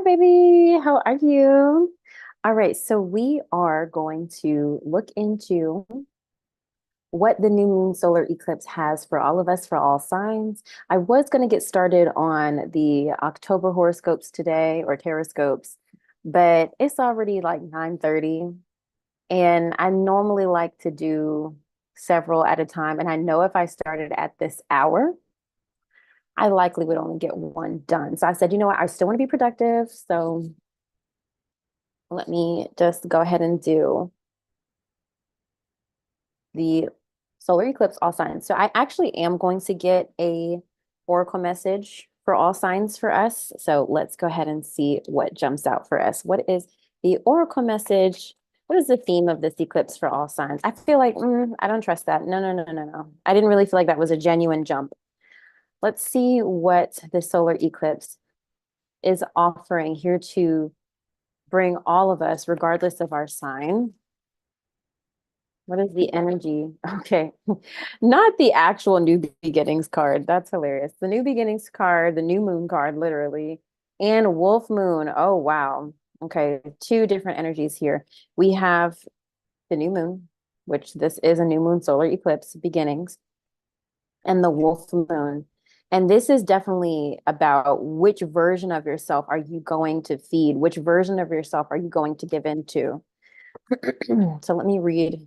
baby. How are you? All right, so we are going to look into what the new moon solar eclipse has for all of us, for all signs. I was going to get started on the October horoscopes today or teroscopes, but it's already like 9:30, and I normally like to do several at a time. And I know if I started at this hour, I likely would only get one done. So I said, you know what? I still want to be productive. So let me just go ahead and do the solar eclipse all signs. So I actually am going to get a oracle message for all signs for us. So let's go ahead and see what jumps out for us. What is the oracle message? What is the theme of this eclipse for all signs? I feel like I don't trust that. No, no, no, no, no. I didn't really feel like that was a genuine jump. Let's see what the solar eclipse is offering here to bring all of us, regardless of our sign. What is the energy? Okay. Not the actual new beginnings card. That's hilarious. The new beginnings card, the new moon card, literally, and wolf moon. Oh, wow. Okay. Two different energies here. We have the new moon, which this is a new moon solar eclipse beginnings, and the wolf moon. And this is definitely about which version of yourself are you going to feed? Which version of yourself are you going to give into? So let me read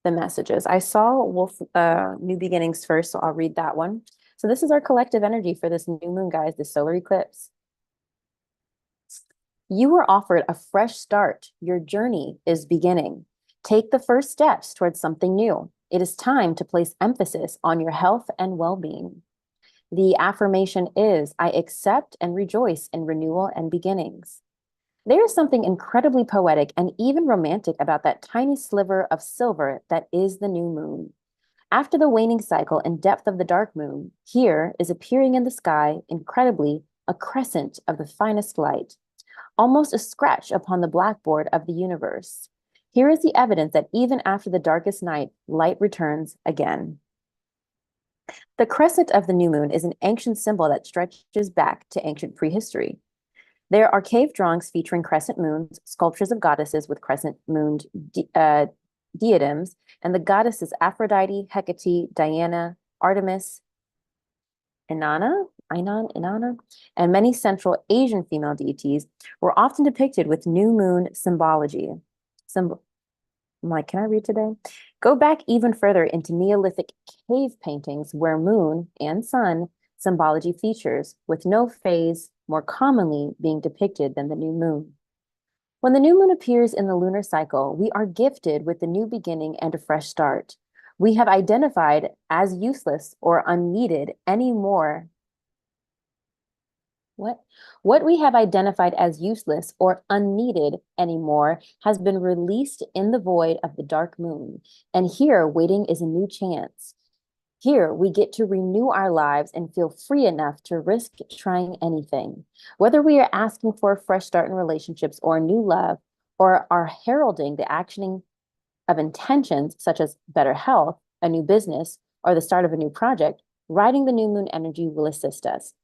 the messages. I saw Wolf New Beginnings first, so I'll read that one. So this is our collective energy for this new moon, guys, this solar eclipse. You were offered a fresh start. Your journey is beginning. Take the first steps towards something new. It is time to place emphasis on your health and well-being. The affirmation is, I accept and rejoice in renewal and beginnings. There is something incredibly poetic and even romantic about that tiny sliver of silver that is the new moon. After the waning cycle and depth of the dark moon, here is appearing in the sky, incredibly, a crescent of the finest light, almost a scratch upon the blackboard of the universe. Here is the evidence that even after the darkest night, light returns again. The crescent of the new moon is an ancient symbol that stretches back to ancient prehistory. There are cave drawings featuring crescent moons, sculptures of goddesses with crescent mooned diadems, and the goddesses Aphrodite, Hecate, Diana, Artemis, Inanna, and many Central Asian female deities were often depicted with new moon symbology. I'm like, can I read today? Go back even further into Neolithic cave paintings where moon and sun symbology features, with no phase more commonly being depicted than the new moon. When the new moon appears in the lunar cycle, we are gifted with a new beginning and a fresh start. We have identified as useless or unneeded anymore. What we have identified as useless or unneeded anymore has been released in the void of the dark moon. And here, waiting is a new chance. Here, we get to renew our lives and feel free enough to risk trying anything. Whether we are asking for a fresh start in relationships or a new love, or are heralding the actioning of intentions such as better health, a new business, or the start of a new project, riding the new moon energy will assist us.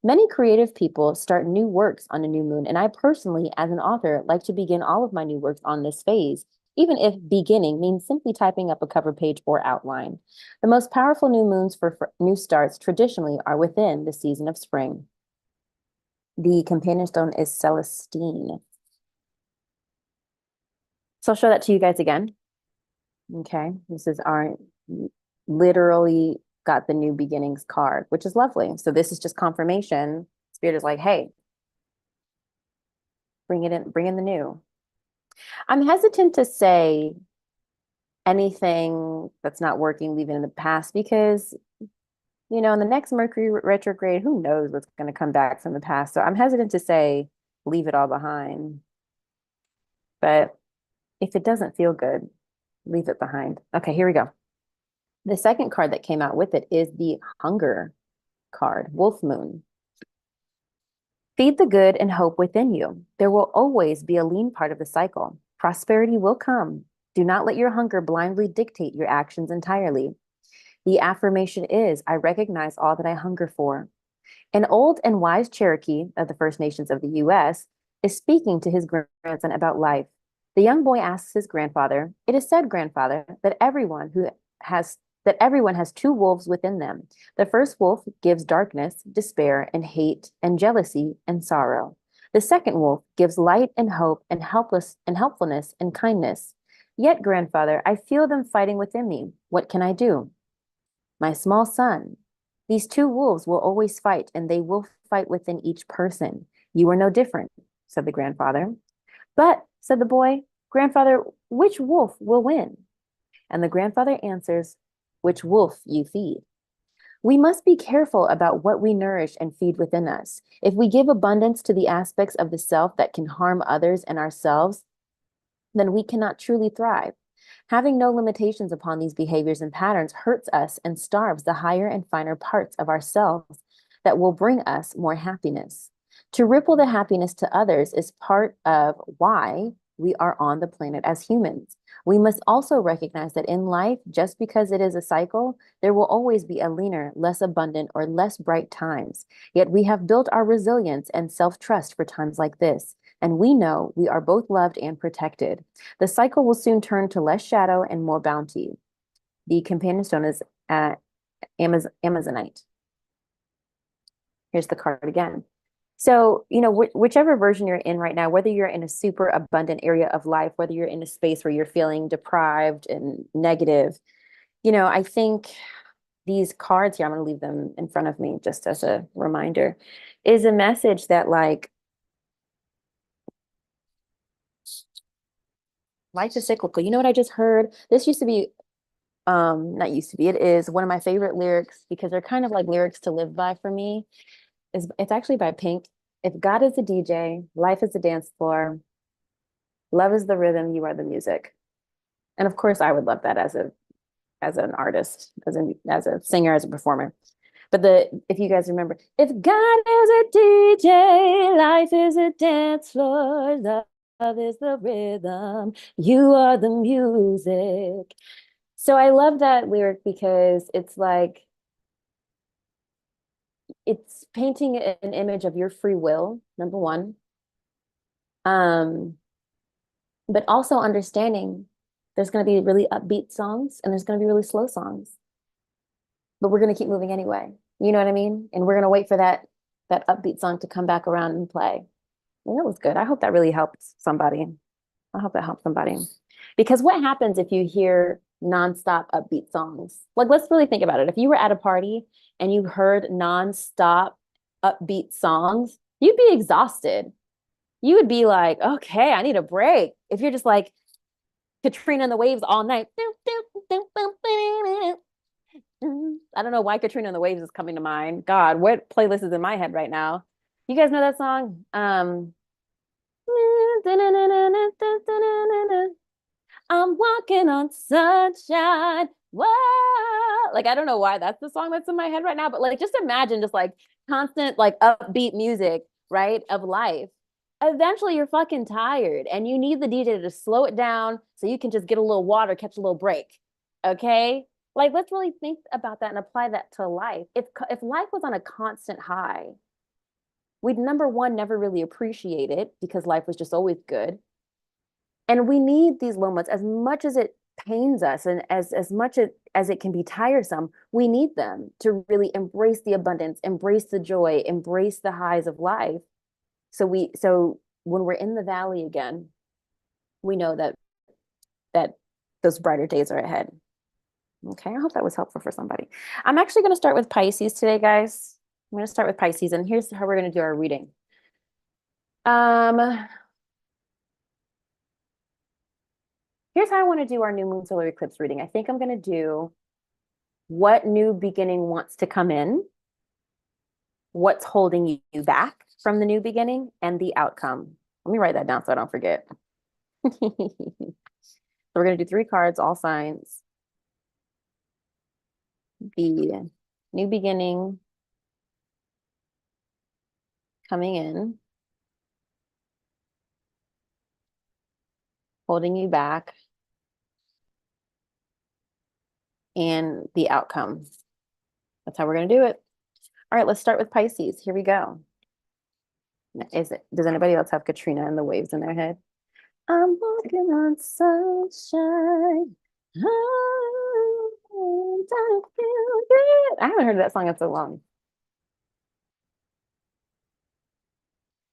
Many creative people start new works on a new moon, and I personally, as an author, like to begin all of my new works on this phase, even if beginning means simply typing up a cover page or outline. The most powerful new moons for new starts traditionally are within the season of spring. The companion stone is Celestine. So I'll show that to you guys again. Okay, this is our literally got the new beginnings card, which is lovely. So this is just confirmation. Spirit is like, hey, bring it in, bring in the new. I'm hesitant to say anything that's not working, leave it in the past, because, in the next Mercury retrograde, who knows what's going to come back from the past. So I'm hesitant to say, leave it all behind. But if it doesn't feel good, leave it behind. Okay, here we go. The second card that came out with it is the Hunger card, Wolf Moon. Feed the good and hope within you. There will always be a lean part of the cycle. Prosperity will come. Do not let your hunger blindly dictate your actions entirely. The affirmation is, I recognize all that I hunger for. An old and wise Cherokee of the First Nations of the U.S. is speaking to his grandson about life. The young boy asks his grandfather, "It is said, grandfather, that everyone has two wolves within them. The first wolf gives darkness, despair, and hate, and jealousy, and sorrow. The second wolf gives light and hope, and helpfulness and kindness. Yet, grandfather, I feel them fighting within me. What can I do?" "My small son, these two wolves will always fight, and they will fight within each person. You are no different," said the grandfather. "But," said the boy, "grandfather, which wolf will win?" And the grandfather answers, "Which wolf you feed." We must be careful about what we nourish and feed within us. If we give abundance to the aspects of the self that can harm others and ourselves, then we cannot truly thrive. Having no limitations upon these behaviors and patterns hurts us and starves the higher and finer parts of ourselves that will bring us more happiness. To ripple the happiness to others is part of why we are on the planet as humans. We must also recognize that in life, just because it is a cycle, there will always be a leaner, less abundant, or less bright times. Yet we have built our resilience and self-trust for times like this, and we know we are both loved and protected. The cycle will soon turn to less shadow and more bounty. The companion stone is Amazonite. Here's the card again. So, whichever version you're in right now, whether you're in a super abundant area of life, whether you're in a space where you're feeling deprived and negative, I think these cards here, I'm going to leave them in front of me just as a reminder, is a message that like life is cyclical. You know what I just heard? This used to be, not used to be, it is one of my favorite lyrics because they're kind of like lyrics to live by for me. It's actually by Pink. "If God is a DJ, life is a dance floor, love is the rhythm, you are the music." And of course, I would love that as an artist, as a singer, as a performer. But if you guys remember, "If God is a DJ, life is a dance floor, love is the rhythm, you are the music." So I love that lyric because it's like it's painting an image of your free will, number one. But also understanding there's going to be really upbeat songs and there's going to be really slow songs, but we're going to keep moving anyway. You know what I mean? And we're going to wait for that upbeat song to come back around and play. Well, that was good. I hope that really helps somebody. I hope that helps somebody. Because what happens if you hear nonstop upbeat songs? Like, let's really think about it. If you were at a party and you heard nonstop upbeat songs, you'd be exhausted. You would be like, okay, I need a break. If you're just like Katrina and the Waves all night. I don't know why Katrina and the Waves is coming to mind. God, what playlist is in my head right now? You guys know that song? I'm walking on sunshine. Whoa. Like, I don't know why that's the song that's in my head right now, but like, just imagine just like constant, like upbeat music, right? Of life. Eventually you're fucking tired and you need the DJ to slow it down so you can just get a little water, catch a little break. Okay. Like, let's really think about that and apply that to life. If life was on a constant high, we'd number one, never really appreciate it because life was just always good. And we need these moments as much as it pains us and as much as it can be tiresome, we need them to really embrace the abundance, embrace the joy, embrace the highs of life. So when we're in the valley again, we know that those brighter days are ahead. Okay, I hope that was helpful for somebody. I'm actually going to start with Pisces today, guys. I'm going to start with Pisces, and here's how we're going to do our reading. Here's how I want to do our new moon solar eclipse reading. I think I'm going to do what new beginning wants to come in, what's holding you back from the new beginning, and the outcome. Let me write that down so I don't forget. So we're going to do 3 cards, all signs. The new beginning coming in, holding you back, and the outcome. That's how we're going to do it. All right, let's start with Pisces. Here we go. Does anybody else have Katrina and the waves in their head? I'm walking on sunshine. I feel good. I haven't heard that song in so long.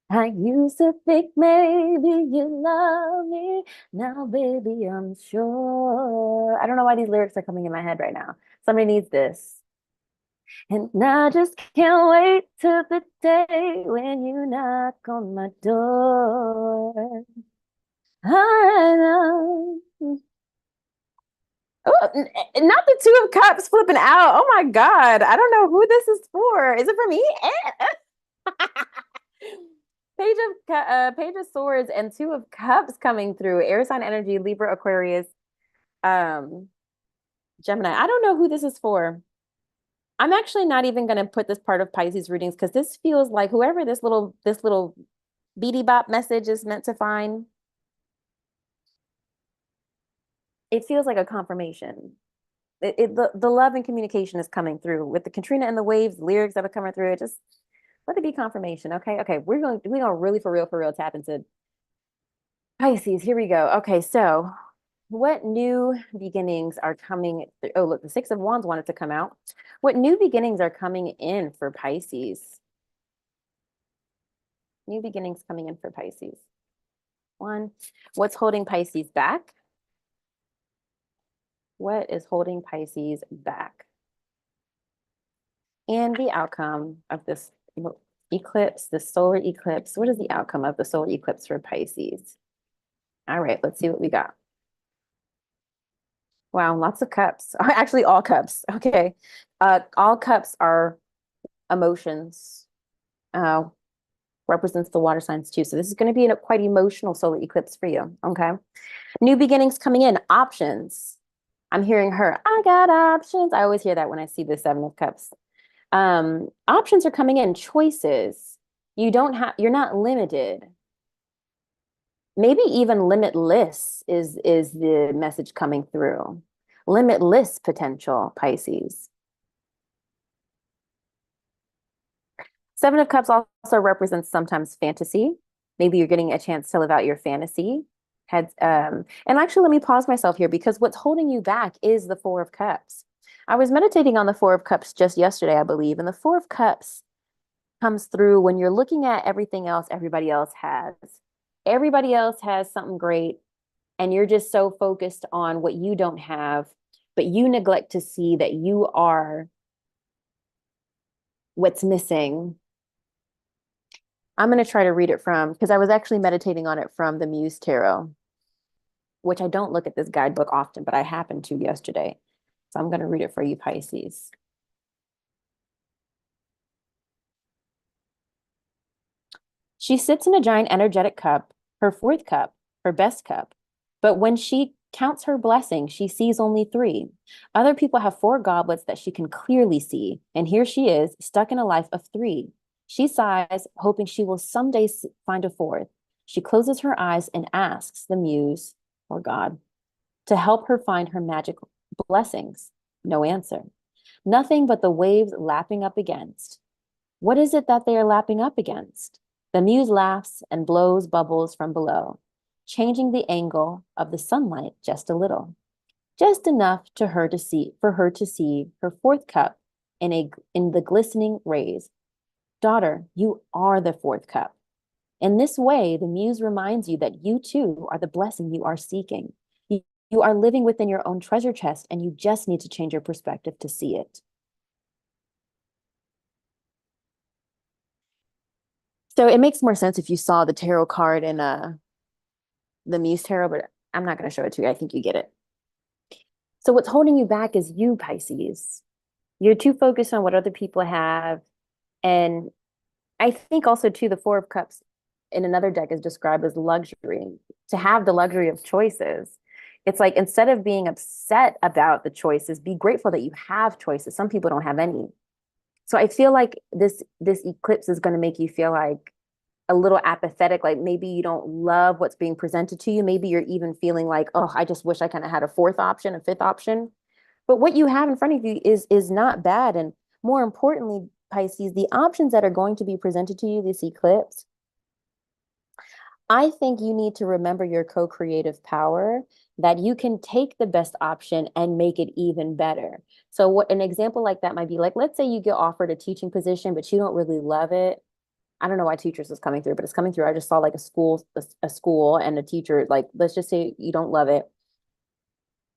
I used to think maybe you love me. Now, baby, I'm sure. I don't know why these lyrics are coming in my head right now. Somebody needs this. And I just can't wait till the day when you knock on my door. I know. Oh, not the Two of Cups flipping out. Oh my God. I don't know who this is for. Is it for me? Page of Swords and Two of Cups coming through. Air sign energy, Libra, Aquarius, um, Gemini. I don't know who this is for. I'm actually not even going to put this part of Pisces readings because this feels like whoever this little beady bop message is meant to find. It feels like a confirmation. The love and communication is coming through with the Katrina and the waves, the lyrics that are coming through. It just let it be confirmation. Okay. We're gonna really for real tap into Pisces. Here we go. Okay, so what new beginnings are coming? Oh, look, the Six of Wands wanted to come out. What new beginnings are coming in for Pisces? New beginnings coming in for Pisces. One, what's holding Pisces back? What is holding Pisces back? And the outcome of this eclipse, the solar eclipse. What is the outcome of the solar eclipse for Pisces? All right, let's see what we got. Wow, lots of cups. Actually, all cups. Okay. All cups are emotions. Represents the water signs too. So this is going to be a quite emotional solar eclipse for you. Okay. New beginnings coming in. Options. I'm hearing her. I got options. I always hear that when I see the Seven of Cups. Options are coming in. Choices. You're not limited. Maybe even limitless is the message coming through. Limitless potential, Pisces. Seven of Cups also represents sometimes fantasy. Maybe you're getting a chance to live out your fantasy. And actually, let me pause myself here because what's holding you back is the Four of Cups. I was meditating on the Four of Cups just yesterday, I believe, and the Four of Cups comes through when you're looking at everything else everybody else has. Everybody else has something great, and you're just so focused on what you don't have, but you neglect to see that you are what's missing. I'm going to try to read it because I was actually meditating on it from the Muse Tarot, which I don't look at this guidebook often, but I happened to yesterday. So I'm going to read it for you, Pisces. She sits in a giant energetic cup, her fourth cup, her best cup. But when she counts her blessings, she sees only 3. Other people have 4 goblets that she can clearly see. And here she is, stuck in a life of 3. She sighs, hoping she will someday find a 4th. She closes her eyes and asks the muse, or God, to help her find her magic blessings. No answer. Nothing but the waves lapping up against. What is it that they are lapping up against? The muse laughs and blows bubbles from below, changing the angle of the sunlight just a little, just enough for her to see her 4th cup in the glistening rays. Daughter, you are the 4th cup. In this way, the muse reminds you that you too are the blessing you are seeking. You are living within your own treasure chest, and you just need to change your perspective to see it. So it makes more sense if you saw the tarot card in the Muse Tarot, but I'm not going to show it to you. I think you get it. So what's holding you back is you, Pisces. You're too focused on what other people have. And I think also too, the Four of Cups in another deck is described as luxury, to have the luxury of choices. It's like, instead of being upset about the choices, be grateful that you have choices. Some people don't have any. So I feel like this eclipse is going to make you feel like a little apathetic, like maybe you don't love what's being presented to you. Maybe you're even feeling like, oh, I just wish I kind of had a 4th option, a 5th option. But what you have in front of you is not bad. And more importantly, Pisces, the options that are going to be presented to you this eclipse, I think you need to remember your co-creative power, that you can take the best option and make it even better. So what an example like that might be, like, let's say you get offered a teaching position, but you don't really love it. I don't know why teachers is coming through, but it's coming through. I just saw like a school and a teacher, like, let's just say you don't love it.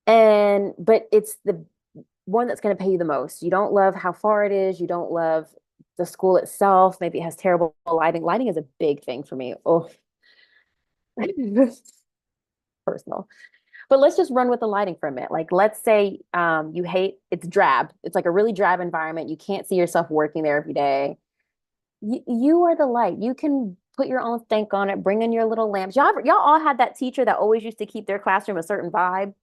But it's the one that's going to pay you the most. You don't love how far it is. You don't love the school itself. Maybe it has terrible lighting. Lighting is a big thing for me. Oh, personal. But let's just run with the lighting for a minute. Like, let's say you hate, it's drab. It's like a really drab environment. You can't see yourself working there every day. You are the light. You can put your own stank on it, bring in your little lamps. Y'all all had that teacher that always used to keep their classroom a certain vibe,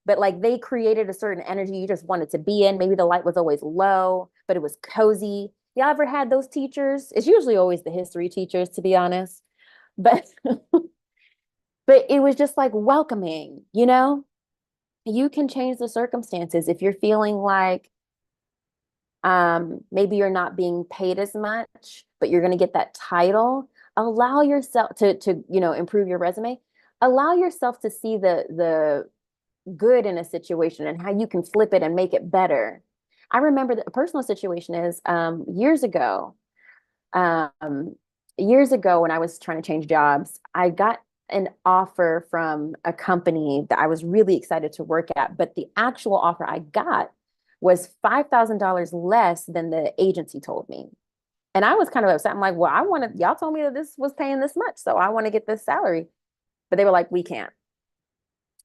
but like they created a certain energy you just wanted to be in. Maybe the light was always low, but it was cozy. Y'all ever had those teachers? It's usually always the history teachers, to be honest. But but it was just like welcoming, you know? You can change the circumstances if you're feeling like maybe you're not being paid as much, but you're going to get that title. Allow yourself to improve your resume. Allow yourself to see the good in a situation and how you can flip it and make it better. I remember that a personal situation is um, years ago when I was trying to change jobs, I got an offer from a company that I was really excited to work at, but the actual offer I got was $5,000 less than the agency told me. And I was kind of upset. I'm like, well, y'all told me that this was paying this much, so I want to get this salary. But they were like, we can't.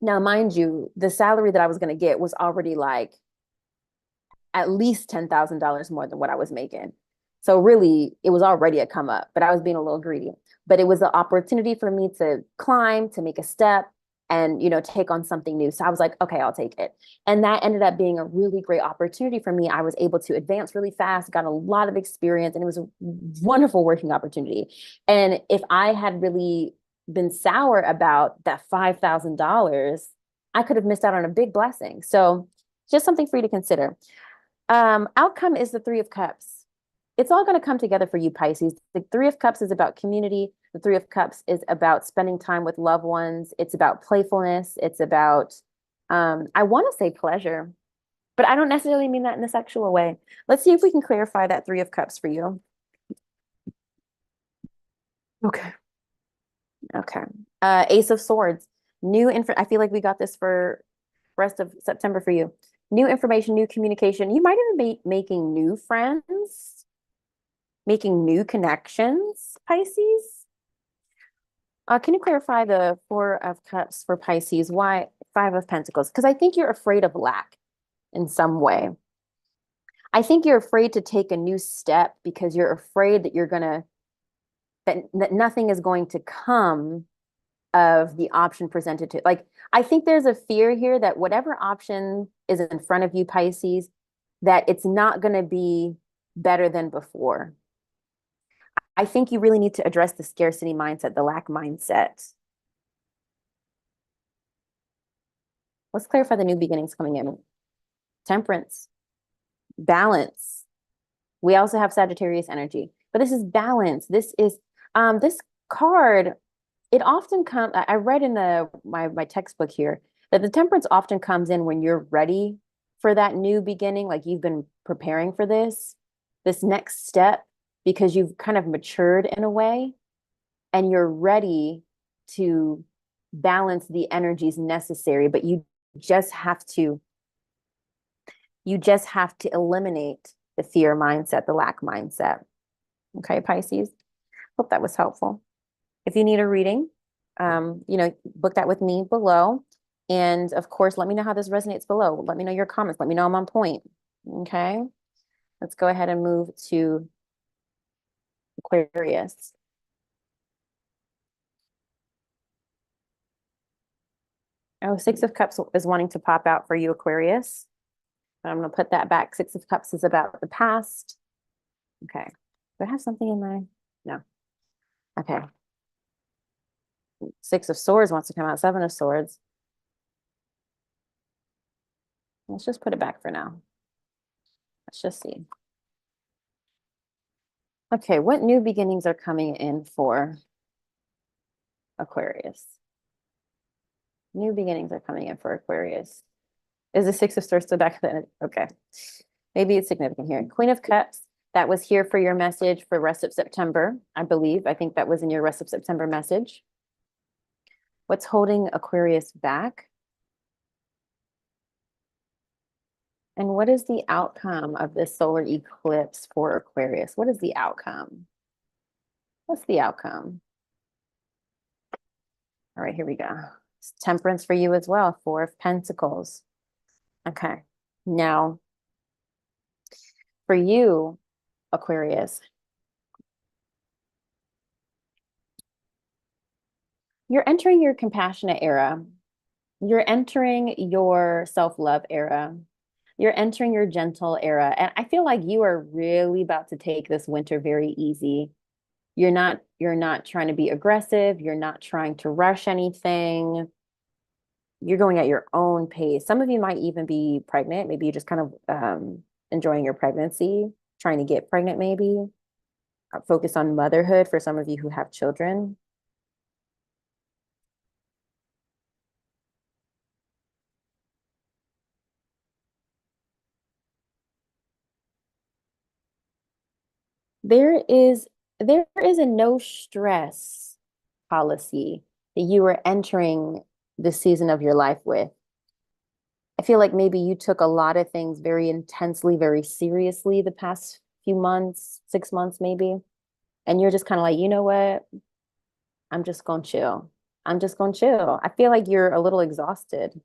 Now, mind you, the salary that I was going to get was already like at least $10,000 more than what I was making. So really, it was already a come up, but I was being a little greedy. But it was the opportunity for me to climb, to make a step, and take on something new. So I was like, okay, I'll take it. And that ended up being a really great opportunity for me. I was able to advance really fast, got a lot of experience, and it was a wonderful working opportunity. And if I had really been sour about that $5,000, I could have missed out on a big blessing. So just something for you to consider. Outcome is the Three of Cups. It's all going to come together for you, Pisces. The Three of Cups is about community. The Three of Cups is about spending time with loved ones. It's about playfulness. It's about, I want to say pleasure, but I don't necessarily mean that in a sexual way. Let's see if we can clarify that Three of Cups for you. Okay. Okay. Ace of Swords. I feel like we got this for rest of September for you. New information, new communication. You might even be making new friends, making new connections, Pisces. Can you clarify the Four of Cups for Pisces? Why Five of Pentacles? Because I think you're afraid of lack in some way. I think you're afraid to take a new step because you're afraid that that nothing is going to come of the option presented to, like, I think there's a fear here that whatever option is in front of you, Pisces, that it's not going to be better than before. I think you really need to address the scarcity mindset, the lack mindset. Let's clarify the new beginnings coming in. Temperance, balance. We also have Sagittarius energy, but this is balance. This is this card. It often comes, I read in my textbook here that the temperance often comes in when you're ready for that new beginning, like you've been preparing for this next step, because you've kind of matured in a way and you're ready to balance the energies necessary, but you just have to eliminate the fear mindset, the lack mindset. Okay, Pisces. Hope that was helpful. If you need a reading, book that with me below. And of course, let me know how this resonates below. Let me know your comments. Let me know I'm on point. Okay. Let's go ahead and move to Aquarius. Oh, Six of Cups is wanting to pop out for you, Aquarius. But I'm going to put that back. Six of Cups is about the past. Okay. Do I have something in there? No. Okay. Six of Swords wants to come out. Seven of Swords. Let's just put it back for now. Let's just see. Okay, what new beginnings are coming in for Aquarius? New beginnings are coming in for Aquarius. Is the Six of Swords still back then? Okay. Maybe it's significant here. Queen of Cups, that was here for your message for rest of September, I believe. I think that was in your rest of September message. What's holding Aquarius back? And what is the outcome of this solar eclipse for Aquarius? What is the outcome? What's the outcome? All right, here we go. It's Temperance for you as well, Four of Pentacles. Okay, now for you, Aquarius, you're entering your compassionate era. You're entering your self-love era. You're entering your gentle era. And I feel like you are really about to take this winter very easy. You're not trying to be aggressive. You're not trying to rush anything. You're going at your own pace. Some of you might even be pregnant. Maybe you're just kind of enjoying your pregnancy, trying to get pregnant, maybe. Focus on motherhood for some of you who have children. There is there is a no stress policy that you are entering the season of your life with. I feel like maybe you took a lot of things very intensely, very seriously the past few months, 6 months maybe. And you're just kind of like, you know what? I'm just gonna chill. I'm just gonna chill. I feel like you're a little exhausted.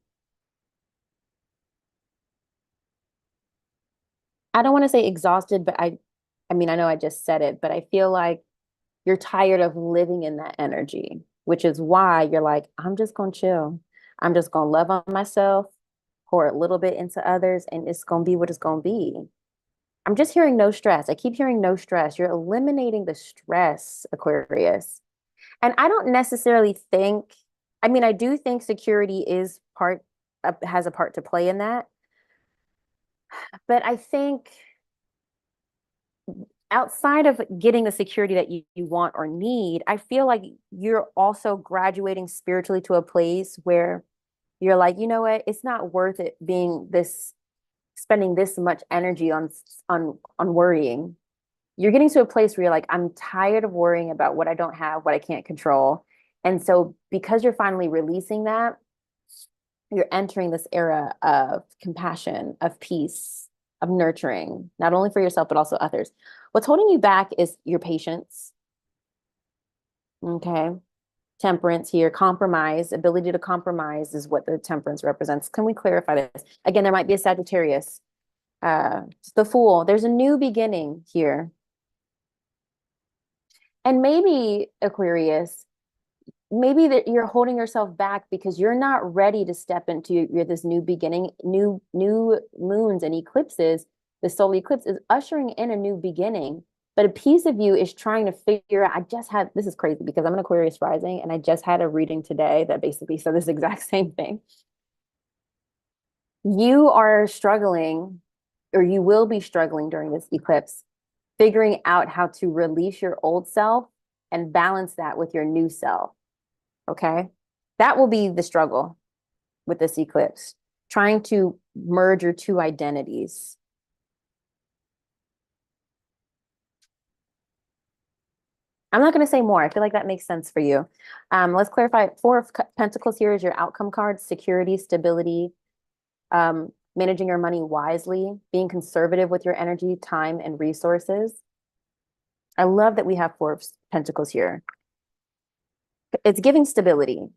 I don't want to say exhausted, but I mean, I know I just said it, but I feel like you're tired of living in that energy, which is why you're like, I'm just gonna chill. I'm just gonna love on myself, pour a little bit into others, and it's gonna be what it's gonna be. I'm just hearing no stress. I keep hearing no stress. You're eliminating the stress, Aquarius. And I don't necessarily think, I mean, I do think security is has a part to play in that. But I think outside of getting the security that you want or need, I feel like you're also graduating spiritually to a place where you're like, you know what, it's not worth it being this, spending this much energy on worrying. You're getting to a place where you're like, I'm tired of worrying about what I don't have, what I can't control. And so because you're finally releasing that, you're entering this era of compassion, of peace, of nurturing, not only for yourself, but also others. What's holding you back is your patience. Okay. Temperance here, compromise, ability to compromise is what the temperance represents. Can we clarify this? Again, there might be a Sagittarius, the Fool. There's a new beginning here. And maybe Aquarius, maybe that you're holding yourself back because you're not ready to step into this new beginning. New moons and eclipses, the solar eclipse is ushering in a new beginning, but a piece of you is trying to figure out. I just had, this is crazy because I'm an Aquarius rising, and I just had a reading today that basically said this exact same thing. You are struggling, or you will be struggling during this eclipse, figuring out how to release your old self and balance that with your new self. Okay. That will be the struggle with this eclipse, trying to merge your two identities. I'm not going to say more. I feel like that makes sense for you. Let's clarify. Four of Pentacles here is your outcome card: security, stability, managing your money wisely, being conservative with your energy, time, and resources. I love that we have Four of Pentacles here. It's giving stability.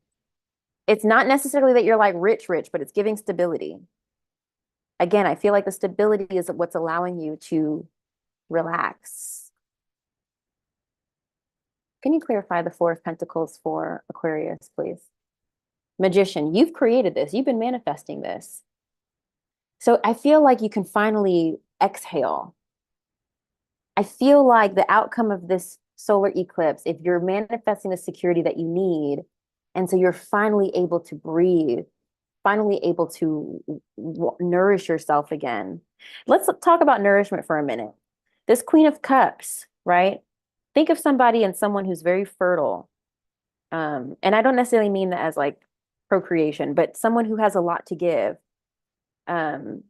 It's not necessarily that you're like rich, but it's giving stability. Again, I feel like the stability is what's allowing you to relax. Can you clarify the Four of Pentacles for Aquarius, please? Magician, you've created this. You've been manifesting this. So I feel like you can finally exhale. I feel like the outcome of this solar eclipse, if you're manifesting the security that you need, and so you're finally able to breathe, finally able to nourish yourself again. Let's talk about nourishment for a minute. This Queen of Cups, right? Think of somebody and someone who's very fertile. And I don't necessarily mean that as like procreation, but someone who has a lot to give, um,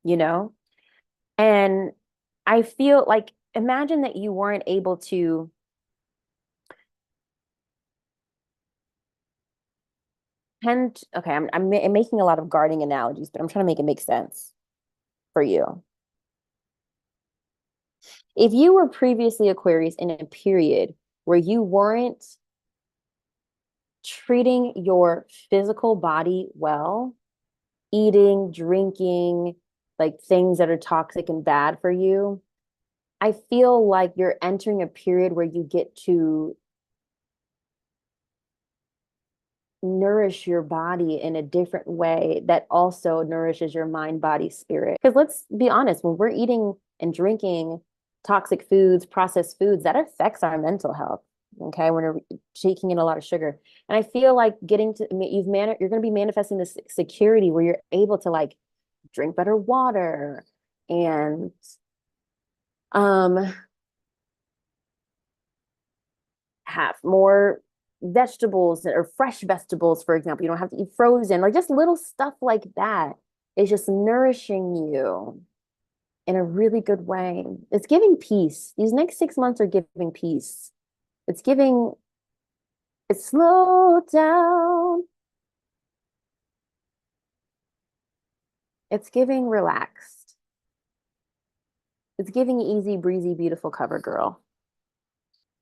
you know? And I feel like, imagine that you weren't able to tend, okay, I'm making a lot of gardening analogies, but I'm trying to make it make sense for you. If you were previously Aquarius in a period where you weren't treating your physical body well, eating, drinking, like things that are toxic and bad for you, I feel like you're entering a period where you get to nourish your body in a different way that also nourishes your mind, body, spirit. Because let's be honest, when we're eating and drinking toxic foods, processed foods, that affects our mental health. Okay, when we're taking in a lot of sugar. And I feel like getting to you're going to be manifesting this security where you're able to like drink better water and um have more vegetables or fresh vegetables, for example. You don't have to eat frozen, like just little stuff like that is just nourishing you in a really good way. It's giving peace. These next 6 months are giving peace. It's giving, it's slow down. It's giving relaxed. It's giving easy breezy, beautiful cover girl.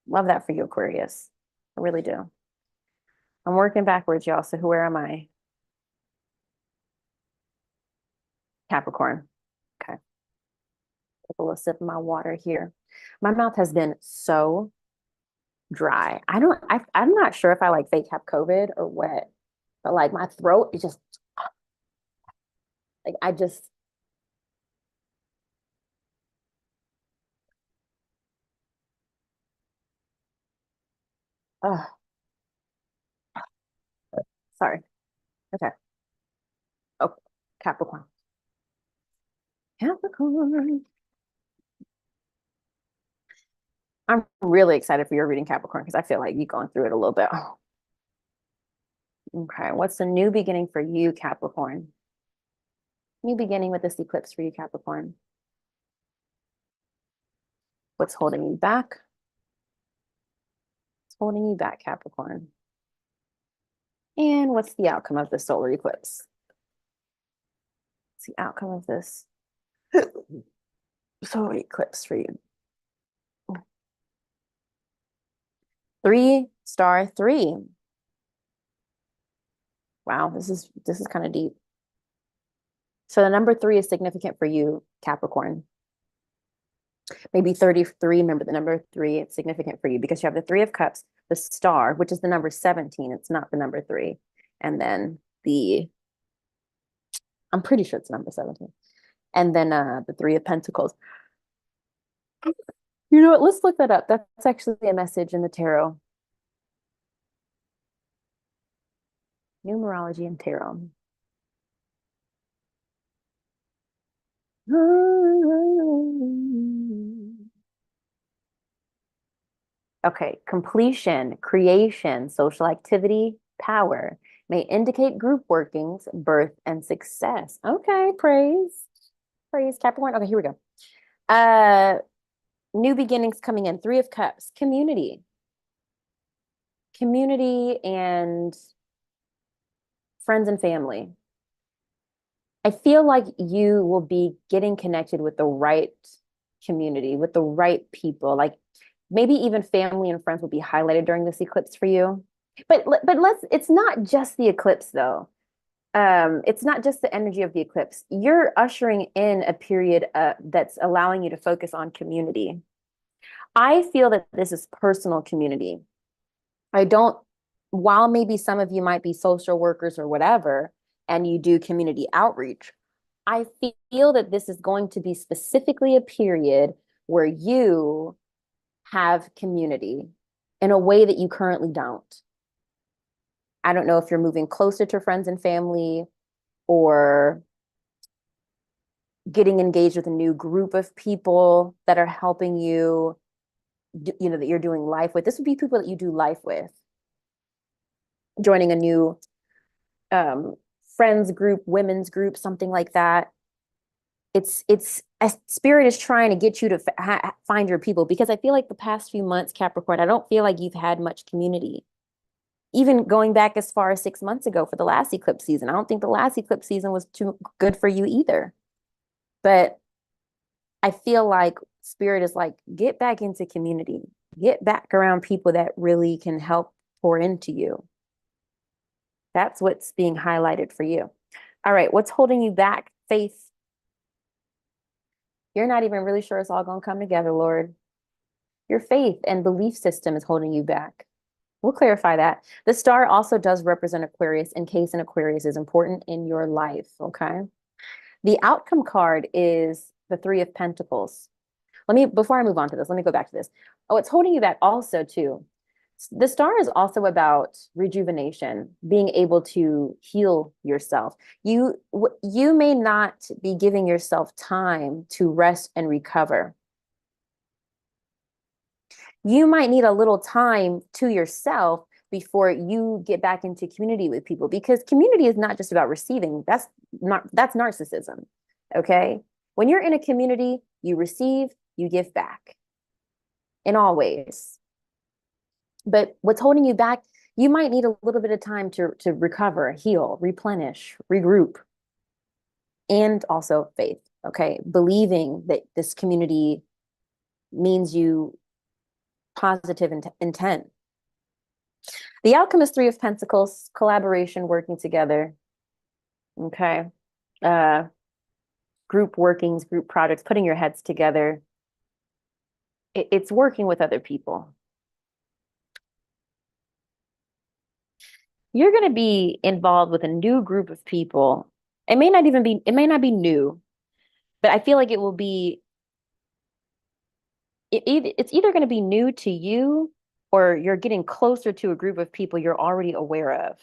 Love that for you, Aquarius. I really do. I'm working backwards, y'all. So where am I? Capricorn. Okay. Take a little sip of my water here. My mouth has been so dry. I'm not sure if I like fake have COVID or what, but like my throat is just like I just uh sorry. Okay. Oh, Capricorn. Capricorn. I'm really excited for your reading, Capricorn, because I feel like you're going through it a little bit. Oh, okay. What's the new beginning for you, Capricorn? New beginning with this eclipse for you, Capricorn. What's holding you back? What's holding you back, Capricorn? And what's the outcome of the solar eclipse? What's the outcome of this solar eclipse for you? 3 star 3. Wow, this is kind of deep. So the number 3 is significant for you, Capricorn. Maybe 33, remember the number 3, it's significant for you because you have the 3 of Cups, the star, which is the number 17. It's not the number 3. And then I'm pretty sure it's number 17. And then the 3 of Pentacles. You know what? Let's look that up. That's actually a message in the tarot. Numerology and tarot. Okay, completion, creation, social activity, power may indicate group workings, birth, and success. Okay, praise Capricorn. Okay, here we go. Uh, new beginnings coming in. 3 of Cups, community and friends and family. I feel like you will be getting connected with the right community, with the right people. Like maybe even family and friends will be highlighted during this eclipse for you. But it's not just the eclipse though. It's not just the energy of the eclipse. You're ushering in a period that's allowing you to focus on community. I feel that this is personal community. I don't, while maybe some of you might be social workers or whatever, and you do community outreach, I feel that this is going to be specifically a period where you have community in a way that you currently don't. I don't know if you're moving closer to friends and family or getting engaged with a new group of people that are helping you, you know, that you're doing life with. This would be people that you do life with. Joining a new friends group, women's group, something like that. It's a spirit is trying to get you to find your people, because I feel like the past few months, Capricorn, I don't feel like you've had much community. Even going back as far as 6 months ago for the last eclipse season, I don't think the last eclipse season was too good for you either. But I feel like spirit is like, get back into community, get back around people that really can help pour into you. That's what's being highlighted for you. All right, what's holding you back? Faith. You're not even really sure it's all going to come together, Lord. Your faith and belief system is holding you back. We'll clarify that. The star also does represent Aquarius, in case an Aquarius is important in your life, okay? The outcome card is the Three of Pentacles. Before I move on to this, let me go back to this. Oh, it's holding you back also too. The star is also about rejuvenation, being able to heal yourself. You may not be giving yourself time to rest and recover. You might need a little time to yourself before you get back into community with people, because community is not just about receiving. That's narcissism. Okay? When you're in a community, you receive, you give back in all ways. But what's holding you back, you might need a little bit of time to recover, heal, replenish, regroup, and also faith. Okay? Believing that this community means you positive intent. The outcome is Three of Pentacles, collaboration, working together. Okay. Group workings, group projects, putting your heads together. It's working with other people. You're going to be involved with a new group of people. It may not be new, but I feel like it will be, it's either going to be new to you, or you're getting closer to a group of people you're already aware of.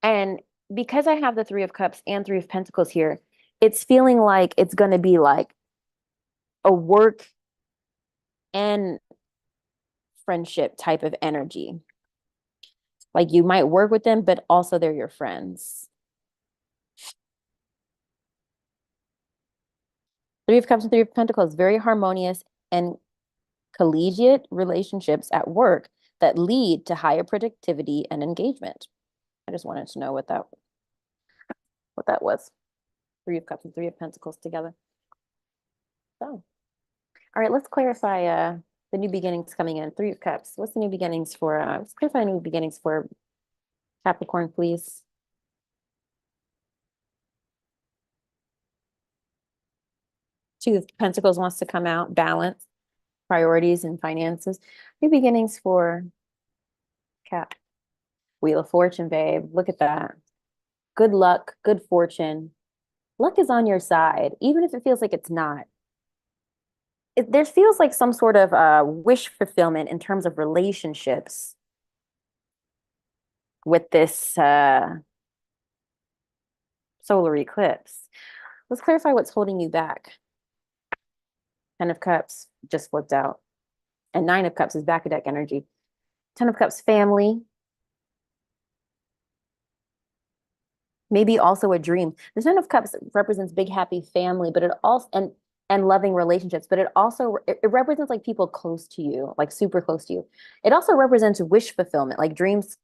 And because I have the Three of Cups and Three of Pentacles here, it's feeling like it's going to be like a work and friendship type of energy. Like you might work with them, but also they're your friends. Three of Cups and Three of Pentacles, very harmonious and collegiate relationships at work that lead to higher productivity and engagement. I just wanted to know what that was. Three of Cups and Three of Pentacles together. So, all right, let's clarify the new beginnings coming in. Three of Cups. What's the new beginnings for? Let's clarify new beginnings for Capricorn, please. Two of Pentacles wants to come out, balance, priorities, and finances. New beginnings for Cap. Wheel of Fortune, babe. Look at that. Good luck, good fortune. Luck is on your side, even if it feels like it's not. There feels like some sort of wish fulfillment in terms of relationships with this solar eclipse. Let's clarify what's holding you back. Ten of Cups just flipped out. And Nine of Cups is back of deck energy. Ten of Cups, family. Maybe also a dream. The Ten of Cups represents big, happy family, but it also, and loving relationships, but it represents like people close to you, like super close to you. It also represents wish fulfillment, like dreams.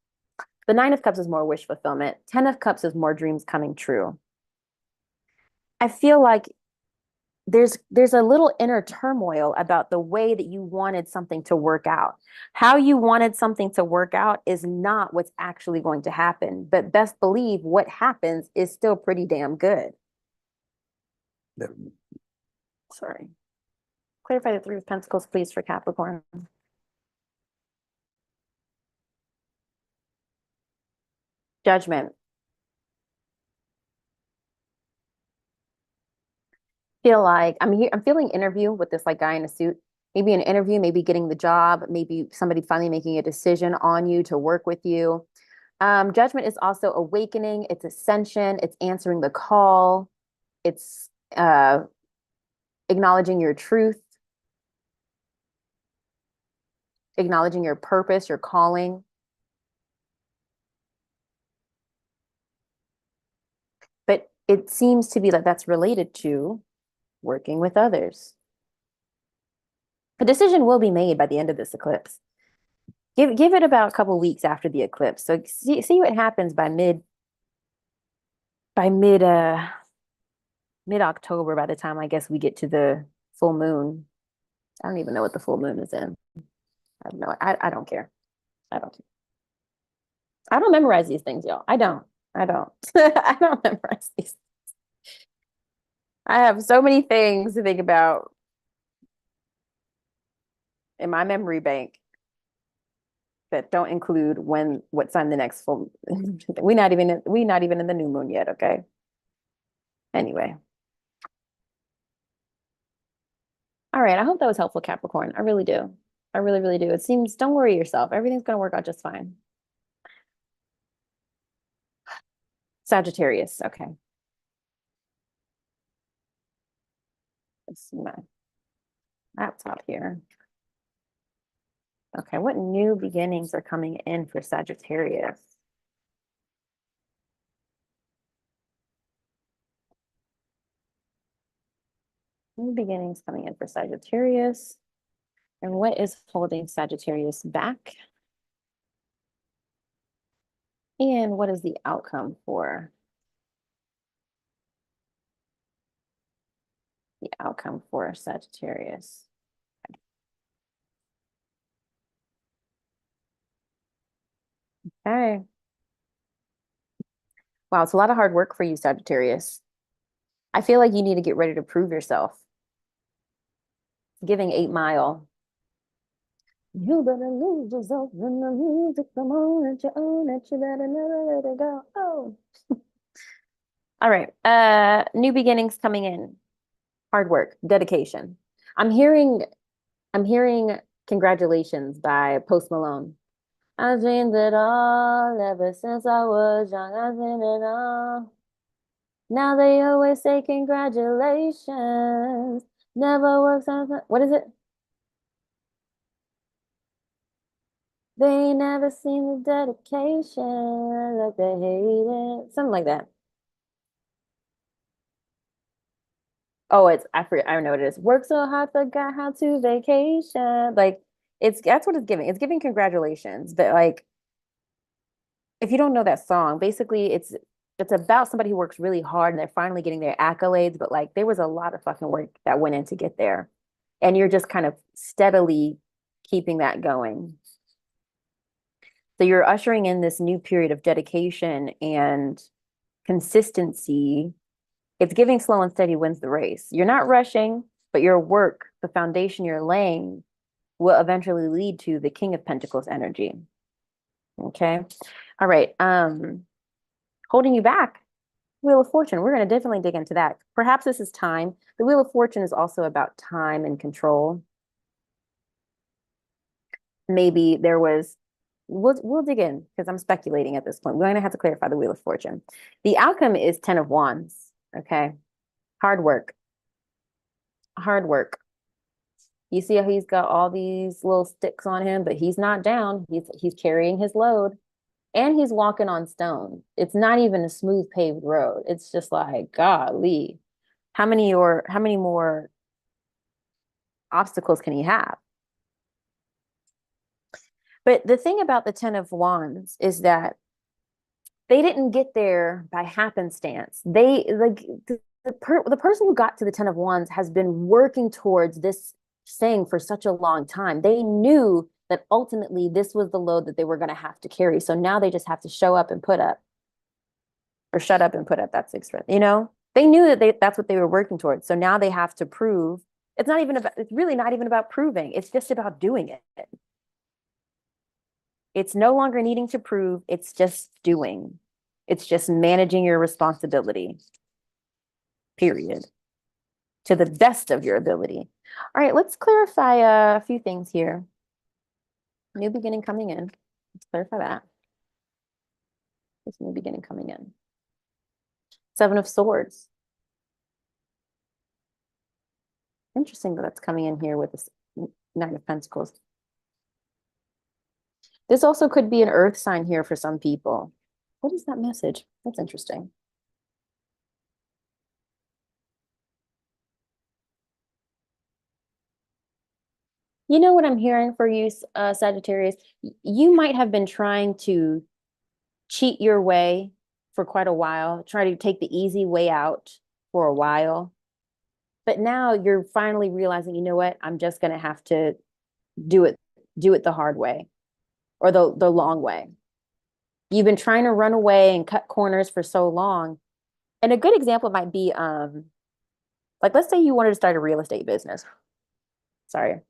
The Nine of Cups is more wish fulfillment. Ten of Cups is more dreams coming true. I feel like there's a little inner turmoil about the way that you wanted something to work out. How you wanted something to work out is not what's actually going to happen, but best believe what happens is still pretty damn good. Sorry. Clarify the Three of Pentacles, please, for Capricorn. Judgment. Feel like I'm feeling interview with this like guy in a suit. Maybe an interview, maybe getting the job, maybe somebody finally making a decision on you to work with you. Judgment is also awakening, it's ascension, it's answering the call. It's acknowledging your truth, acknowledging your purpose, your calling. But it seems to be that that's related to working with others. A decision will be made by the end of this eclipse. Give it about a couple weeks after the eclipse. So see what happens by mid October, by the time I guess we get to the full moon. I don't even know what the full moon is in. I don't care. I don't care. I don't memorize these things, y'all. I don't. I don't memorize these. I have so many things to think about in my memory bank that don't include what time the next full we're not even in the new moon yet, okay? Anyway. All right, I hope that was helpful, Capricorn. I really do. I really, really do. It seems, don't worry yourself. Everything's going to work out just fine. Sagittarius, okay. Let's see my laptop here. Okay, what new beginnings are coming in for Sagittarius? New beginnings coming in for Sagittarius. And what is holding Sagittarius back? And what is the outcome for Sagittarius? Okay. Wow, it's a lot of hard work for you, Sagittarius. I feel like you need to get ready to prove yourself. Giving 8 Mile. You better lose yourself when the music come on at your own, that you better never let it go. Oh. All right. New beginnings coming in. Hard work, dedication. I'm hearing congratulations by Post Malone. I dreamed it all ever since I was young. I dreamed it all. Now they always say congratulations. Never works on, what is it? They ain't never seen the dedication like they hate it. Something like that. Oh, I know what it is. Work so hard, forgot how to vacation. Like that's what it's giving. It's giving congratulations. But like if you don't know that song, basically it's about somebody who works really hard and they're finally getting their accolades, but like there was a lot of fucking work that went in to get there. And you're just kind of steadily keeping that going. So you're ushering in this new period of dedication and consistency. It's giving slow and steady wins the race. You're not rushing, but your work, the foundation you're laying, will eventually lead to the King of Pentacles energy. Okay. All right. Holding you back, Wheel of Fortune. We're going to definitely dig into that. Perhaps this is time. The Wheel of Fortune is also about time and control. Maybe there was, we'll dig in because I'm speculating at this point. We're going to have to clarify the Wheel of Fortune. The outcome is 10 of Wands. Okay. Hard work. Hard work. You see how he's got all these little sticks on him, but he's not down. He's carrying his load. And he's walking on stone. It's not even a smooth paved road. It's just like, golly, how many more obstacles can he have? But the thing about the 10 of Wands is that they didn't get there by happenstance. They like the person who got to the 10 of Wands has been working towards this thing for such a long time. They knew that ultimately this was the load that they were going to have to carry. So now they just have to show up and put up, or shut up and put up. That's express. They knew that that's what they were working towards. So now they have to prove. It's really not even about proving. It's just about doing it. It's no longer needing to prove. It's just doing. It's just managing your responsibility, period, to the best of your ability. All right, let's clarify a few things here. New beginning coming in. Let's clarify that. This new beginning coming in. 7 of Swords. Interesting that that's coming in here with this Nine of Pentacles. This also could be an earth sign here for some people. What is that message? That's interesting. You know what I'm hearing for you, Sagittarius? You might have been trying to cheat your way for quite a while, try to take the easy way out for a while. But now you're finally realizing, you know what? I'm just going to have to do it the hard way or the long way. You've been trying to run away and cut corners for so long. And a good example might be like let's say you wanted to start a real estate business. Sorry.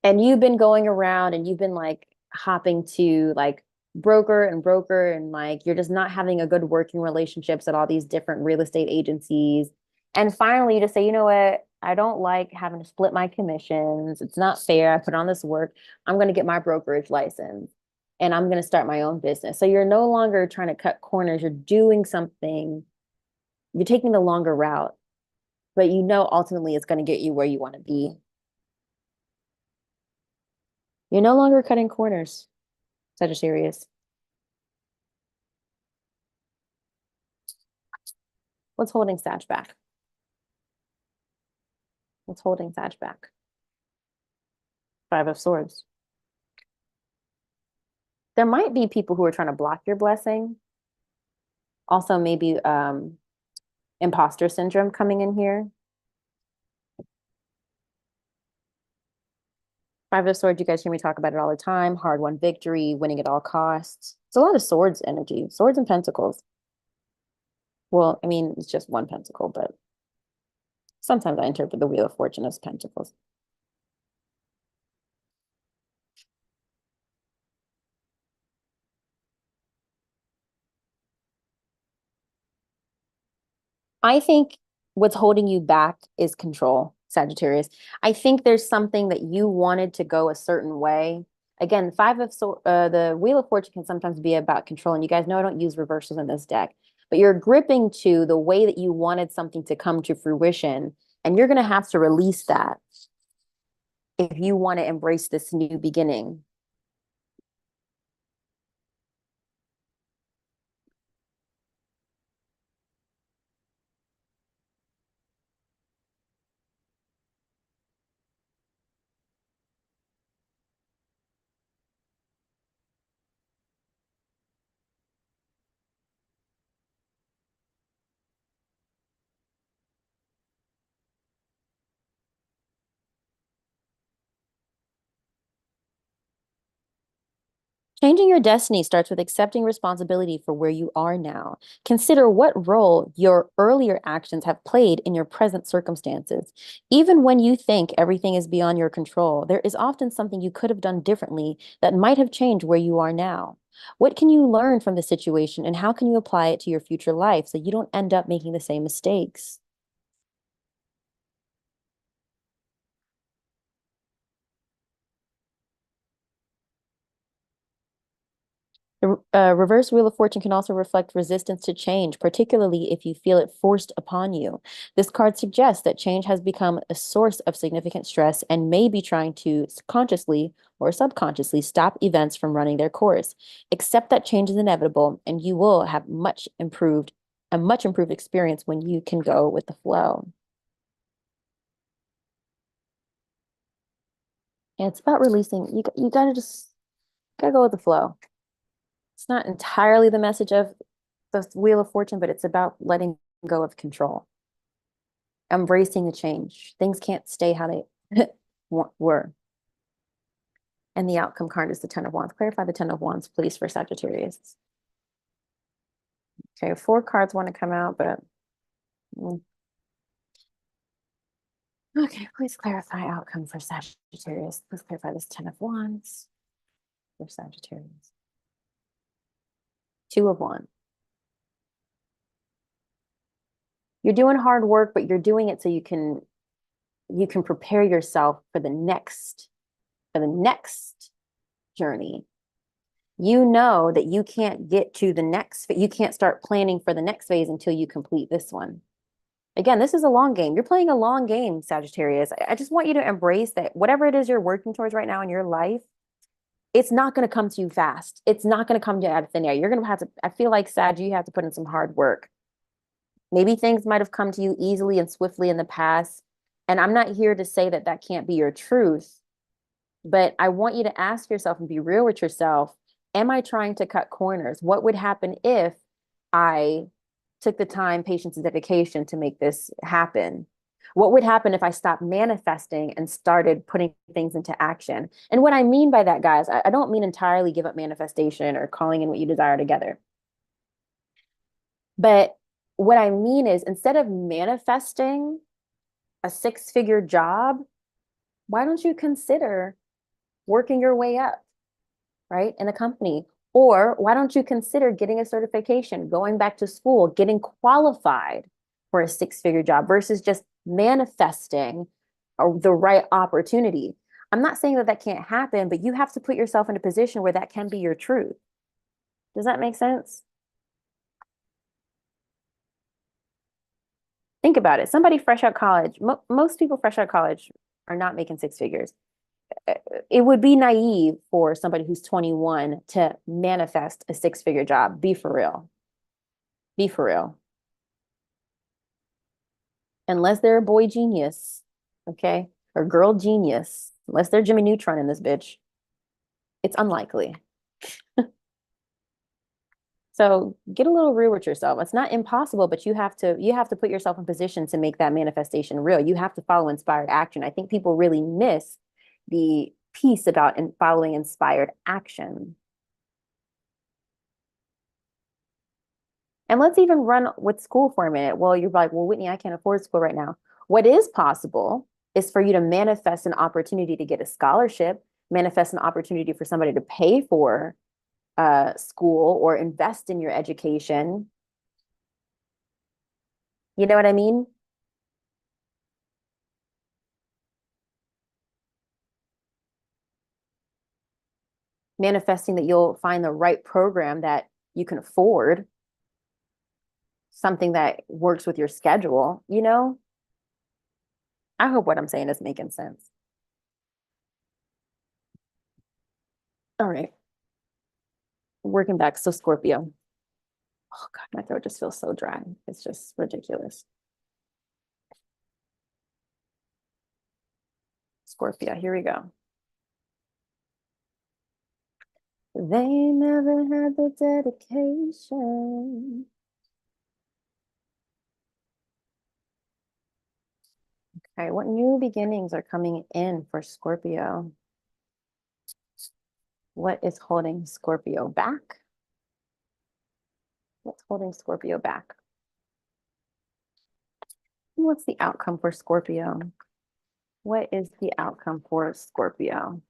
And you've been going around and you've been like hopping to like broker and like you're just not having a good working relationships at all these different real estate agencies. And finally you just say, you know what? I don't like having to split my commissions. It's not fair. I put on this work. I'm going to get my brokerage license and I'm going to start my own business. So you're no longer trying to cut corners. You're doing something. You're taking the longer route, but you know ultimately it's going to get you where you want to be. You're no longer cutting corners, Sagittarius. What's holding Sag back? What's holding Sag back? Five of Swords. There might be people who are trying to block your blessing. Also, maybe imposter syndrome coming in here. Five of Swords, you guys hear me talk about it all the time. Hard-won victory, winning at all costs. It's a lot of swords energy, swords and pentacles. Well, I mean, it's just one pentacle, but sometimes I interpret the Wheel of Fortune as pentacles. I think what's holding you back is control, Sagittarius. I think there's something that you wanted to go a certain way. Again, the Wheel of Fortune can sometimes be about control. And you guys know I don't use reversals in this deck, but you're gripping to the way that you wanted something to come to fruition. And you're going to have to release that if you want to embrace this new beginning. Changing your destiny starts with accepting responsibility for where you are now. Consider what role your earlier actions have played in your present circumstances. Even when you think everything is beyond your control, there is often something you could have done differently that might have changed where you are now. What can you learn from the situation and how can you apply it to your future life so you don't end up making the same mistakes? The reverse Wheel of Fortune can also reflect resistance to change, particularly if you feel it forced upon you. This card suggests that change has become a source of significant stress and may be trying to consciously or subconsciously stop events from running their course. Accept that change is inevitable, and you will have a much improved experience when you can go with the flow. And it's about releasing. You gotta go with the flow. It's not entirely the message of the Wheel of Fortune, but it's about letting go of control, embracing the change. Things can't stay how they were. And the outcome card is the Ten of Wands. Clarify the Ten of Wands, please, for Sagittarius. Okay, 4 cards want to come out, but okay, please clarify outcome for Sagittarius. Please clarify this Ten of Wands for Sagittarius. 2 of Wands. You're doing hard work, but you're doing it so you can prepare yourself for the next journey. You know that you can't get to the next, you can't start planning for the next phase until you complete this one. Again, this is a long game. You're playing a long game, Sagittarius. I just want you to embrace that whatever it is you're working towards right now in your life, it's not going to come to you fast. It's not going to come to you out of thin air. You're going to have to, I feel like, Sag, you have to put in some hard work. Maybe things might have come to you easily and swiftly in the past. And I'm not here to say that that can't be your truth, but I want you to ask yourself and be real with yourself. Am I trying to cut corners? What would happen if I took the time, patience, and dedication to make this happen? What would happen if I stopped manifesting and started putting things into action? And what I mean by that, guys, I don't mean entirely give up manifestation or calling in what you desire together. But what I mean is instead of manifesting a six-figure job, why don't you consider working your way up, right, in a company? Or why don't you consider getting a certification, going back to school, getting qualified for a six-figure job versus just manifesting the right opportunity? I'm not saying that that can't happen, but you have to put yourself in a position where that can be your truth. Does that make sense? Think about it. Somebody fresh out college, most people fresh out college are not making six figures. It would be naive for somebody who's 21 to manifest a six-figure job. Be for real. Be for real. Unless they're a boy genius, okay, or girl genius, unless they're Jimmy Neutron in this bitch, it's unlikely. So get a little real with yourself. It's not impossible, but you have to put yourself in position to make that manifestation real. You have to follow inspired action. I think people really miss the piece about following inspired action. And let's even run with school for a minute. Well, you're like, well, Whitney, I can't afford school right now. What is possible is for you to manifest an opportunity to get a scholarship, manifest an opportunity for somebody to pay for school or invest in your education. You know what I mean? Manifesting that you'll find the right program that you can afford, something that works with your schedule, you know? I hope what I'm saying is making sense. All right, working back. So Scorpio. Oh God, my throat just feels so dry. It's just ridiculous. Scorpio, here we go. They never had the dedication. Okay, what new beginnings are coming in for Scorpio? What is holding Scorpio back? What's holding Scorpio back? What's the outcome for Scorpio? What is the outcome for Scorpio?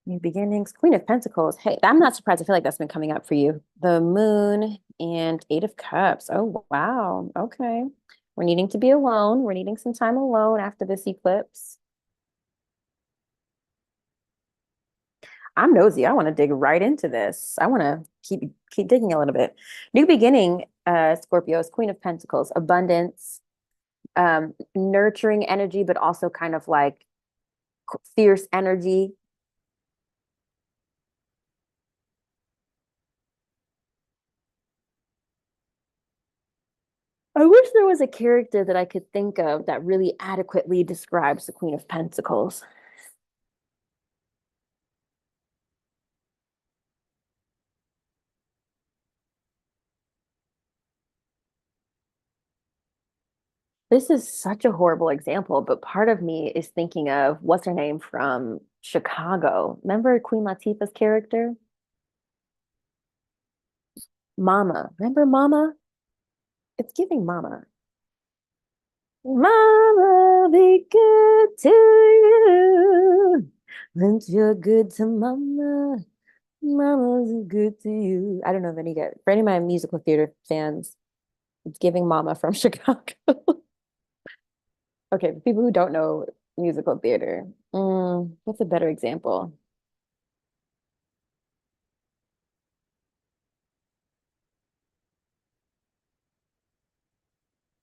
New beginnings, Queen of Pentacles. Hey, I'm not surprised. I feel like that's been coming up for you. The Moon and Eight of Cups. Oh, wow. Okay. We're needing to be alone. We're needing some time alone after this eclipse. I'm nosy. I want to dig right into this. I want to keep digging a little bit. New beginning, Scorpio is Queen of Pentacles, abundance, nurturing energy, but also kind of like fierce energy. I wish there was a character that I could think of that really adequately describes the Queen of Pentacles. This is such a horrible example, but part of me is thinking of what's her name from Chicago. Remember Queen Latifah's character? Mama. Remember Mama? It's giving Mama. Mama, be good to you. When you're good to Mama, Mama's good to you. I don't know if any get for any of my musical theater fans. It's giving Mama from Chicago. Okay, for people who don't know musical theater, what's a better example?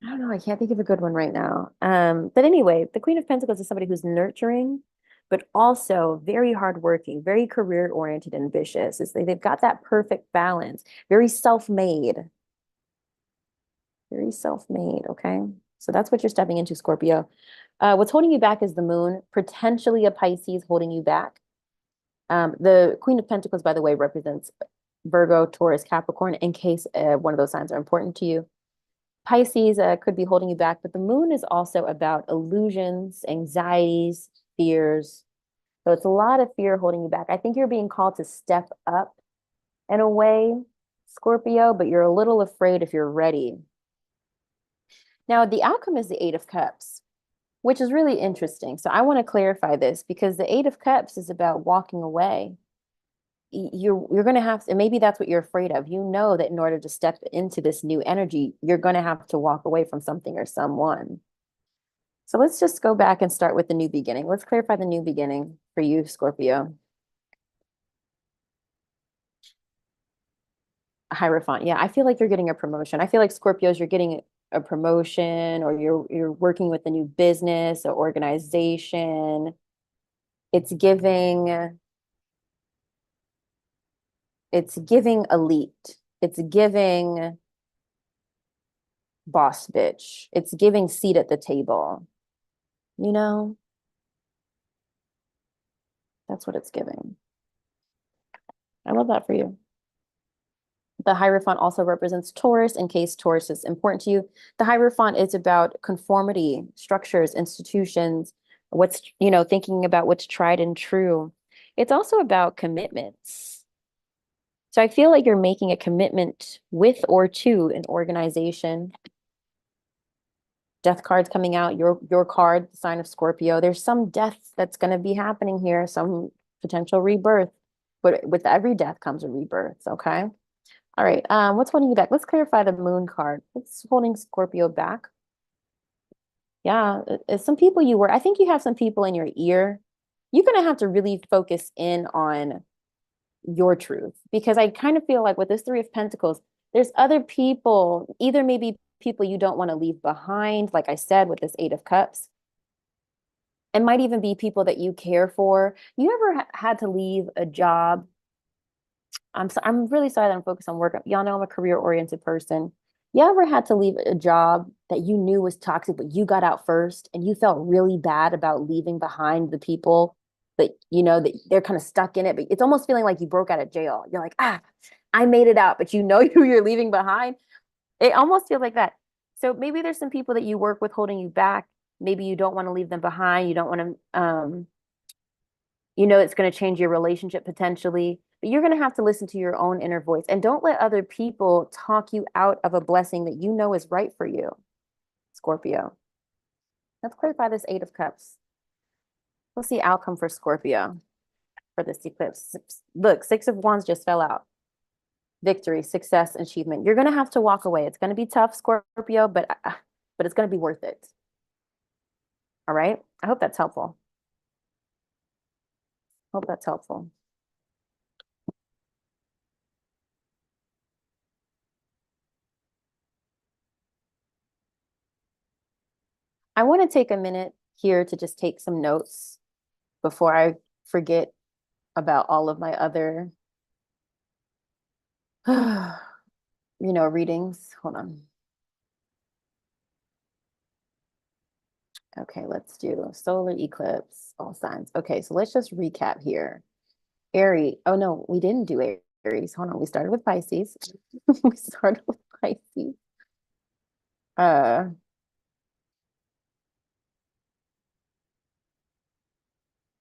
I don't know. I can't think of a good one right now. But anyway, the Queen of Pentacles is somebody who's nurturing, but also very hardworking, very career oriented and ambitious. It's like they've got that perfect balance, very self-made, very self-made. Okay. So that's what you're stepping into, Scorpio. What's holding you back is the moon, potentially a Pisces holding you back. The Queen of Pentacles, by the way, represents Virgo, Taurus, Capricorn, in case one of those signs are important to you. Pisces could be holding you back, but the moon is also about illusions, anxieties, fears. So it's a lot of fear holding you back. I think you're being called to step up in a way, Scorpio, but you're a little afraid if you're ready. Now, the outcome is the Eight of Cups, which is really interesting. So I want to clarify this because the Eight of Cups is about walking away. You're going to have to, maybe that's what you're afraid of. You know that in order to step into this new energy, you're going to have to walk away from something or someone. So let's just go back and start with the new beginning. Let's clarify the new beginning for you, Scorpio. Hierophant. Yeah, I feel like you're getting a promotion. I feel like Scorpios, you're getting a promotion or you're working with a new business or organization. It's giving elite. It's giving boss bitch. It's giving seat at the table. You know, that's what it's giving. I love that for you. The Hierophant also represents Taurus, in case Taurus is important to you. The Hierophant is about conformity, structures, institutions, what's, thinking about what's tried and true. It's also about commitments. So I feel like you're making a commitment with or to an organization. Death card's coming out, your card, the sign of Scorpio. There's some death that's going to be happening here, some potential rebirth. But with every death comes a rebirth, okay? All right. What's holding you back? Let's clarify the moon card. What's holding Scorpio back? Yeah, it's some people you work. I think you have some people in your ear. You're gonna have to really focus in on your truth because I kind of feel like with this Three of Pentacles, there's other people, either maybe people you don't want to leave behind, like I said, with this Eight of Cups. It might even be people that you care for. You ever had to leave a job? I'm really sorry that I'm focused on work. Y'all know I'm a career-oriented person. You ever had to leave a job that you knew was toxic, but you got out first and you felt really bad about leaving behind the people that that they're kind of stuck in it, but it's almost feeling like you broke out of jail. You're like, I made it out, but you know who you're leaving behind. It almost feels like that. So maybe there's some people that you work with holding you back. Maybe you don't want to leave them behind. You don't want to it's going to change your relationship potentially, but you're going to have to listen to your own inner voice and don't let other people talk you out of a blessing that you know is right for you, Scorpio. Let's clarify this Eight of Cups. What's the outcome for Scorpio for this eclipse? Look, Six of Wands just fell out. Victory, success, achievement. You're going to have to walk away. It's going to be tough, Scorpio, but it's going to be worth it. All right. I hope that's helpful. Hope that's helpful. I want to take a minute here to just take some notes before I forget about all of my other, readings. Hold on. Okay, let's do solar eclipse, all signs. Okay, so let's just recap here. Aries. Oh no, we didn't do Aries. Hold on. We started with Pisces. We started with Pisces. Uh,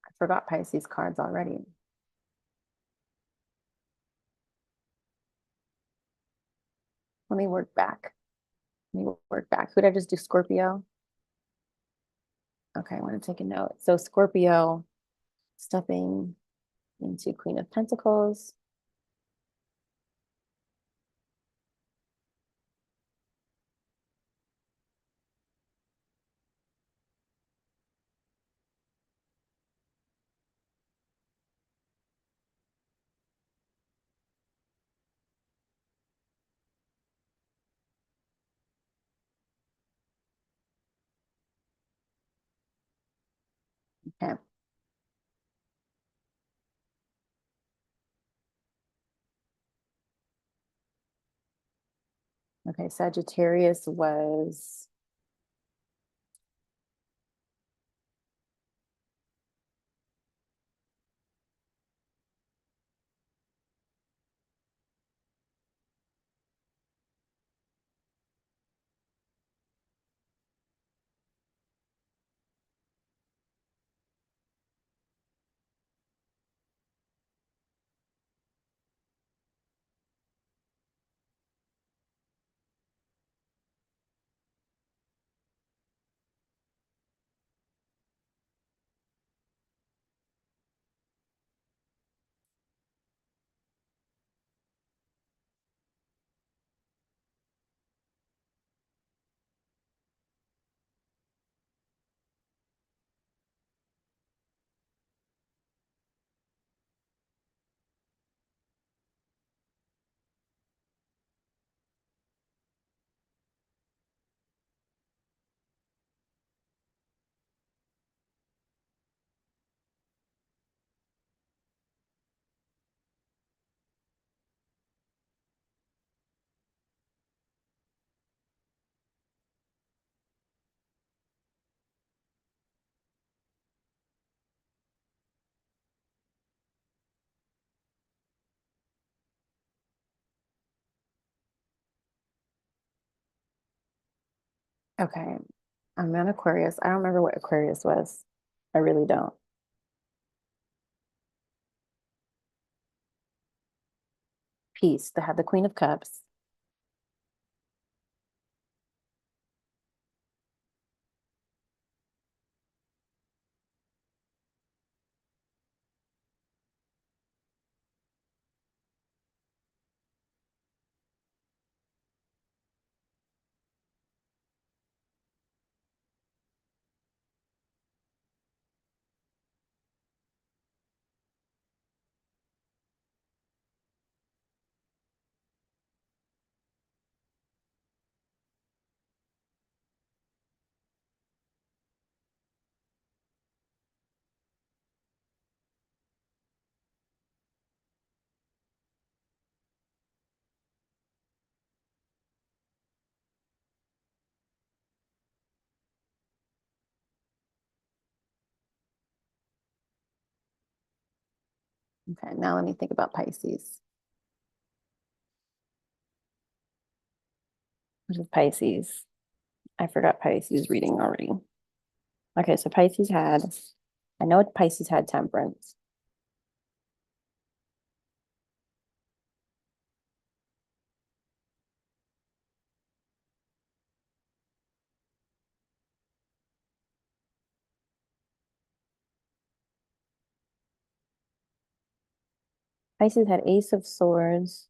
I forgot Pisces cards already. Let me work back. Let me work back. Who did I just do? Scorpio? Okay, I want to take a note. So Scorpio stepping into Queen of Pentacles. Okay. Okay, Sagittarius was okay. I'm an Aquarius. I don't remember what Aquarius was. I really don't. Peace. They had the Queen of Cups. Okay, now let me think about Pisces. What is Pisces? I forgot Pisces reading already. Okay, so Pisces had, I know Pisces had temperance. Pisces had Ace of Swords.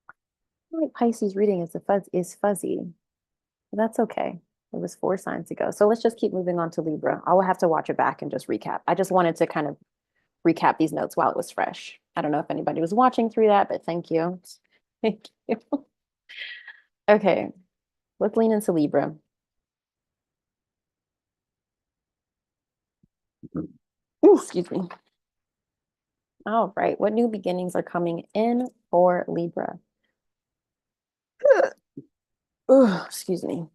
I feel like Pisces reading is fuzzy, but that's okay. It was 4 signs ago. So let's just keep moving on to Libra. I will have to watch it back and just recap. I just wanted to kind of recap these notes while it was fresh. I don't know if anybody was watching through that, but thank you. Thank you. Okay, let's lean into Libra. Ooh, excuse me. All right, what new beginnings are coming in for Libra? Ooh, excuse me.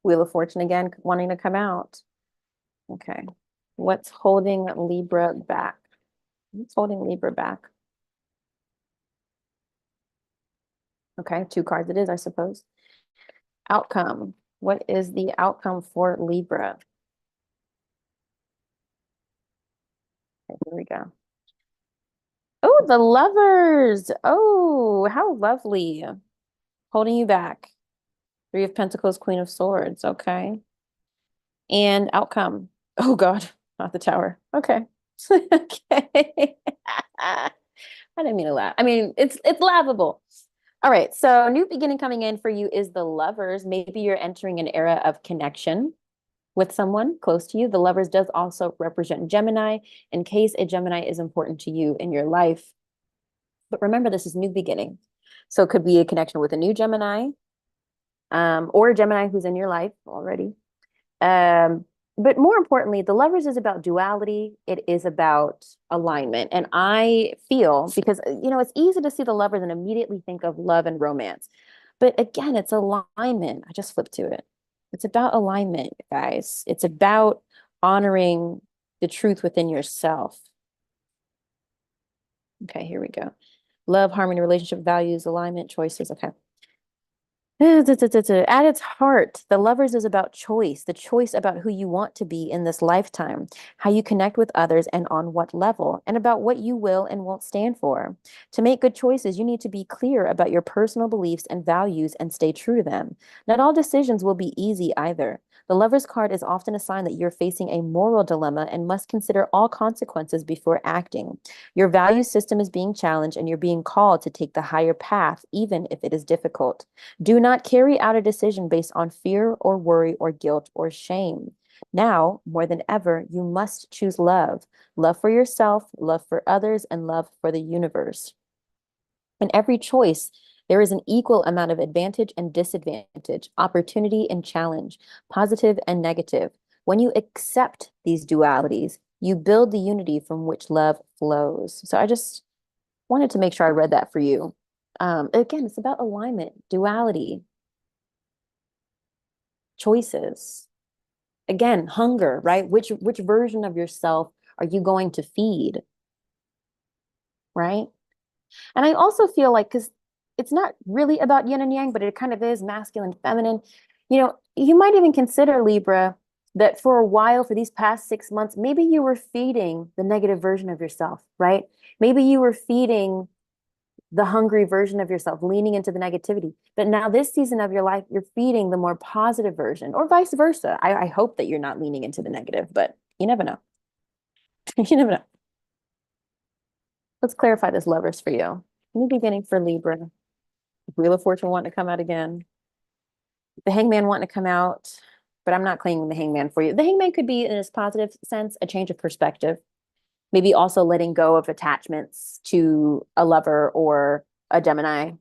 Wheel of Fortune again, wanting to come out. Okay. What's holding Libra back? What's holding Libra back? Okay, 2 cards it is, I suppose. Outcome. What is the outcome for Libra? Okay, here we go. Oh, the lovers. Oh, how lovely. Holding you back. 3 of Pentacles, Queen of Swords. Okay. And outcome. Oh God, not the tower. Okay. Okay. I didn't mean to laugh. I mean, it's laughable. All right. So new beginning coming in for you is the lovers. Maybe you're entering an era of connection. with someone close to you. The Lovers does also represent Gemini in case a Gemini is important to you in your life. But remember, this is new beginning. So it could be a connection with a new Gemini, or a Gemini who's in your life already. But more importantly, the Lovers is about duality. It is about alignment. And I feel, because, it's easy to see the Lovers and immediately think of love and romance. But again, it's alignment. I just flipped to it. It's about alignment, guys. It's about honoring the truth within yourself. Okay, here we go. Love, harmony, relationship, values, alignment, choices. Okay. At its heart, the Lovers is about choice, the choice about who you want to be in this lifetime, how you connect with others and on what level, and about what you will and won't stand for. To make good choices, you need to be clear about your personal beliefs and values and stay true to them. Not all decisions will be easy either. The Lover's card is often a sign that you're facing a moral dilemma and must consider all consequences before acting. Your value system is being challenged and you're being called to take the higher path, even if it is difficult. Do not carry out a decision based on fear or worry or guilt or shame. Now, more than ever, you must choose love. Love for yourself, love for others, and love for the universe. In every choice, there is an equal amount of advantage and disadvantage, opportunity and challenge, positive and negative. When you accept these dualities, you build the unity from which love flows. So I just wanted to make sure I read that for you. Again, it's about alignment, duality, choices. Again, hunger, right? Which version of yourself are you going to feed? Right? And I also feel like, because it's not really about yin and yang, but it kind of is masculine, feminine. You might even consider, Libra, that for a while, for these past 6 months, maybe you were feeding the negative version of yourself, right? Maybe you were feeding the hungry version of yourself, leaning into the negativity. But now this season of your life, you're feeding the more positive version, or vice versa. I hope that you're not leaning into the negative, but you never know. You never know. Let's clarify this, Lovers, for you. New beginning for Libra. Wheel of Fortune wanting to come out again. The Hangman wanting to come out, but I'm not claiming the Hangman for you. The Hangman could be, in its positive sense, a change of perspective. Maybe also letting go of attachments to a lover or a Gemini.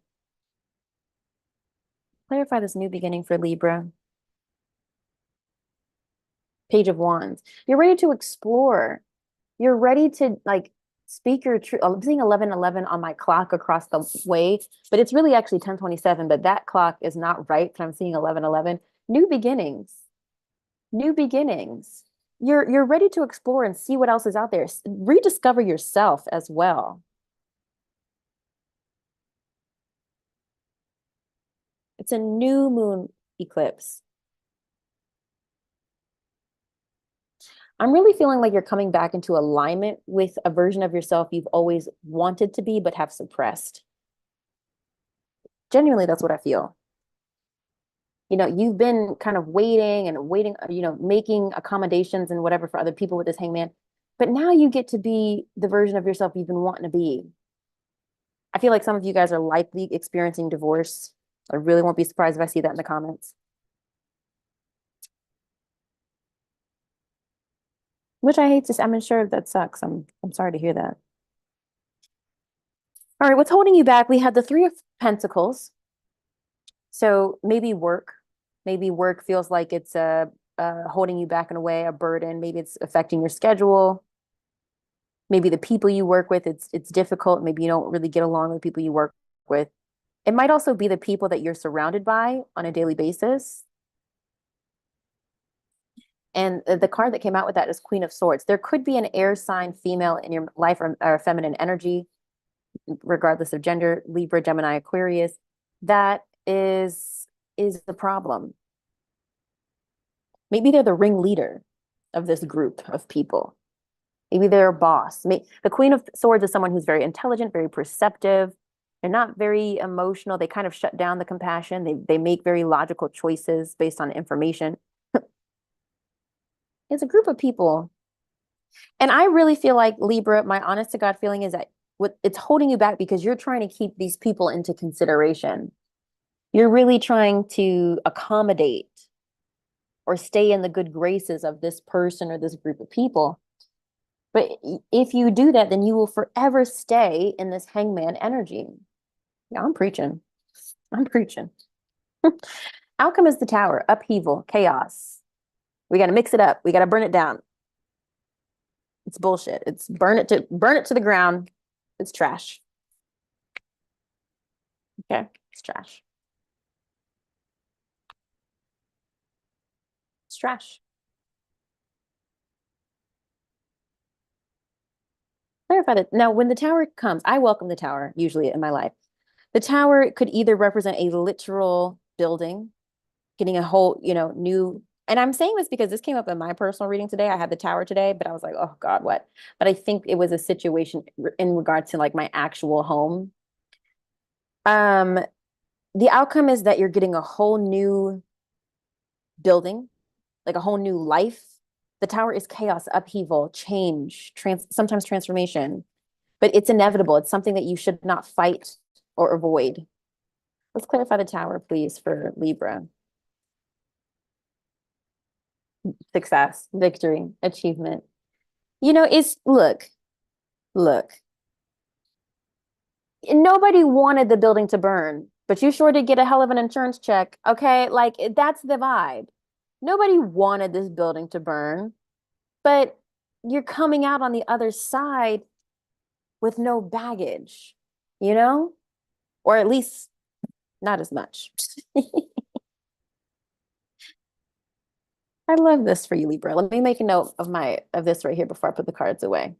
Clarify this new beginning for Libra. Page of Wands. You're ready to explore. You're ready to speak your truth. I'm seeing 11:11 on my clock across the way, but it's really actually 10:27. But that clock is not right. So I'm seeing 11:11. New beginnings. New beginnings. You're ready to explore and see what else is out there. Rediscover yourself as well. It's a new moon eclipse. I'm really feeling like you're coming back into alignment with a version of yourself you've always wanted to be, but have suppressed. Genuinely, that's what I feel. You've been kind of waiting, making accommodations and whatever for other people with this Hangman. But now you get to be the version of yourself you've been wanting to be. I feel like some of you guys are likely experiencing divorce. I really won't be surprised if I see that in the comments. Which I hate to say, I'm sure that sucks. I'm sorry to hear that. All right, what's holding you back? We had the Three of Pentacles. So maybe work. Maybe work feels like it's holding you back in a way, a burden. Maybe it's affecting your schedule. Maybe the people you work with, it's difficult. Maybe you don't really get along with the people you work with. It might also be the people that you're surrounded by on a daily basis. And the card that came out with that is Queen of Swords. There could be an air sign female in your life, or feminine energy, regardless of gender, Libra, Gemini, Aquarius. That is the problem. Maybe they're the ringleader of this group of people. Maybe they're a boss. The Queen of Swords is someone who's very intelligent, very perceptive. They're not very emotional. They kind of shut down the compassion. They make very logical choices based on information. It's a group of people. And I really feel like, Libra, my honest to God feeling is that it's holding you back because you're trying to keep these people into consideration. You're really trying to accommodate or stay in the good graces of this person or this group of people. But if you do that, then you will forever stay in this hangman energy. Yeah, I'm preaching. I'm preaching. Outcome is the tower, upheaval, chaos. We got to mix it up. We got to burn it down. It's bullshit. It's burn it to the ground. It's trash. Okay, it's trash. It's trash. Clarify that. Now, when the tower comes, I welcome the tower usually in my life. The tower could either represent a literal building, getting a whole, new. And I'm saying this because this came up in my personal reading today. I had the tower today, but I was like, oh God, what? But I think it was a situation in regard to like my actual home. Um, the outcome is that you're getting a whole new building, like a whole new life. The tower is chaos, upheaval, change, sometimes transformation, but it's inevitable. It's something that you should not fight or avoid. Let's clarify the tower, please, for Libra. Success, victory, achievement. Look. Nobody wanted the building to burn, but you sure did get a hell of an insurance check. Okay, like that's the vibe. Nobody wanted this building to burn, but you're coming out on the other side with no baggage, you know? Or at least not as much. I love this for you, Libra. Let me make a note of this right here before I put the cards away.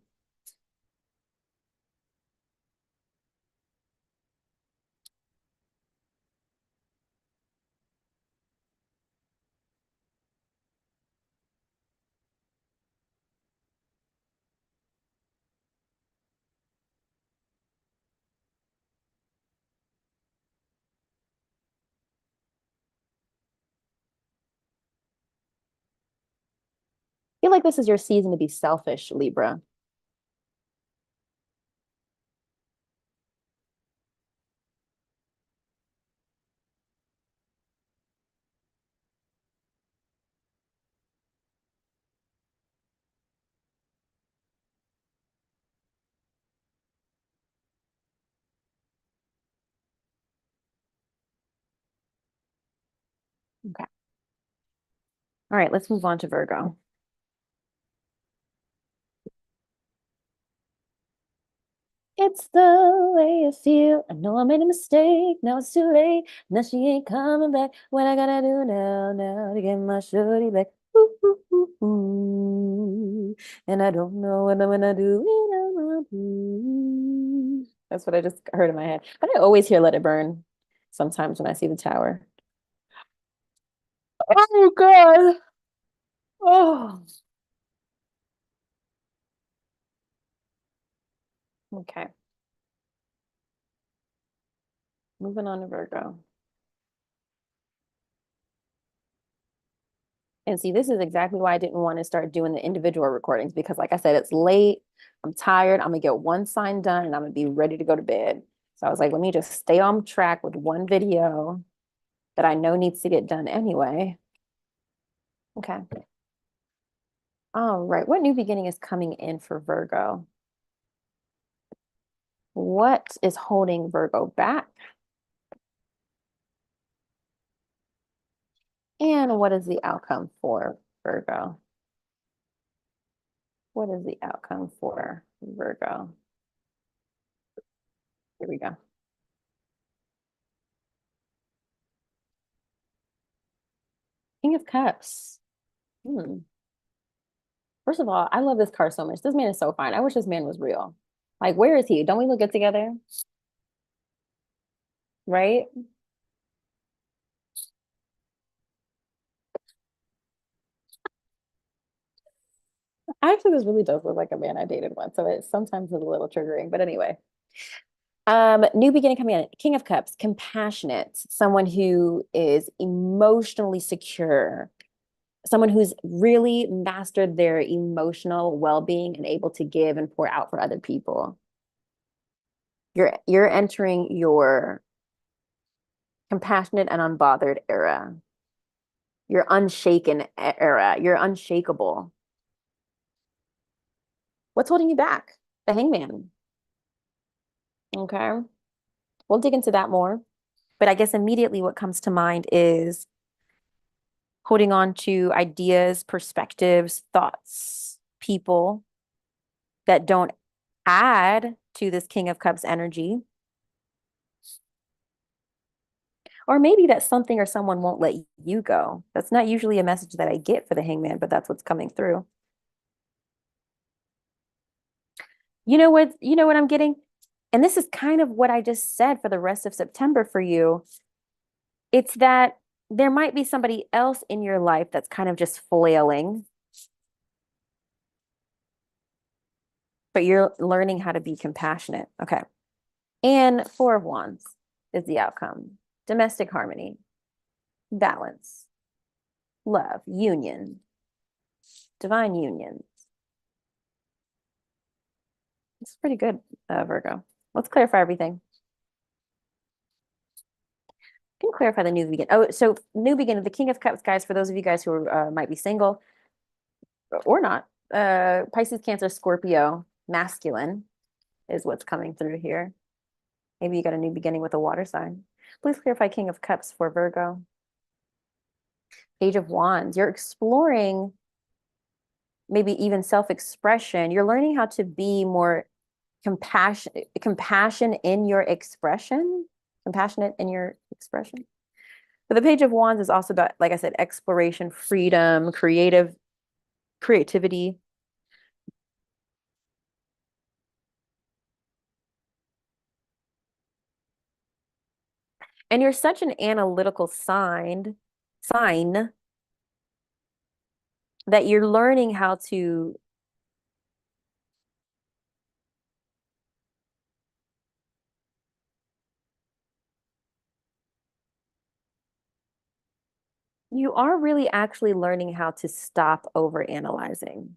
I feel like this is your season to be selfish, Libra. Okay. All right, let's move on to Virgo. It's the way I feel. I know I made a mistake. Now it's too late. Now she ain't coming back. What I gotta do now to get my shorty back? Ooh, ooh, ooh, ooh. And I don't know what I'm gonna do. That's what I just heard in my head. But I always hear "Let It Burn" sometimes when I see the tower. Oh God. Oh. Okay. Moving on to Virgo. And see, this is exactly why I didn't want to start doing the individual recordings because, like I said, it's late. I'm tired. I'm going to get one sign done and I'm going to be ready to go to bed. So I was like, let me just stay on track with one video that I know needs to get done anyway. Okay. All right. What new beginning is coming in for Virgo? What is holding Virgo back? And what is the outcome for Virgo? What is the outcome for Virgo? Here we go. King of Cups. Hmm. First of all, I love this card so much. This man is so fine. I wish this man was real. Like, where is he? Don't we look good together? Right? I actually this really does look like a man I dated once, so it sometimes is a little triggering. But anyway, new beginning coming in. King of Cups, compassionate, someone who is emotionally secure, someone who's really mastered their emotional well-being and able to give and pour out for other people. You're entering your compassionate and unbothered era. your unshaken era. You're unshakable. What's holding you back? The Hangman. Okay. We'll dig into that more. But I guess immediately what comes to mind is holding on to ideas, perspectives, thoughts, people that don't add to this King of Cups energy. Or maybe that something or someone won't let you go. That's not usually a message that I get for the Hangman, but that's what's coming through. You know what I'm getting? And this is kind of what I just said for the rest of September for you. It's that there might be somebody else in your life that's kind of just flailing, but you're learning how to be compassionate. Okay. And Four of Wands is the outcome. Domestic harmony, balance, love, union, divine union. It's pretty good, Virgo. Let's clarify everything. Can clarify the new beginning. Oh, so new beginning, the King of Cups, guys, for those of you guys who might be single or not, Pisces, Cancer, Scorpio, masculine is what's coming through here. Maybe you got a new beginning with a water sign. Please clarify King of Cups for Virgo. Page of Wands. You're exploring maybe even self-expression. You're learning how to be more compassion in your expression, compassionate in your expression. But the Page of Wands is also about, like I said, exploration, freedom, creativity. And you're such an analytical sign that you're learning how to you are really actually learning how to stop over analyzing.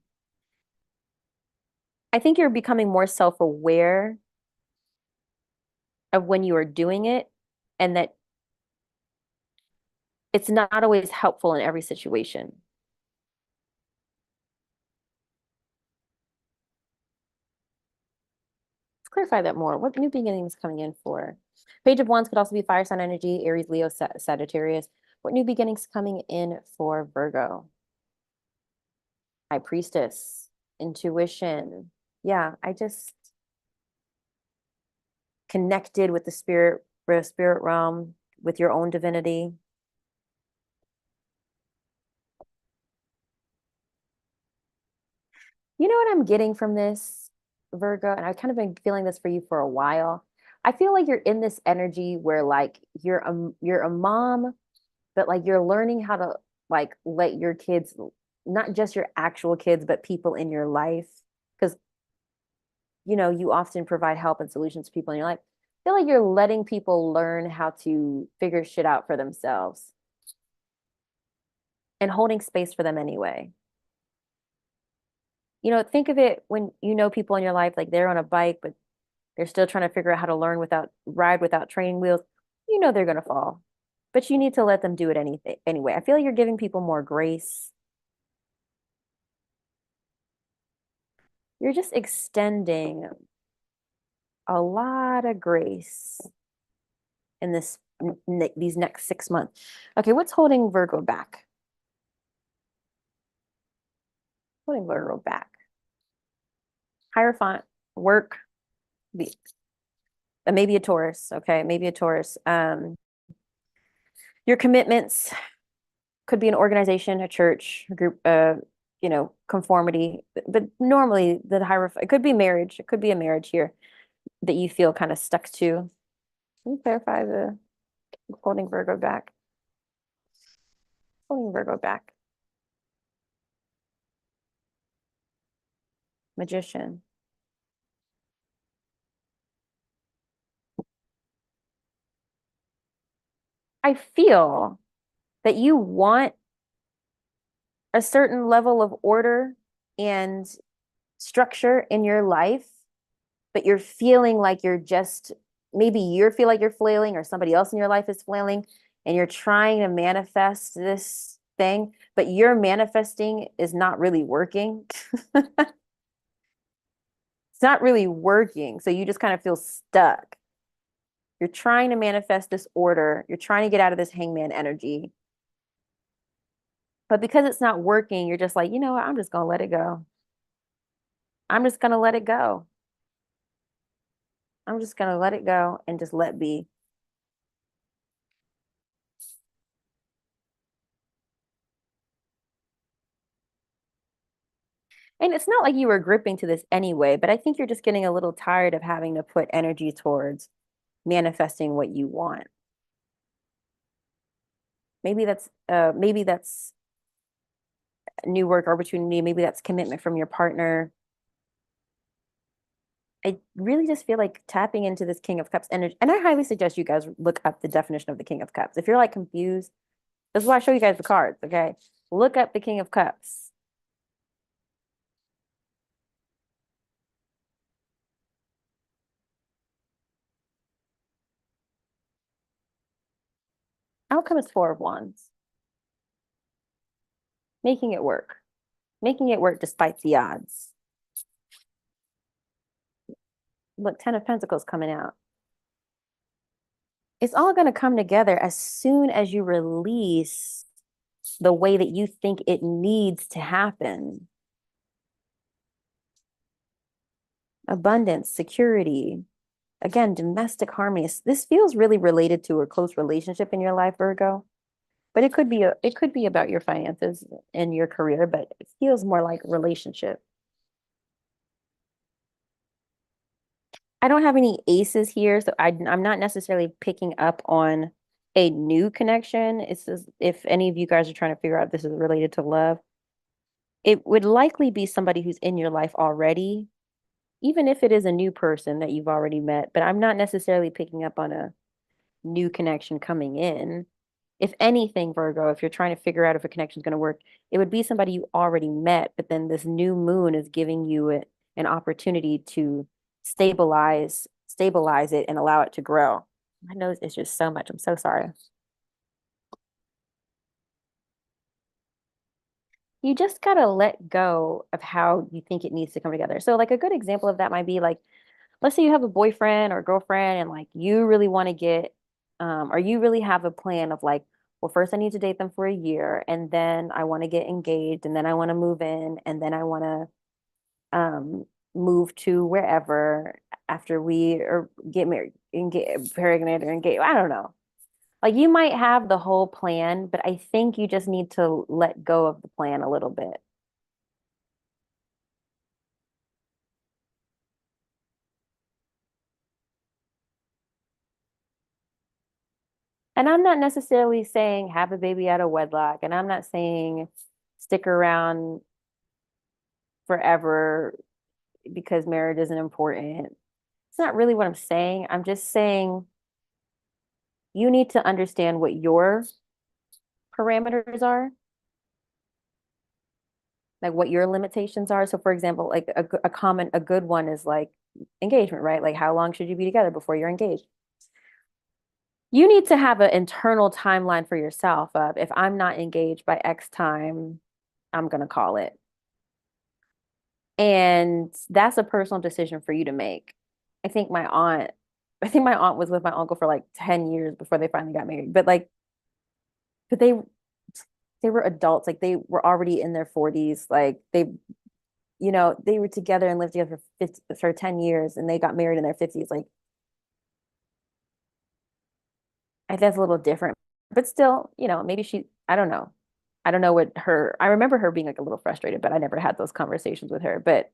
I think you're becoming more self-aware of when you are doing it and that it's not always helpful in every situation. Let's clarify that more. What new beginning is coming in for? Page of Wands could also be fire sign energy, Aries, Leo, Sagittarius. What new beginnings coming in for Virgo? High Priestess, intuition. Yeah, I just connected with the spirit realm, with your own divinity. You know what I'm getting from this, Virgo? And I've kind of been feeling this for you for a while. I feel like you're in this energy where like you're a mom, but like you're learning how to like let your kids, not just your actual kids, but people in your life, because you often provide help and solutions to people in your life. I feel like you're letting people learn how to figure shit out for themselves and holding space for them anyway. Think of it when people in your life, like they're on a bike, but they're still trying to figure out how to ride without training wheels. They're going to fall, but you need to let them do it anyway. I feel like you're giving people more grace. You're just extending a lot of grace in these next 6 months. Okay, what's holding Virgo back? Holding Virgo back. Hierophant, work, maybe a Taurus. Okay, maybe a Taurus. Your commitments could be an organization, a church, a group, conformity. But normally the Hierophant, it could be marriage. It could be a marriage here that you feel kind of stuck to. Can you clarify the holding Virgo back? Holding Virgo back. Magician. I feel that you want a certain level of order and structure in your life, but you're feeling like maybe you feel like you're flailing or somebody else in your life is flailing and you're trying to manifest this saying? But your manifesting is not really working. It's not really working. So you just kind of feel stuck. You're trying to manifest this order. You're trying to get out of this hangman energy. But because it's not working, you're just like, you know what? I'm just going to let it go. I'm just going to let it go. I'm just going to let it go and just let be. And it's not like you were gripping to this anyway, but I think you're just getting a little tired of having to put energy towards manifesting what you want. Maybe that's new work opportunity, maybe that's commitment from your partner. I really just feel like tapping into this King of Cups energy, and I highly suggest you guys look up the definition of the King of Cups. If you're like confused, this is why I show you guys the cards, okay? Look up the King of Cups. Outcome is Four of Wands. Making it work. Making it work despite the odds. Look, Ten of Pentacles coming out. It's all going to come together as soon as you release the way that you think it needs to happen. Abundance, security, again, domestic harmony. This feels really related to a close relationship in your life, Virgo. But it could be about your finances and your career, but it feels more like relationship. I don't have any aces here, so I'm not necessarily picking up on a new connection. It's just, if any of you guys are trying to figure out if this is related to love, it would likely be somebody who's in your life already, even if it is a new person that you've already met. But I'm not necessarily picking up on a new connection coming in. If anything, Virgo, if you're trying to figure out if a connection is going to work, it would be somebody you already met, but then this new moon is giving you an opportunity to stabilize it and allow it to grow. My nose is just so much. I'm so sorry. You just gotta let go of how you think it needs to come together. So like a good example of that might be like, let's say you have a boyfriend or girlfriend and like you really want to get or you really have a plan of like, well, first I need to date them for a year and then I want to get engaged and then I want to move in and then I want to move to wherever after we or get married and get pregnant or engaged. I don't know. Like you might have the whole plan, but I think you just need to let go of the plan a little bit. And I'm not necessarily saying have a baby out of wedlock, and I'm not saying stick around forever because marriage isn't important. It's not really what I'm saying. I'm just saying you need to understand what your parameters are, like what your limitations are. So, for example, like a good one is like engagement, right? Like how long should you be together before you're engaged? You need to have an internal timeline for yourself of if I'm not engaged by X time, I'm gonna call it. And that's a personal decision for you to make. I think my aunt, I think my aunt was with my uncle for like 10 years before they finally got married. But like, but they were adults, like they were already in their 40s. Like they were together and lived together for 10 years and they got married in their 50s. Like I think that's a little different. But still, maybe I don't know. I don't know I remember her being like a little frustrated, but I never had those conversations with her. But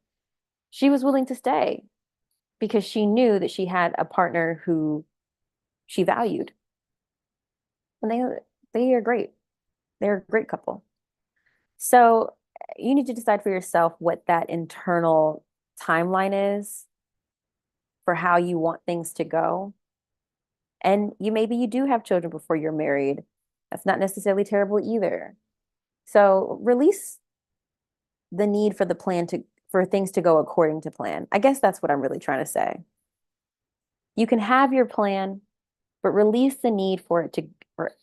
she was willing to stay because she knew that she had a partner who she valued. And they are great. They're a great couple. So you need to decide for yourself what that internal timeline is for how you want things to go. And maybe you do have children before you're married. That's not necessarily terrible either. So release the need for for things to go according to plan. I guess that's what I'm really trying to say. You can have your plan, but release the need for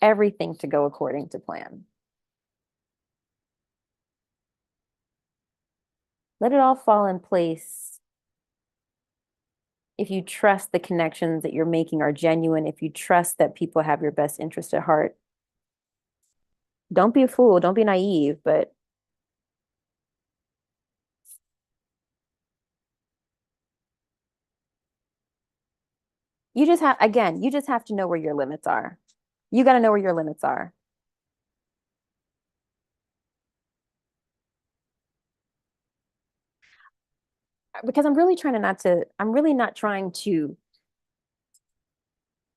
everything to go according to plan. Let it all fall in place. If you trust the connections that you're making are genuine, if you trust that people have your best interest at heart, don't be a fool, don't be naive, but you just have, again, you just have to know where your limits are. You got to know where your limits are. Because I'm really not trying to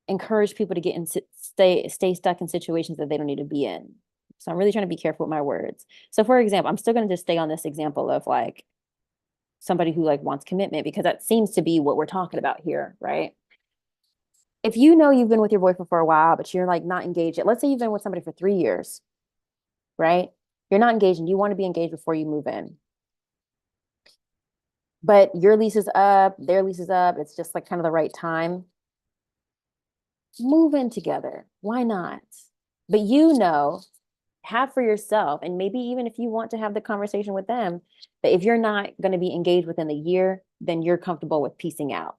encourage people to get in, stay stuck in situations that they don't need to be in. So I'm really trying to be careful with my words. So for example, I'm still going to just stay on this example of like somebody who like wants commitment because that seems to be what we're talking about here, right? If you know you've been with your boyfriend for a while, but you're like not engaged yet, let's say you've been with somebody for 3 years, right? You're not engaged and you want to be engaged before you move in. But your lease is up, their lease is up, it's just like kind of the right time. Move in together. Why not? But you know, have for yourself, and maybe even if you want to have the conversation with them, that if you're not going to be engaged within the year, then you're comfortable with piecing out.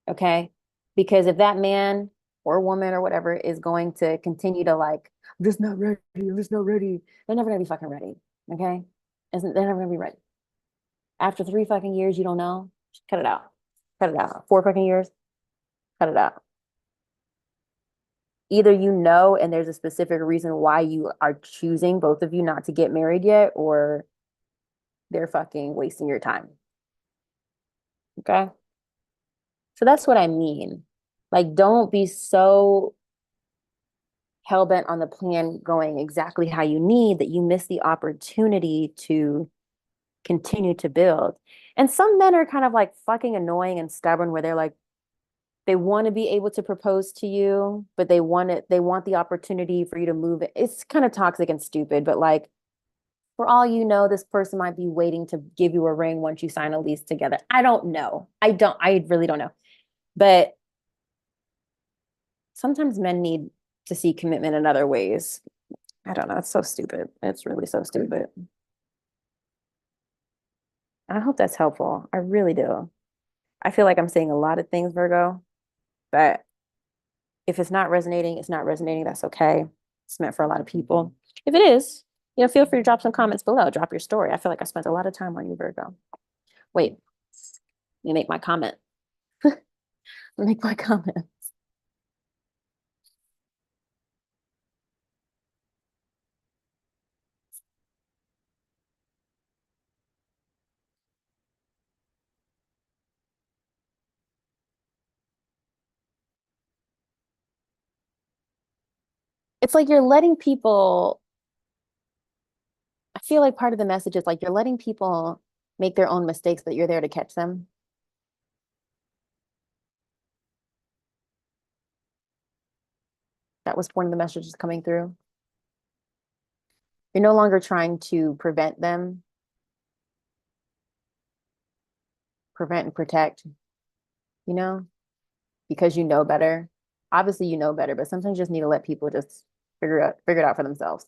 Okay. Because if that man or woman or whatever is going to continue to like, I'm just not ready, I'm just not ready, they're never going to be fucking ready. Okay. They're never going to be ready. After 3 fucking years, you don't know, just cut it out. Cut it out. 4 fucking years, cut it out. Either you know, and there's a specific reason why you are choosing both of you not to get married yet, or they're fucking wasting your time. Okay. So that's what I mean. Like, don't be so hell bent on the plan going exactly how you need that you miss the opportunity to continue to build. And some men are kind of like fucking annoying and stubborn where they're like, they want to be able to propose to you, but they want the opportunity for you to move it. It's kind of toxic and stupid, but like, for all you know, this person might be waiting to give you a ring once you sign a lease together. I don't know. I really don't know. But sometimes men need to see commitment in other ways. I don't know. It's so stupid. It's really so stupid. I hope that's helpful. I really do. I feel like I'm saying a lot of things, Virgo, but if it's not resonating, it's not resonating. That's okay. It's meant for a lot of people. If it is, feel free to drop some comments below. Drop your story. I feel like I spent a lot of time on you, Virgo. Wait, let me make my comment. Make my comment. It's like you're letting people, I feel like part of the message is like you're letting people make their own mistakes, but you're there to catch them. That was one of the messages coming through. You're no longer trying to prevent them, prevent and protect, you know, because you know better. Obviously, you know better, but sometimes you just need to let people just figure it out for themselves.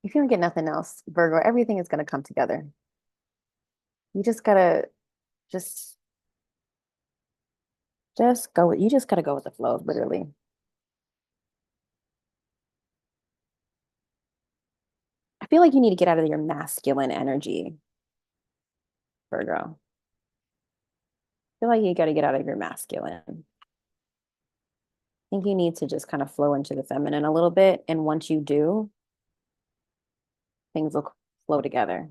If you don't get nothing else, Virgo, everything is going to come together. You just gotta just you just gotta go with the flow, literally. I feel like you need to get out of your masculine energy, Virgo. I feel like you got to get out of your masculine. I think you need to just kind of flow into the feminine a little bit. And once you do, things will flow together.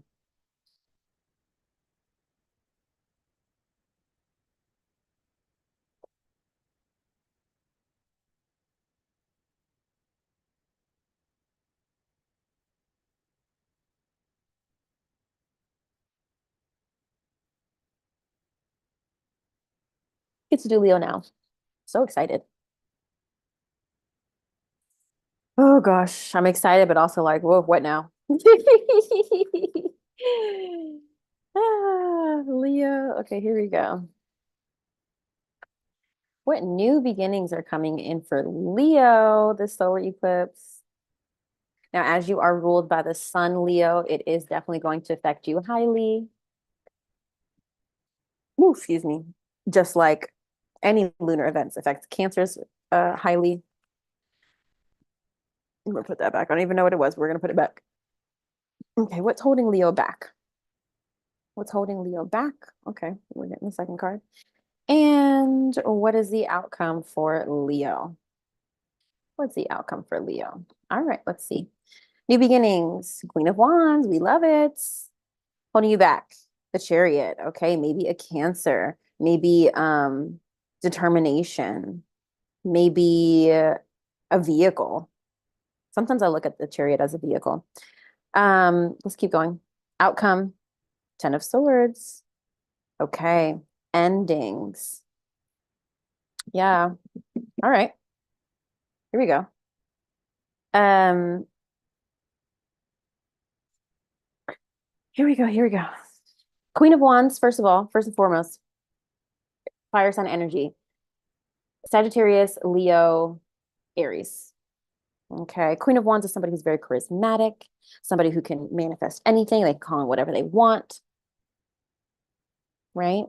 Get to do Leo now. So excited. Oh gosh, I'm excited, but also like, whoa, what now? Leo. Okay, here we go. What new beginnings are coming in for Leo, the solar eclipse? Now, as you are ruled by the sun, Leo, it is definitely going to affect you highly. Ooh, excuse me. Just like any lunar events affects Cancers highly. I'm gonna put that back. I don't even know what it was. We're gonna put it back. Okay, what's holding Leo back? What's holding Leo back? Okay, we're getting the second card. And what is the outcome for Leo? What's the outcome for Leo? All right, let's see. New beginnings, Queen of Wands, we love it. Holding you back, the Chariot, okay, maybe a Cancer, maybe determination, maybe a vehicle. Sometimes I look at the Chariot as a vehicle. Let's keep going. Outcome, Ten of Swords. Okay, endings. Yeah. All right. Here we go. Um, here we go. Here we go. Queen of Wands, first of all, first and foremost, fire sign energy. Sagittarius, Leo, Aries. Okay. Queen of Wands is somebody who's very charismatic, somebody who can manifest anything. They can call in whatever they want, right?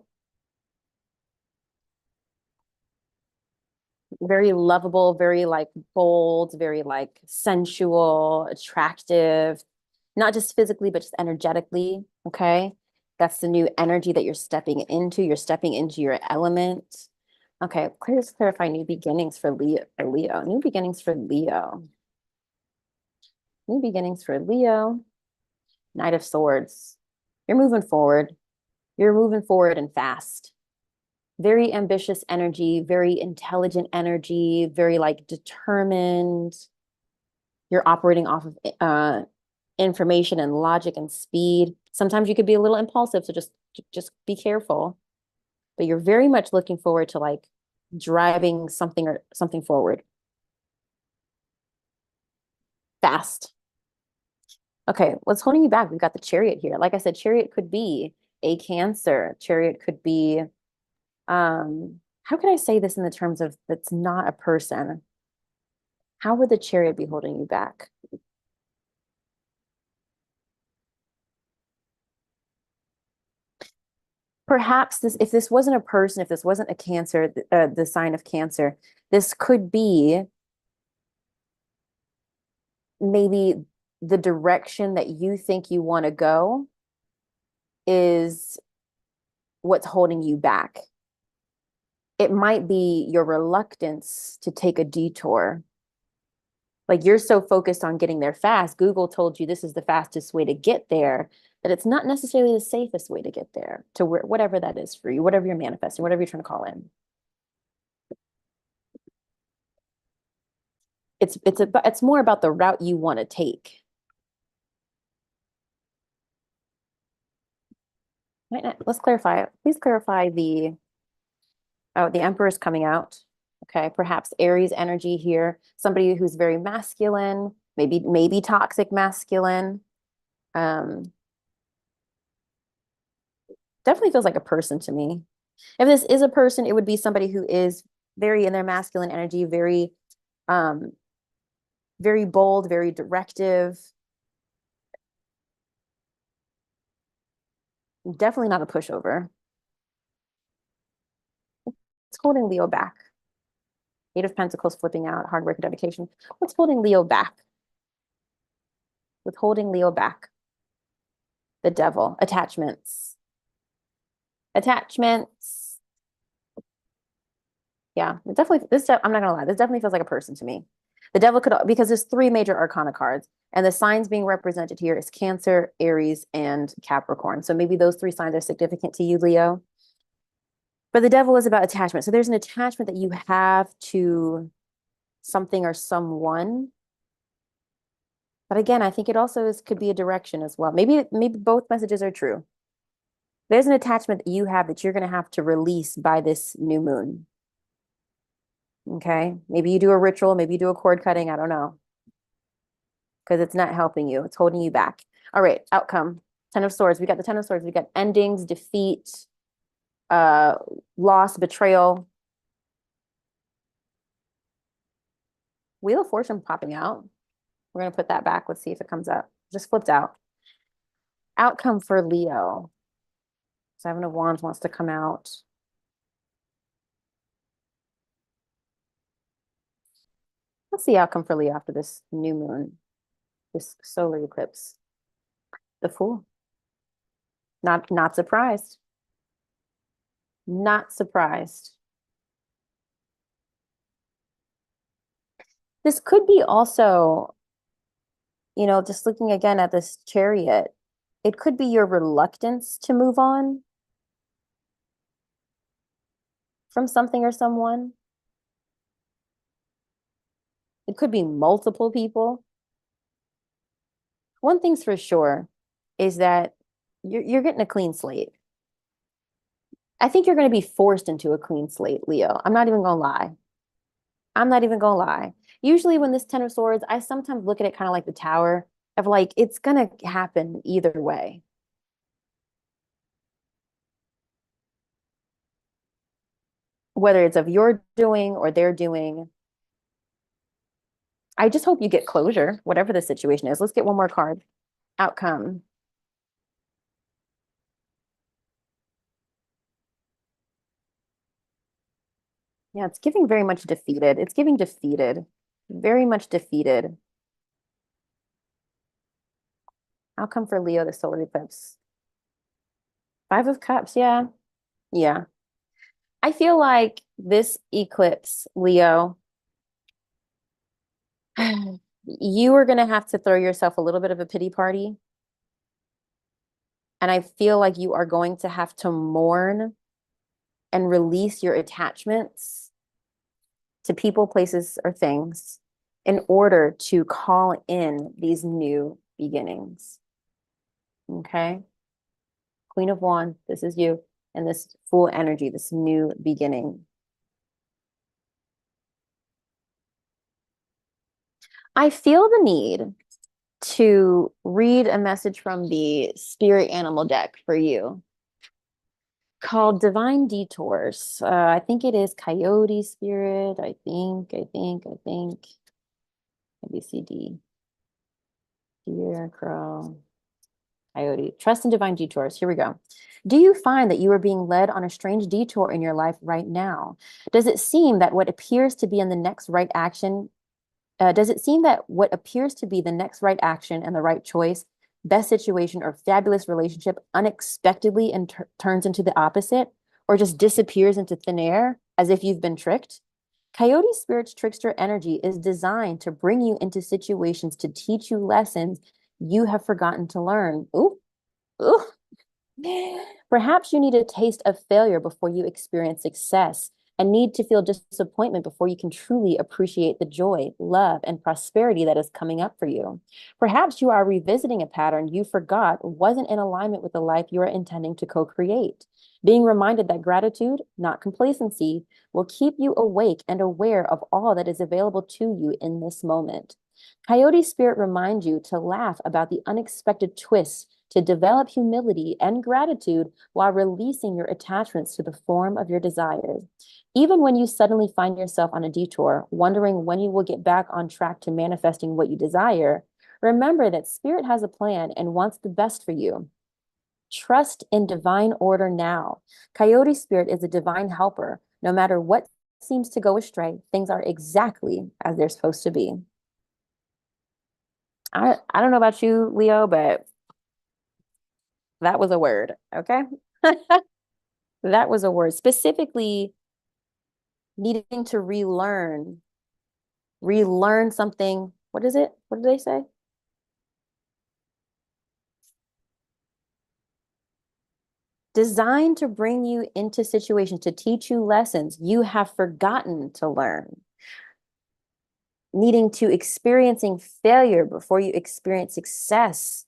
Very lovable, very like bold, very like sensual, attractive, not just physically, but just energetically. Okay. That's the new energy that you're stepping into. You're stepping into your element. Okay, let's clarify new beginnings for Leo. New beginnings for Leo. New beginnings for Leo. Knight of Swords. You're moving forward. You're moving forward and fast. Very ambitious energy, very intelligent energy, very like determined. You're operating off of information and logic and speed. Sometimes you could be a little impulsive, so just be careful. But you're very much looking forward to like driving something or something forward fast. Okay, what's holding you back? We've got the Chariot here. Like I said, Chariot could be a Cancer. Chariot could be how can I say this in the terms of that's not a person? How would the Chariot be holding you back? Perhaps this, if this wasn't a person, if this wasn't a Cancer, the sign of Cancer, this could be maybe the direction that you think you want to go is what's holding you back. It might be your reluctance to take a detour. Like you're so focused on getting there fast. Google told you this is the fastest way to get there, that it's not necessarily the safest way to get there to where, whatever that is for you, whatever you're manifesting, whatever you're trying to call in. It's more about the route you want to take. Let's clarify it. Please clarify the Emperor is coming out. Okay, perhaps Aries energy here. Somebody who's very masculine, maybe toxic masculine. Um, definitely feels like a person to me. If this is a person, it would be somebody who is very in their masculine energy, um, very bold, very directive. Definitely not a pushover. It's holding Leo back. Eight of Pentacles flipping out, hard work and dedication. What's holding Leo back? Withholding Leo back. The Devil, attachments. Attachments. Yeah, it definitely, I'm not gonna lie, this definitely feels like a person to me. The Devil could, because there's three major arcana cards, and the signs being represented here is Cancer, Aries, and Capricorn. So maybe those three signs are significant to you, Leo. But the Devil is about attachment. So there's an attachment that you have to something or someone. But again, I think it also could be a direction as well. Maybe both messages are true. There's an attachment that you have that you're going to have to release by this new moon. Okay. Maybe you do a ritual, maybe you do a cord cutting. I don't know. because it's not helping you. It's holding you back. All right, outcome. Ten of Swords. We got the Ten of Swords. We got endings, defeat, loss, betrayal. Wheel of Fortune popping out. We're going to put that back. Let's see if it comes up. Just flipped out. Outcome for Leo. Seven of Wands wants to come out. What's the outcome for Leo after this new moon, this solar eclipse? The Fool. Not surprised. Not surprised. This could be also, you know, just looking again at this Chariot, it could be your reluctance to move on from something or someone. It could be multiple people. One thing's for sure is that you're getting a clean slate. I think you're going to be forced into a clean slate, Leo. I'm not even going to lie. I'm not even going to lie. Usually when this Ten of Swords, I sometimes look at it kind of like the Tower of like, it's going to happen either way. Whether it's of your doing or their doing. I just hope you get closure, whatever the situation is. Let's get one more card. Outcome. Yeah, it's giving very much defeated. It's giving defeated. Very much defeated. Outcome for Leo, the solar eclipse. Five of Cups, yeah. Yeah. I feel like this eclipse, Leo, you are going to have to throw yourself a little bit of a pity party. And I feel like you are going to have to mourn and release your attachments to people, places, or things in order to call in these new beginnings. Okay? Queen of Wands, this is you. And this Fool energy, this new beginning. I feel the need to read a message from the spirit animal deck for you called Divine Detours. I think it is Coyote Spirit. I think. A, B, C, D. Deer, Crow, Coyote. Trust in Divine Detours. Here we go. Do you find that you are being led on a strange detour in your life right now? Does it seem that what appears to be in the next right action does it seem that what appears to be the next right action and the right choice, best situation, or fabulous relationship unexpectedly turns into the opposite, or just disappears into thin air as if you've been tricked? Coyote Spirit's trickster energy is designed to bring you into situations to teach you lessons you have forgotten to learn. Ooh, ooh. Perhaps you need a taste of failure before you experience success, and need to feel disappointment before you can truly appreciate the joy, love, and prosperity that is coming up for you. Perhaps you are revisiting a pattern you forgot wasn't in alignment with the life you are intending to co-create. Being reminded that gratitude, not complacency, will keep you awake and aware of all that is available to you in this moment. Coyote Spirit reminds you to laugh about the unexpected twists, to develop humility and gratitude while releasing your attachments to the form of your desires. Even when you suddenly find yourself on a detour, wondering when you will get back on track to manifesting what you desire, remember that Spirit has a plan and wants the best for you. Trust in divine order now. Coyote Spirit is a divine helper. No matter what seems to go astray, things are exactly as they're supposed to be. I don't know about you, Leo, but that was a word, okay? That was a word. Specifically, needing to relearn something. What is it? What did they say? Designed to bring you into situations to teach you lessons you have forgotten to learn. Needing to experiencing failure before you experience success.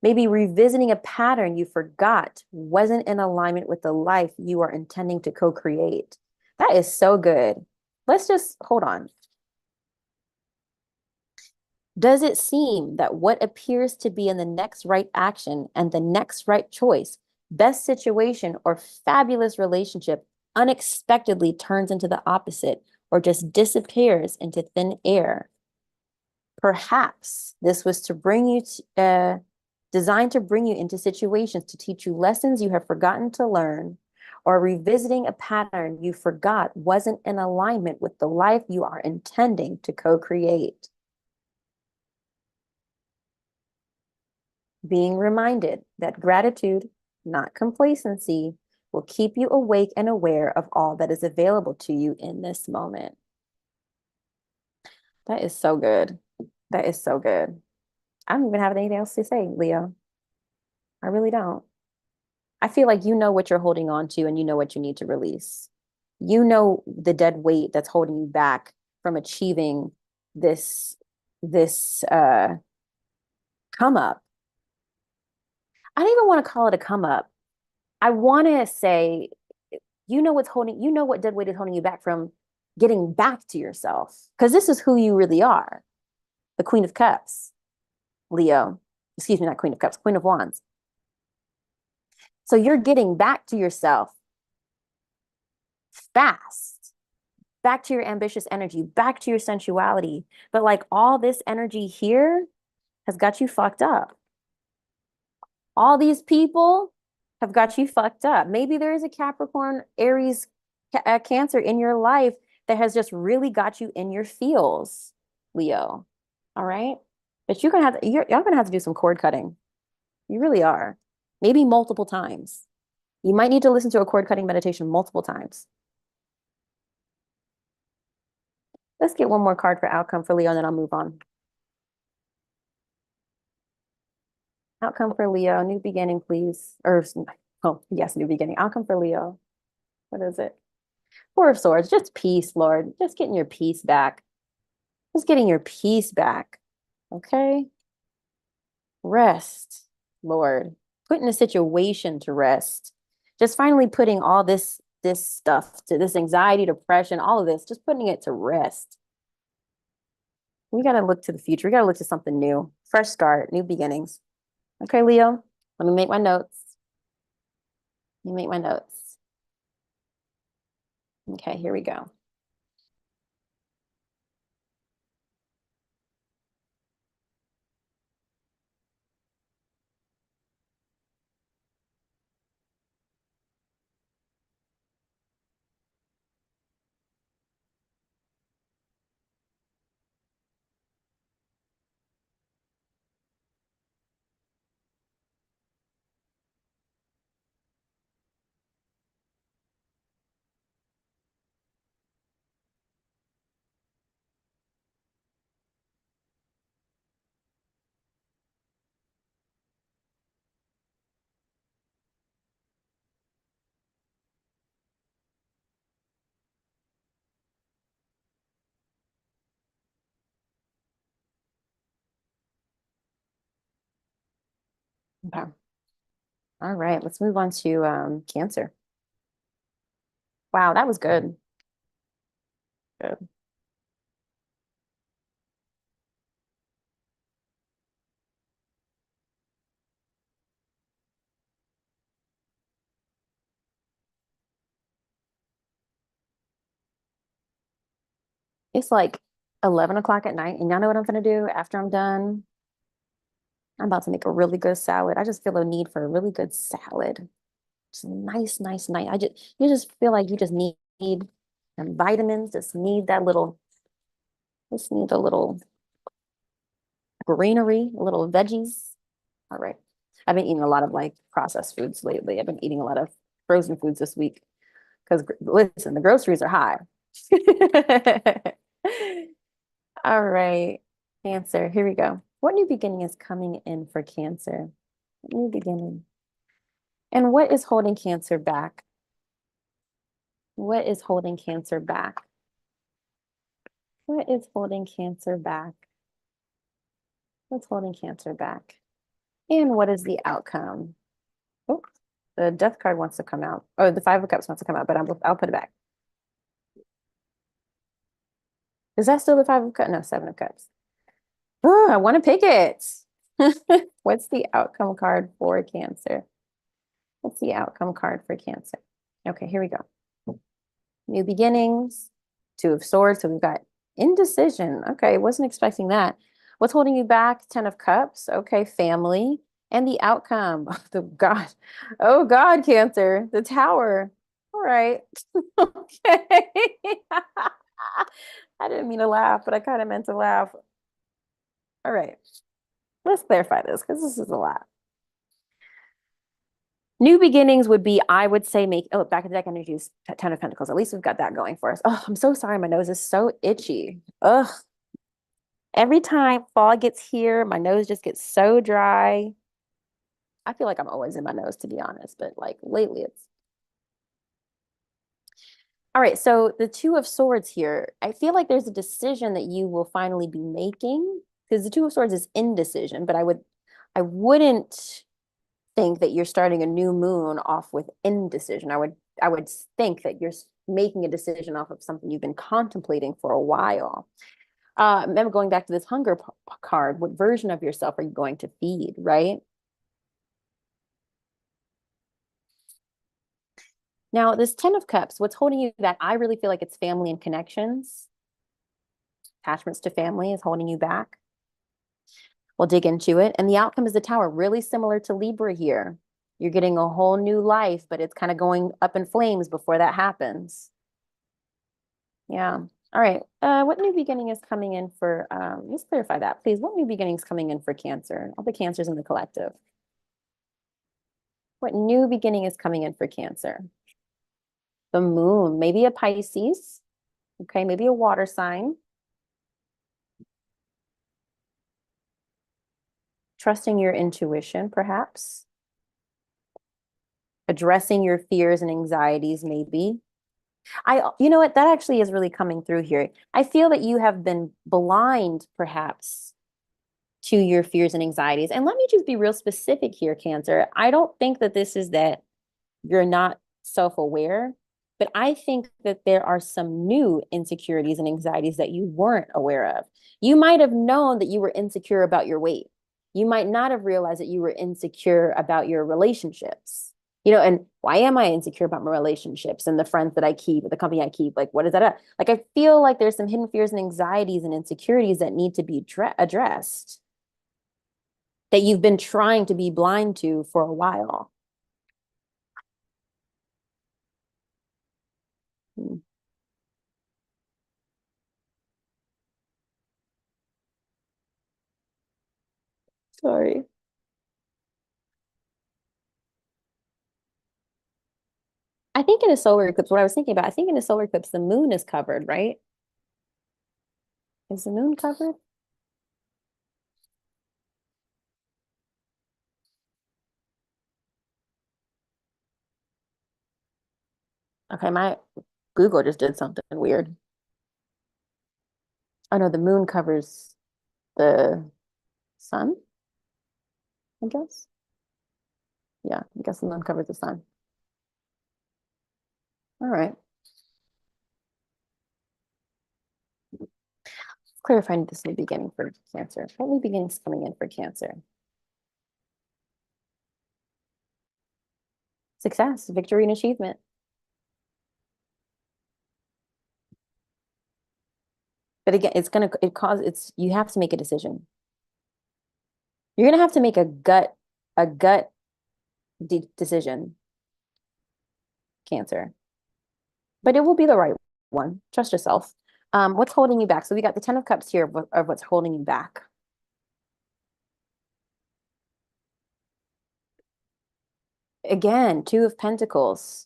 Maybe revisiting a pattern you forgot wasn't in alignment with the life you are intending to co-create. That is so good. Let's just hold on. Does it seem that what appears to be in the next right action and the next right choice, best situation, or fabulous relationship unexpectedly turns into the opposite or just disappears into thin air? Perhaps this was to bring you designed to bring you into situations to teach you lessons you have forgotten to learn, or revisiting a pattern you forgot wasn't in alignment with the life you are intending to co-create. Being reminded that gratitude, not complacency, will keep you awake and aware of all that is available to you in this moment. That is so good. That is so good. I don't even have anything else to say, Leo. I really don't. I feel like you know what you're holding on to and you know what you need to release. You know the dead weight that's holding you back from achieving this come up. I don't even want to call it a come up. I want to say, you know what dead weight is holding you back from getting back to yourself. Because this is who you really are. The Queen of Cups, Leo. Excuse me, not Queen of Cups, Queen of Wands. So you're getting back to yourself fast, back to your ambitious energy, back to your sensuality. But like all this energy here has got you fucked up. All these people have got you fucked up. Maybe there is a Capricorn, Aries, Cancer in your life that has just really got you in your feels, Leo. All right. But you're gonna have to do some cord cutting. You really are. Maybe multiple times. You might need to listen to a cord cutting meditation multiple times. Let's get one more card for outcome for Leo, and then I'll move on. Outcome for Leo, new beginning, please. Or, oh, yes, new beginning. Outcome for Leo. What is it? Four of Swords, just peace, Lord. Just getting your peace back. Just getting your peace back. Okay? Rest, Lord. Put in a situation to rest. Just finally putting all this stuff, to this anxiety, depression, all of this, just putting it to rest. We got to look to the future. We got to look to something new. Fresh start, new beginnings. Okay, Leo, let me make my notes. Let me make my notes. Okay, here we go. Okay. All right, let's move on to Cancer. Wow, that was good. Good. It's like 11 o'clock at night, and y'all know what I'm gonna do after I'm done? I'm about to make a really good salad. I just feel a need for a really good salad. Just nice, nice, nice. You just feel like you just need some vitamins, just need a little greenery, a little veggies. All right. I've been eating a lot of like processed foods lately. I've been eating a lot of frozen foods this week because listen, the groceries are high. All right. Cancer, here we go. What new beginning is coming in for Cancer? New beginning. And what is holding Cancer back? What is holding Cancer back? What is holding Cancer back? What's holding Cancer back? And what is the outcome? Oh, the Death card wants to come out. Oh, the Five of Cups wants to come out, but I'll put it back. Is that still the Five of Cups? No, Seven of Cups. Oh, I want to pick it. What's the outcome card for Cancer? What's the outcome card for Cancer? Okay, here we go. New beginnings, Two of Swords. So we've got indecision. Okay, wasn't expecting that. What's holding you back? Ten of Cups. Okay, family. And the outcome. The God. Oh God, Cancer. The Tower. All right. Okay. I didn't mean to laugh, but I kind of meant to laugh. All right. Let's clarify this because this is a lot. New beginnings would be, I would say, back in the deck energies, Ten of Pentacles. At least we've got that going for us. Oh, I'm so sorry. My nose is so itchy. Ugh. Every time fall gets here, my nose just gets so dry. I feel like I'm always in my nose, to be honest, but like lately it's. All right, so the Two of Swords here, I feel like there's a decision that you will finally be making because the Two of Swords is indecision, but I wouldn't think that you're starting a new moon off with indecision. I would think that you're making a decision off of something you've been contemplating for a while. Remember going back to this hunger card, what version of yourself are you going to feed, right? Now, this Ten of Cups, what's holding you back? I really feel like it's family and connections. Attachments to family is holding you back. We'll dig into it. And the outcome is the Tower, really similar to Libra here. You're getting a whole new life, but it's kind of going up in flames before that happens. Yeah. All right. What new beginning is coming in for, let's clarify that, please. What new beginning is coming in for Cancer? All the Cancers in the collective. What new beginning is coming in for Cancer? The Moon, maybe a Pisces. Okay, maybe a water sign. Trusting your intuition, perhaps. Addressing your fears and anxieties, maybe. You know what? That actually is really coming through here. I feel that you have been blind, perhaps, to your fears and anxieties. And let me just be real specific here, Cancer. I don't think that this is that you're not self-aware, but I think that there are some new insecurities and anxieties that you weren't aware of. You might have known that you were insecure about your weight. You might not have realized that you were insecure about your relationships. And why am I insecure about my relationships and the friends that I keep, the company I keep? Like, what is that? Like, I feel like there's some hidden fears and anxieties and insecurities that need to be addressed that you've been trying to be blind to for a while. Hmm. Sorry. I think in a solar eclipse, what I was thinking about, I think in a solar eclipse, the moon is covered, right? Is the moon covered? Okay, my Google just did something weird. Oh no, the moon covers the sun, I guess. Yeah, I guess the moon covers the sun. All right. Let's clarify this new beginning for Cancer. What new beginnings coming in for Cancer? Success, victory, and achievement. But again, you have to make a decision. You're gonna have to make a gut decision, Cancer. But it will be the right one. Trust yourself. What's holding you back? So we got the Ten of Cups here of what's holding you back. Again, Two of Pentacles.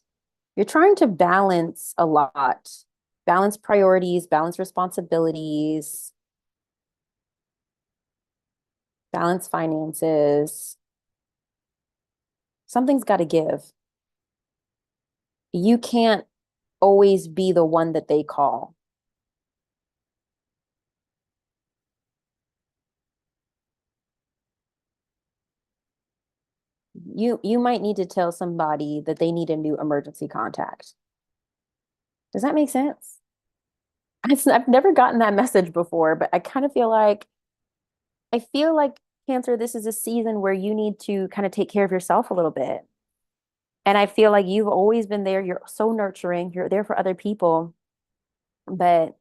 You're trying to balance a lot. Balance priorities, balance responsibilities, balance finances. Something's got to give. You can't always be the one that they call. You might need to tell somebody that they need a new emergency contact. Does that make sense? I've never gotten that message before, but I kind of feel like I feel like Cancer, this is a season where you need to kind of take care of yourself a little bit. And I feel like you've always been there. You're so nurturing. You're there for other people, but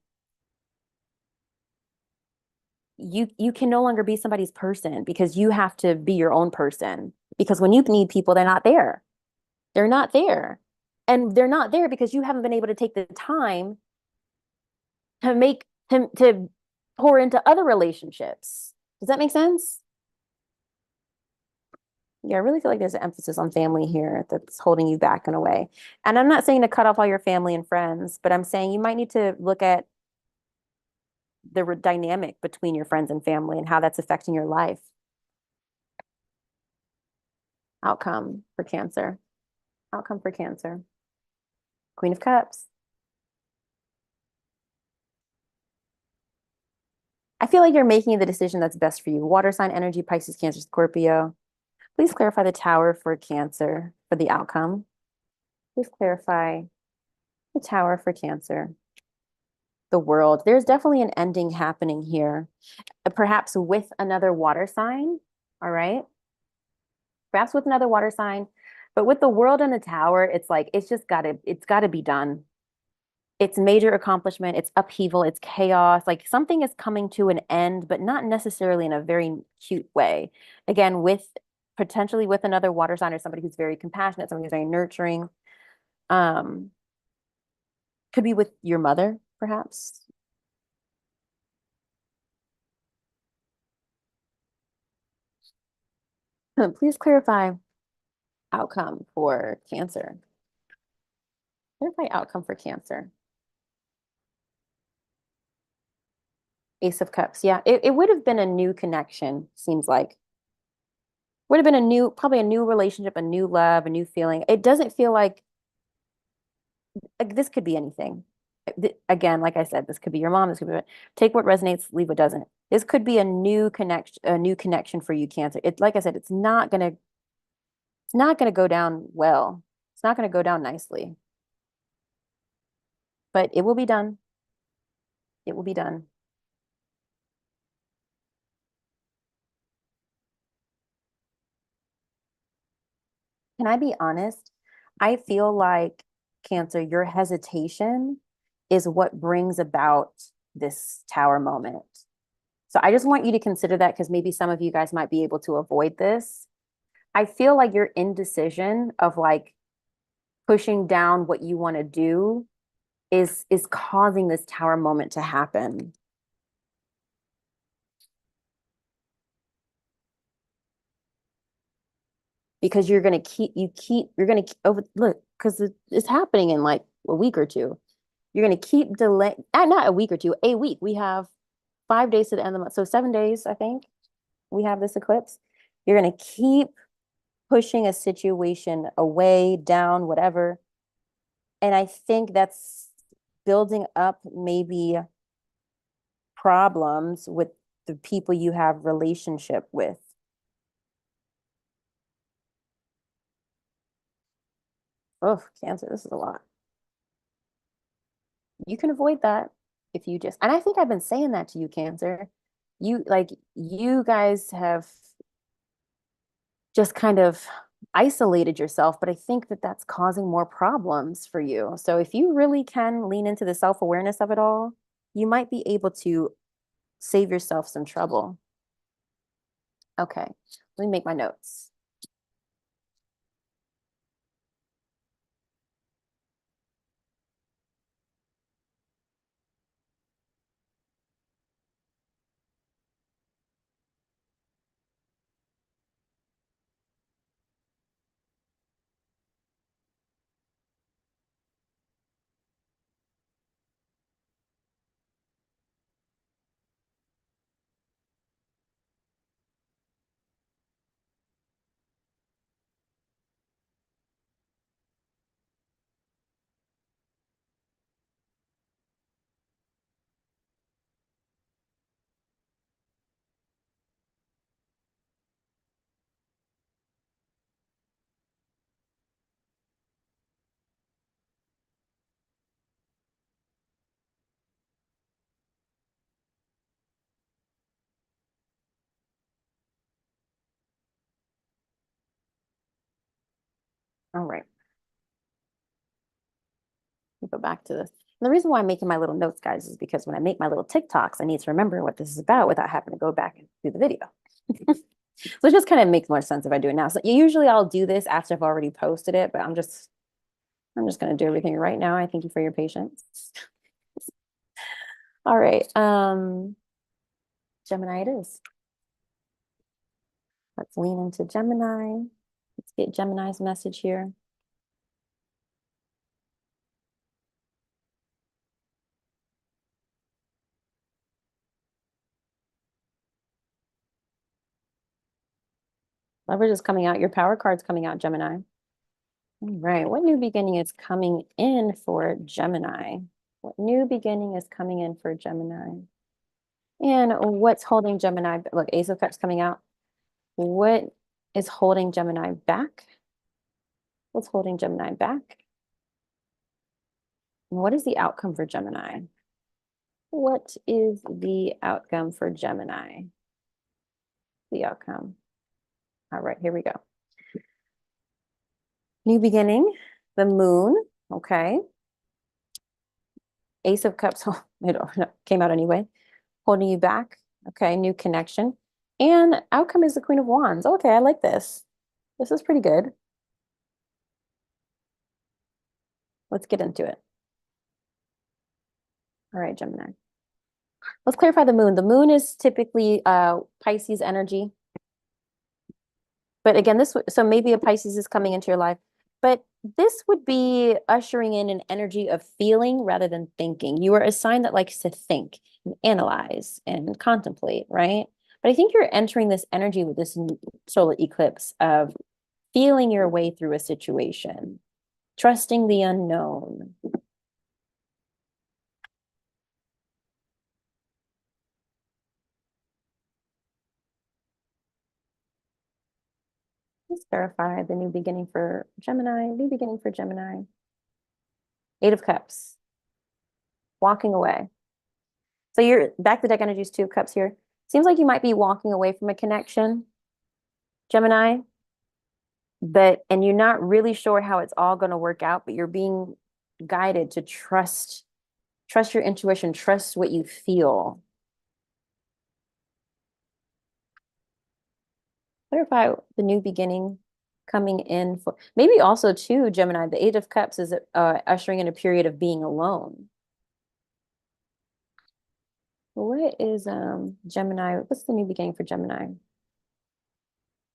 you can no longer be somebody's person because you have to be your own person. Because when you need people, they're not there. They're not there. And they're not there because you haven't been able to take the time to make to pour into other relationships. Does that make sense? Yeah, I really feel like there's an emphasis on family here that's holding you back in a way. And I'm not saying to cut off all your family and friends, but I'm saying you might need to look at the dynamic between your friends and family and how that's affecting your life. Outcome for Cancer. Outcome for Cancer. Queen of Cups. I feel like you're making the decision that's best for you. Water sign energy, Pisces, Cancer, Scorpio. Please clarify the Tower for Cancer for the outcome. Please clarify the Tower for Cancer. The World. There's definitely an ending happening here, perhaps with another water sign. All right. Perhaps with another water sign. But with the World and the Tower, it's like it's gotta be done. It's major accomplishment, it's upheaval, it's chaos. Like something is coming to an end, but not necessarily in a very cute way. Again, with potentially with another water sign or somebody who's very compassionate, somebody who's very nurturing. Um, could be with your mother, perhaps. Please clarify outcome for Cancer. Clarify outcome for Cancer. Ace of Cups. Yeah, it would have been a new connection, seems like. Would have been a new, probably a new relationship, a new love, a new feeling. It doesn't feel like this could be anything. Again, like I said, this could be your mom. This could be take what resonates, leave what doesn't. This could be a new connection for you, Cancer. It, like I said, it's not gonna go down well. It's not gonna go down nicely, but it will be done. It will be done. Can I be honest? I feel like Cancer, your hesitation is what brings about this tower moment. So I just want you to consider that because maybe some of you guys might be able to avoid this. I feel like your indecision of like pushing down what you want to do is causing this tower moment to happen because you're going to over look because it's happening in like a week or two. You're going to keep delay not a week or two, a week. We have 5 days to the end of the month. So 7 days, I think we have this eclipse. You're going to keep pushing a situation away, down, whatever. And I think that's building up maybe problems with the people you have relationship with. Oh, Cancer, this is a lot. You can avoid that if you just, and I think I've been saying that to you, Cancer. You guys have just kind of isolated yourself, but I think that that's causing more problems for you. So if you really can lean into the self-awareness of it all, you might be able to save yourself some trouble. Okay, let me make my notes. All right. Go back to this. And the reason why I'm making my little notes, guys, is because when I make my little TikToks, I need to remember what this is about without having to go back and do the video. So it just kind of makes more sense if I do it now. So usually I'll do this after I've already posted it, but I'm just going to do everything right now. I thank you for your patience. All right. Gemini it is. Let's lean into Gemini. Let's get Gemini's message here. Leverage is coming out. Your power card's coming out, Gemini. All right. What new beginning is coming in for Gemini? What new beginning is coming in for Gemini? And what's holding Gemini? Look, Ace of Cups coming out. What is holding Gemini back? What's holding Gemini back? And what is the outcome for Gemini? What is the outcome for Gemini? The outcome. All right, here we go. New beginning, the moon, okay. Ace of Cups, oh, it came out anyway. Holding you back, okay, new connection. And outcome is the Queen of Wands. Okay, I like this. This is pretty good. Let's get into it. All right, Gemini. Let's clarify the moon. The moon is typically Pisces energy. But again, so maybe a Pisces is coming into your life, but this would be ushering in an energy of feeling rather than thinking. You are a sign that likes to think and analyze and contemplate, right? But I think you're entering this energy with this solar eclipse of feeling your way through a situation, trusting the unknown. Let's verify the new beginning for Gemini. New beginning for Gemini. Eight of Cups. Walking away. So you're back to deck energies, Two of Cups here. Seems like you might be walking away from a connection, Gemini. And you're not really sure how it's all going to work out, but you're being guided to trust your intuition, trust what you feel. Clarify the new beginning coming in for maybe also too, Gemini. The Eight of Cups is ushering in a period of being alone. What is Gemini? What's the new beginning for Gemini?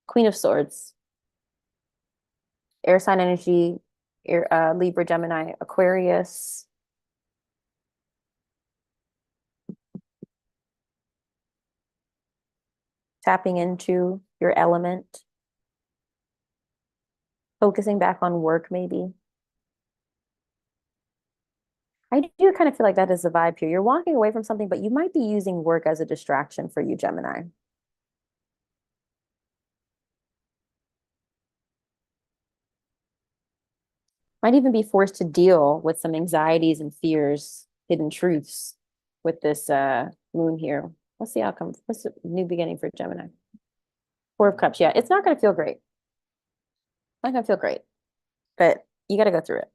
Queen of Swords. Air sign energy, Libra, Gemini, Aquarius. Tapping into your element. Focusing back on work, maybe. I do kind of feel like that is the vibe here. You're walking away from something, but you might be using work as a distraction for you, Gemini. Might even be forced to deal with some anxieties and fears, hidden truths with this moon here. What's the outcome? What's the new beginning for Gemini? Four of Cups. Yeah, it's not going to feel great. Not going to feel great, but you got to go through it.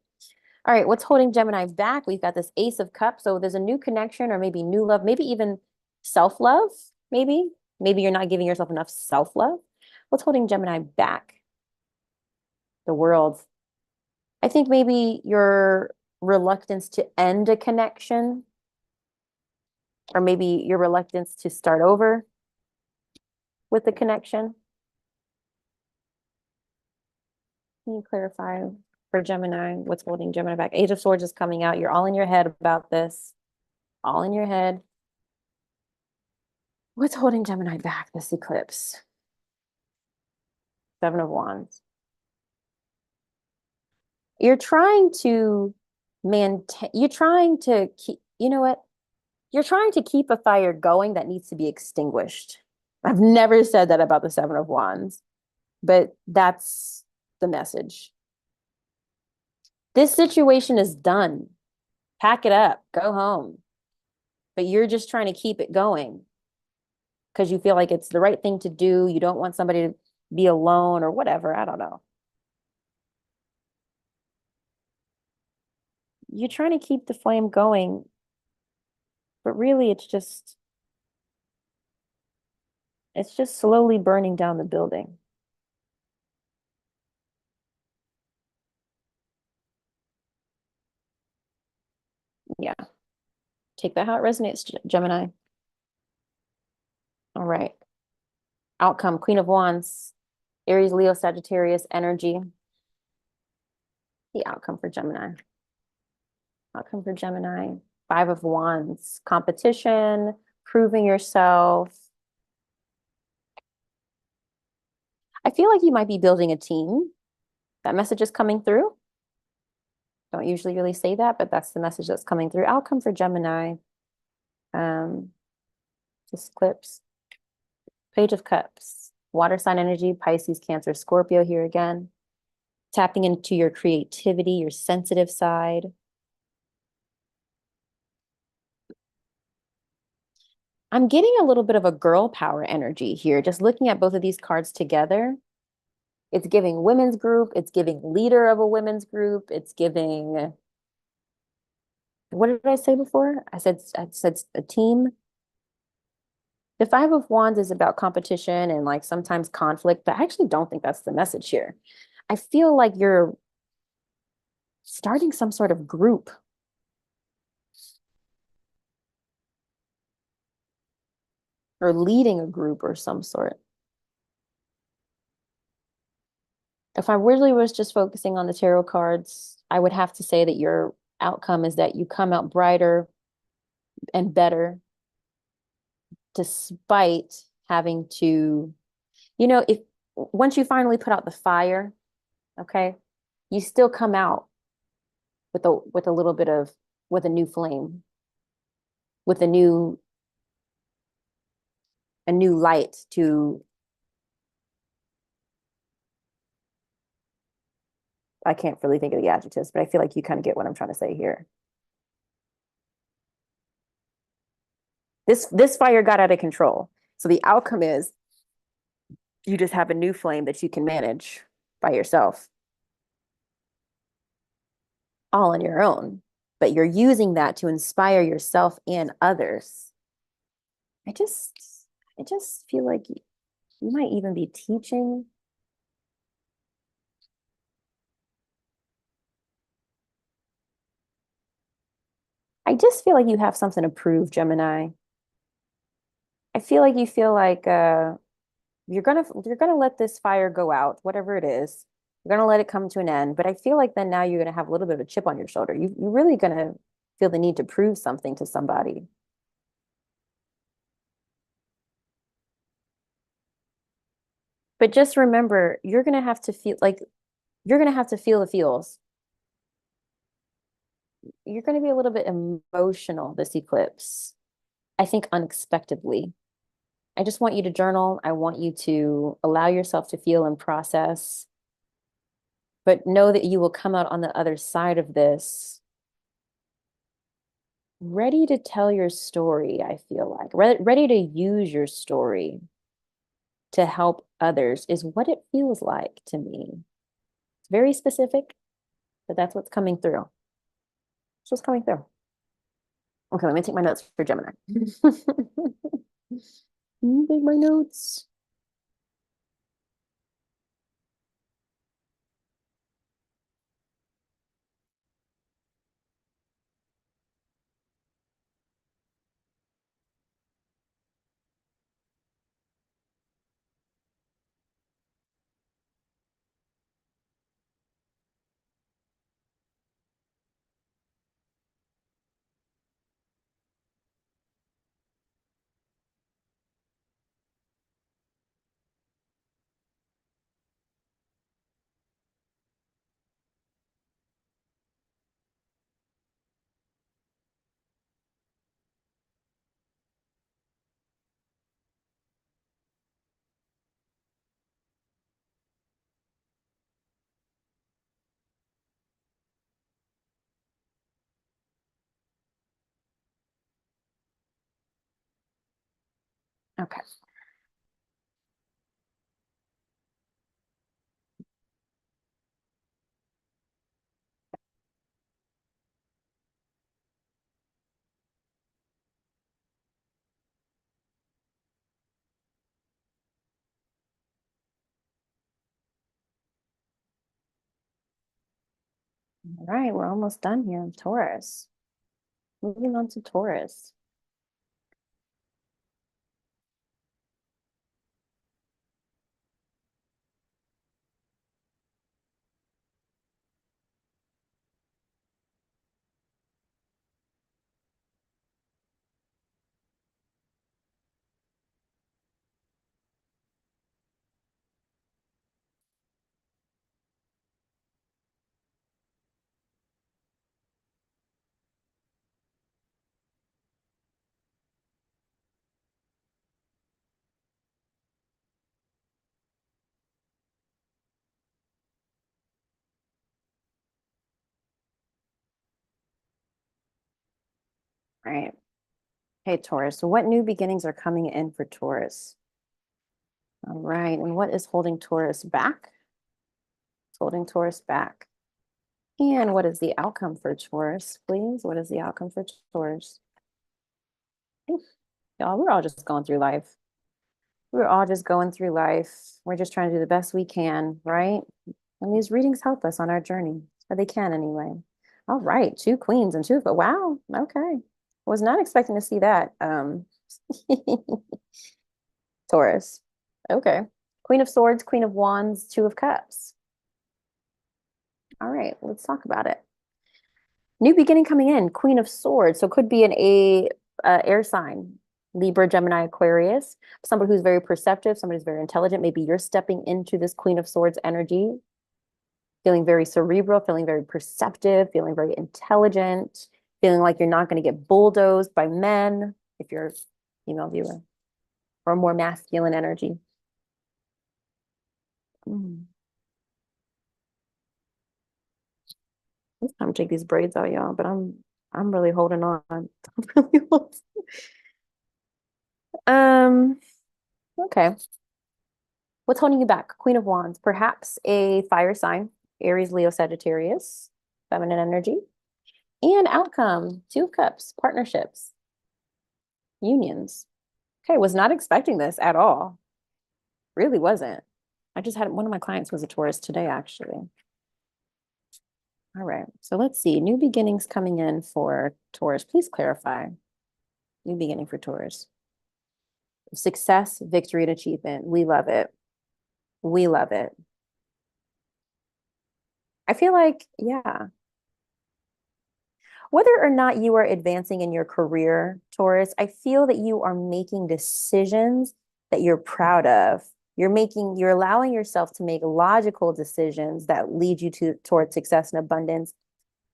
All right, what's holding Gemini back? We've got this Ace of Cups. So there's a new connection or maybe new love, maybe even self-love, maybe. Maybe you're not giving yourself enough self-love. What's holding Gemini back? The World. I think maybe your reluctance to end a connection, or maybe your reluctance to start over with the connection. Can you clarify for Gemini what's holding Gemini back? Age of Swords is coming out. You're all in your head about this. All in your head. What's holding Gemini back this eclipse? Seven of Wands. You're trying to maintain, you're trying to keep, you know what? You're trying to keep a fire going that needs to be extinguished. I've never said that about the Seven of Wands, but that's the message. This situation is done. Pack it up, go home. But you're just trying to keep it going because you feel like it's the right thing to do. You don't want somebody to be alone or whatever. I don't know. you're trying to keep the flame going, but really it's just slowly burning down the building. Yeah. Take that how it resonates, Gemini. All right. Outcome, Queen of Wands, Aries, Leo, Sagittarius, energy. The outcome for Gemini. Outcome for Gemini. Five of Wands, competition, proving yourself. I feel like you might be building a team. That message is coming through. Don't usually really say that, but that's the message that's coming through. Outcome for Gemini. Um, this Eclipse. Page of Cups. Water sign energy, Pisces, Cancer, Scorpio here again. Tapping into your creativity, your sensitive side. I'm getting a little bit of a girl power energy here. Just looking at both of these cards together. It's giving women's group. It's giving leader of a women's group. It's giving, what did I say before? I said a team. The Five of Wands is about competition and like sometimes conflict, but I actually don't think that's the message here. I feel like you're starting some sort of group or leading a group or some sort. If I really was just focusing on the tarot cards, I would have to say that your outcome is that you come out brighter and better despite having to, if once you finally put out the fire, okay, you still come out with a little bit of with a new flame, with a new light to, I can't really think of the adjectives, but I feel like you kind of get what I'm trying to say here. This fire got out of control. So the outcome is you just have a new flame that you can manage by yourself, all on your own. But you're using that to inspire yourself and others. I just I just feel like you might even be teaching. I just feel like you have something to prove, Gemini. I feel like you feel like you're gonna let this fire go out, whatever it is. You're gonna let it come to an end. But I feel like then now you're gonna have a little bit of a chip on your shoulder. You're really gonna feel the need to prove something to somebody. But just remember, you're gonna have to feel the feels. You're gonna be a little bit emotional this eclipse. I think unexpectedly. I just want you to journal. I want you to allow yourself to feel and process, but know that you will come out on the other side of this ready to tell your story, I feel like. Ready to use your story to help others is what it feels like to me. It's very specific, but that's what's coming through. That's what's coming through. Okay, let me take my notes for Gemini. Take my notes. Okay. All right, we're almost done here. Taurus. Moving on to Taurus. All right. Hey, Taurus. So what new beginnings are coming in for Taurus? All right. And what is holding Taurus back? It's holding Taurus back. And what is the outcome for Taurus, please? What is the outcome for Taurus? Y'all, we're all just going through life. We're all just going through life. We're just trying to do the best we can, right? And these readings help us on our journey, or they can anyway. All right, two queens and two, but wow, okay. Was not expecting to see that. Taurus. Okay. Queen of Swords, Queen of Wands, Two of Cups. All right, let's talk about it. New beginning coming in, Queen of Swords. So it could be air sign, Libra, Gemini, Aquarius. Somebody who's very perceptive, somebody who's very intelligent. Maybe you're stepping into this Queen of Swords energy, feeling very cerebral, feeling very perceptive, feeling very intelligent, feeling like you're not going to get bulldozed by men if you're a female viewer, or more masculine energy. Mm. It's time to take these braids out, y'all, but I'm really holding on. Um, okay. What's holding you back? Queen of Wands, perhaps a fire sign, Aries, Leo, Sagittarius, feminine energy, and outcome, Two of Cups, partnerships, unions. Okay, was not expecting this at all. Really wasn't. I just had one of my clients was a Taurus today, actually. All right, so let's see. New beginnings coming in for Taurus. Please clarify. New beginning for Taurus. Success, victory, and achievement. We love it. We love it. I feel like, yeah, whether or not you are advancing in your career, Taurus, I feel that you are making decisions that you're proud of. You're allowing yourself to make logical decisions that lead you towards success and abundance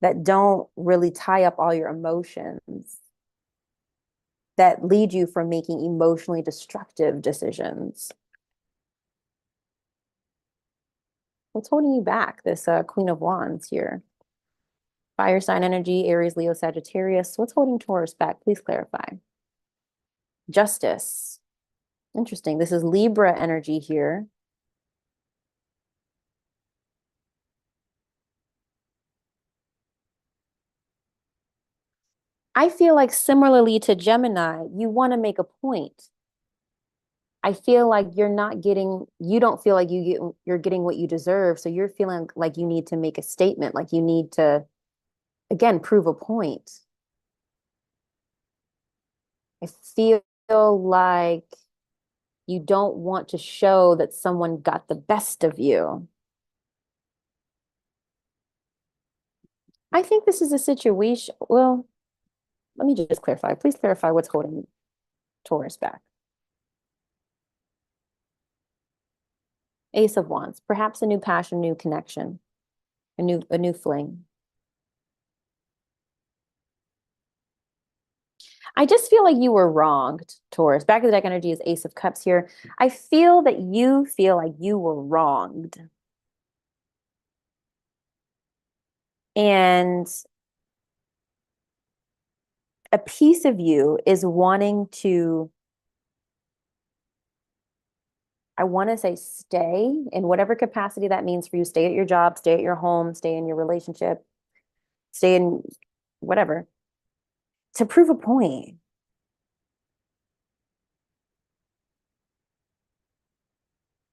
that don't really tie up all your emotions, that lead you from making emotionally destructive decisions. What's holding you back? This Queen of Wands here. Fire sign energy, Aries, Leo, Sagittarius. What's holding Taurus back? Please clarify. Justice. Interesting. This is Libra energy here. I feel like similarly to Gemini, you want to make a point. I feel like you don't feel like you're getting what you deserve. So you're feeling like you need to make a statement, like you need to, again, prove a point. I feel like you don't want to show that someone got the best of you. I think this is a situation. Well, let me just clarify. Please clarify what's holding Taurus back. Ace of Wands, perhaps a new passion, new connection, a new fling. I just feel like you were wronged, Taurus. Back of the deck energy is Ace of Cups here. I feel that you feel like you were wronged. And a piece of you is wanting to, I want to say, stay in whatever capacity that means for you. Stay at your job, stay at your home, stay in your relationship, stay in whatever, to prove a point.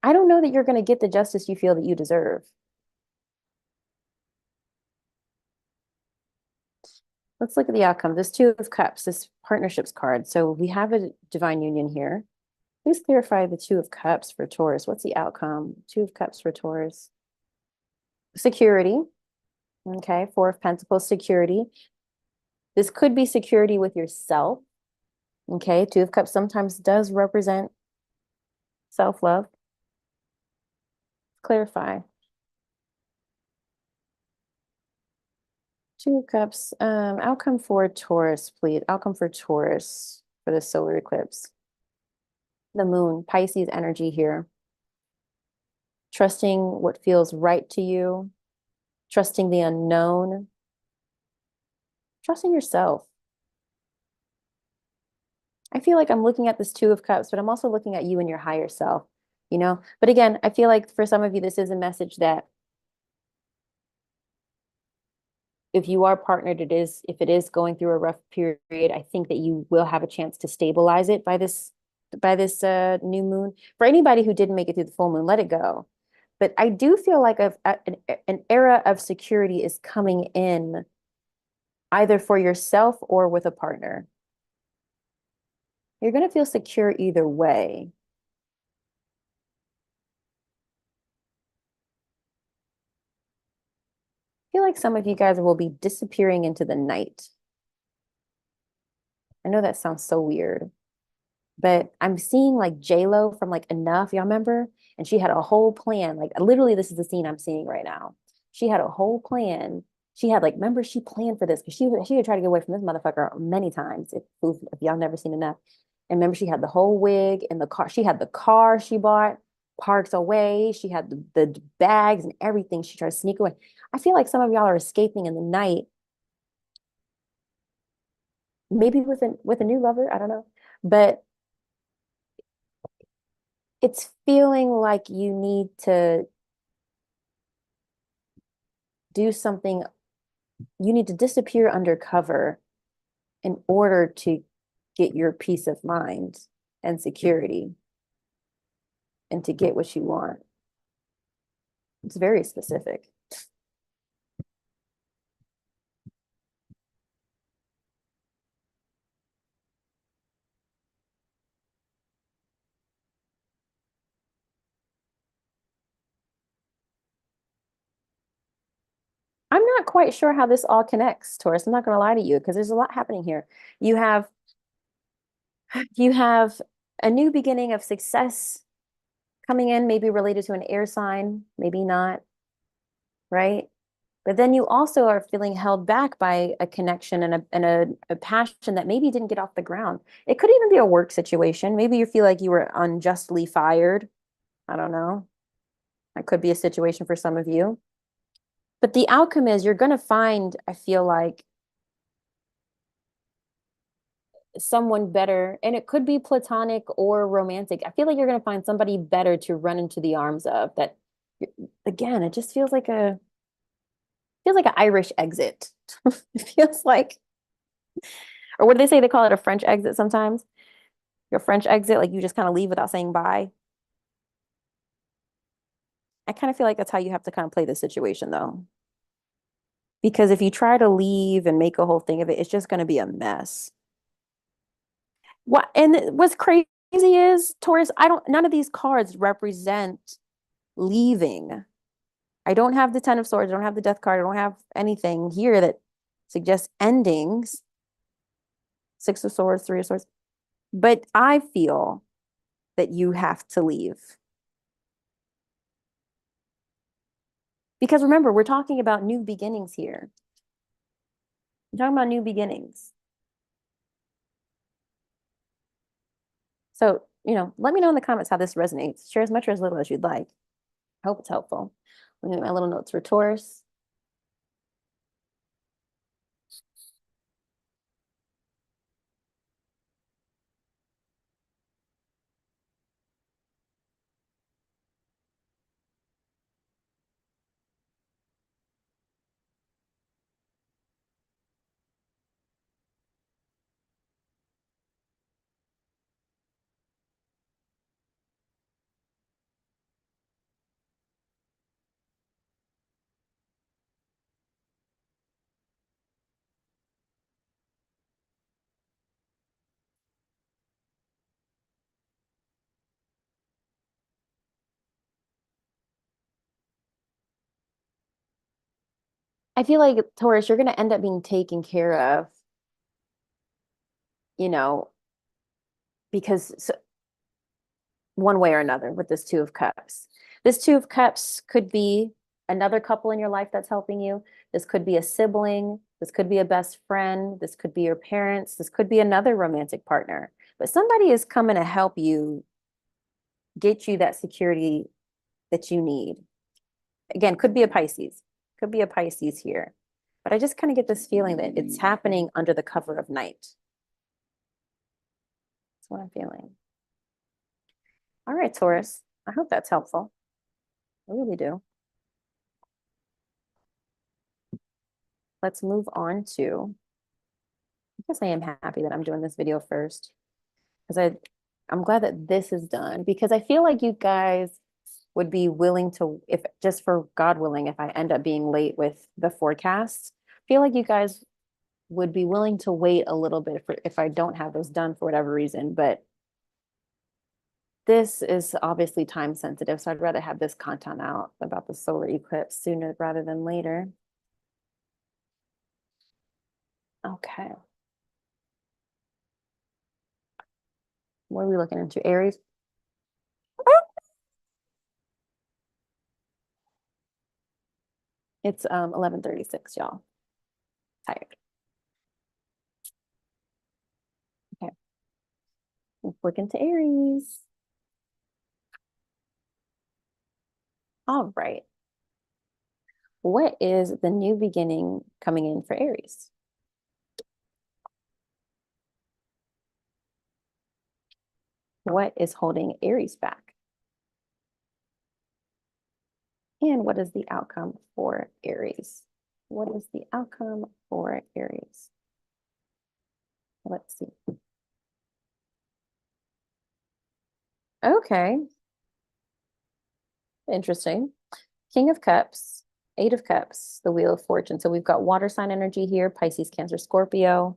I don't know that you're going to get the justice you feel that you deserve. Let's look at the outcome. This Two of Cups, this partnerships card. So we have a divine union here. Please clarify the Two of Cups for Taurus. What's the outcome? Two of Cups for Taurus. Security. Okay. Four of Pentacles, security. This could be security with yourself. Okay. Two of Cups sometimes does represent self-love. Clarify. Two of Cups. Outcome for Taurus, please. Outcome for Taurus for the solar eclipse. The moon, Pisces energy here. Trusting what feels right to you. Trusting the unknown. Trusting yourself. I feel like I'm looking at this Two of Cups, but I'm also looking at you and your higher self, you know? But again, I feel like for some of you, this is a message that if you are partnered, if it is going through a rough period, I think that you will have a chance to stabilize it by this new moon. For anybody who didn't make it through the full moon, let it go. But I do feel like an era of security is coming in either for yourself or with a partner. You're going to feel secure either way. I feel like some of you guys will be disappearing into the night. I know that sounds so weird, but I'm seeing like J-Lo from like Enough, y'all remember? And she had a whole plan. Like literally, this is the scene I'm seeing right now. She had a whole plan. She had like, remember, she planned for this because she had tried to get away from this motherfucker many times. If y'all never seen Enough. And remember, she had the whole wig and the car. She had the car she bought parked away. She had the bags and everything. She tried to sneak away. I feel like some of y'all are escaping in the night, maybe with a new lover. I don't know, but it's feeling like you need to do something. You need to disappear undercover in order to get your peace of mind and security and to get what you want. It's very specific. I'm not quite sure how this all connects, Taurus. I'm not going to lie to you because there's a lot happening here. You have you have a new beginning of success coming in, maybe related to an air sign, maybe not, right? But then you also are feeling held back by a connection and a passion that maybe didn't get off the ground. It could even be a work situation. Maybe you feel like you were unjustly fired. I don't know. That could be a situation for some of you. But the outcome is you're going to find, I feel like, someone better, and it could be platonic or romantic. I feel like you're going to find somebody better to run into the arms of that. Again, it just feels like an Irish exit. It feels like, or what do they say? They call it a French exit sometimes. Your French exit, like you just kind of leave without saying bye. I kind of feel like that's how you have to kind of play the situation though. Because if you try to leave and make a whole thing of it, it's just going to be a mess. What and what's crazy is, Taurus, none of these cards represent leaving. I don't have the Ten of Swords, I don't have the Death card, I don't have anything here that suggests endings. Six of Swords, Three of Swords. But I feel that you have to leave. Because remember, we're talking about new beginnings here. We're talking about new beginnings. So, let me know in the comments how this resonates. Share as much or as little as you'd like. I hope it's helpful. Let me get my little notes for Taurus. I feel like Taurus, you're going to end up being taken care of, you know, because one way or another with this Two of Cups. This Two of Cups could be another couple in your life that's helping you. This could be a sibling. This could be a best friend. This could be your parents. This could be another romantic partner. But somebody is coming to help you get you that security that you need. Again, could be a Pisces. Could be a Pisces here. But I just kind of get this feeling that it's happening under the cover of night. That's what I'm feeling. All right, Taurus. I hope that's helpful. I really do. Let's move on to, I guess I am happy that I'm doing this video first because I'm glad that this is done because I feel like you guys would be willing to, if just for God willing, if I end up being late with the forecast, I feel like you guys would be willing to wait a little bit for if I don't have those done for whatever reason. But this is obviously time sensitive, so I'd rather have this content out about the solar eclipse sooner rather than later. Okay. What are we looking into? Aries? It's 11:36, y'all. Tired. Okay. Let's look into Aries. All right. What is the new beginning coming in for Aries? What is holding Aries back? And what is the outcome for Aries? What is the outcome for Aries? Let's see. Okay. Interesting. King of Cups, Eight of Cups, the Wheel of Fortune. So we've got water sign energy here, Pisces, Cancer, Scorpio.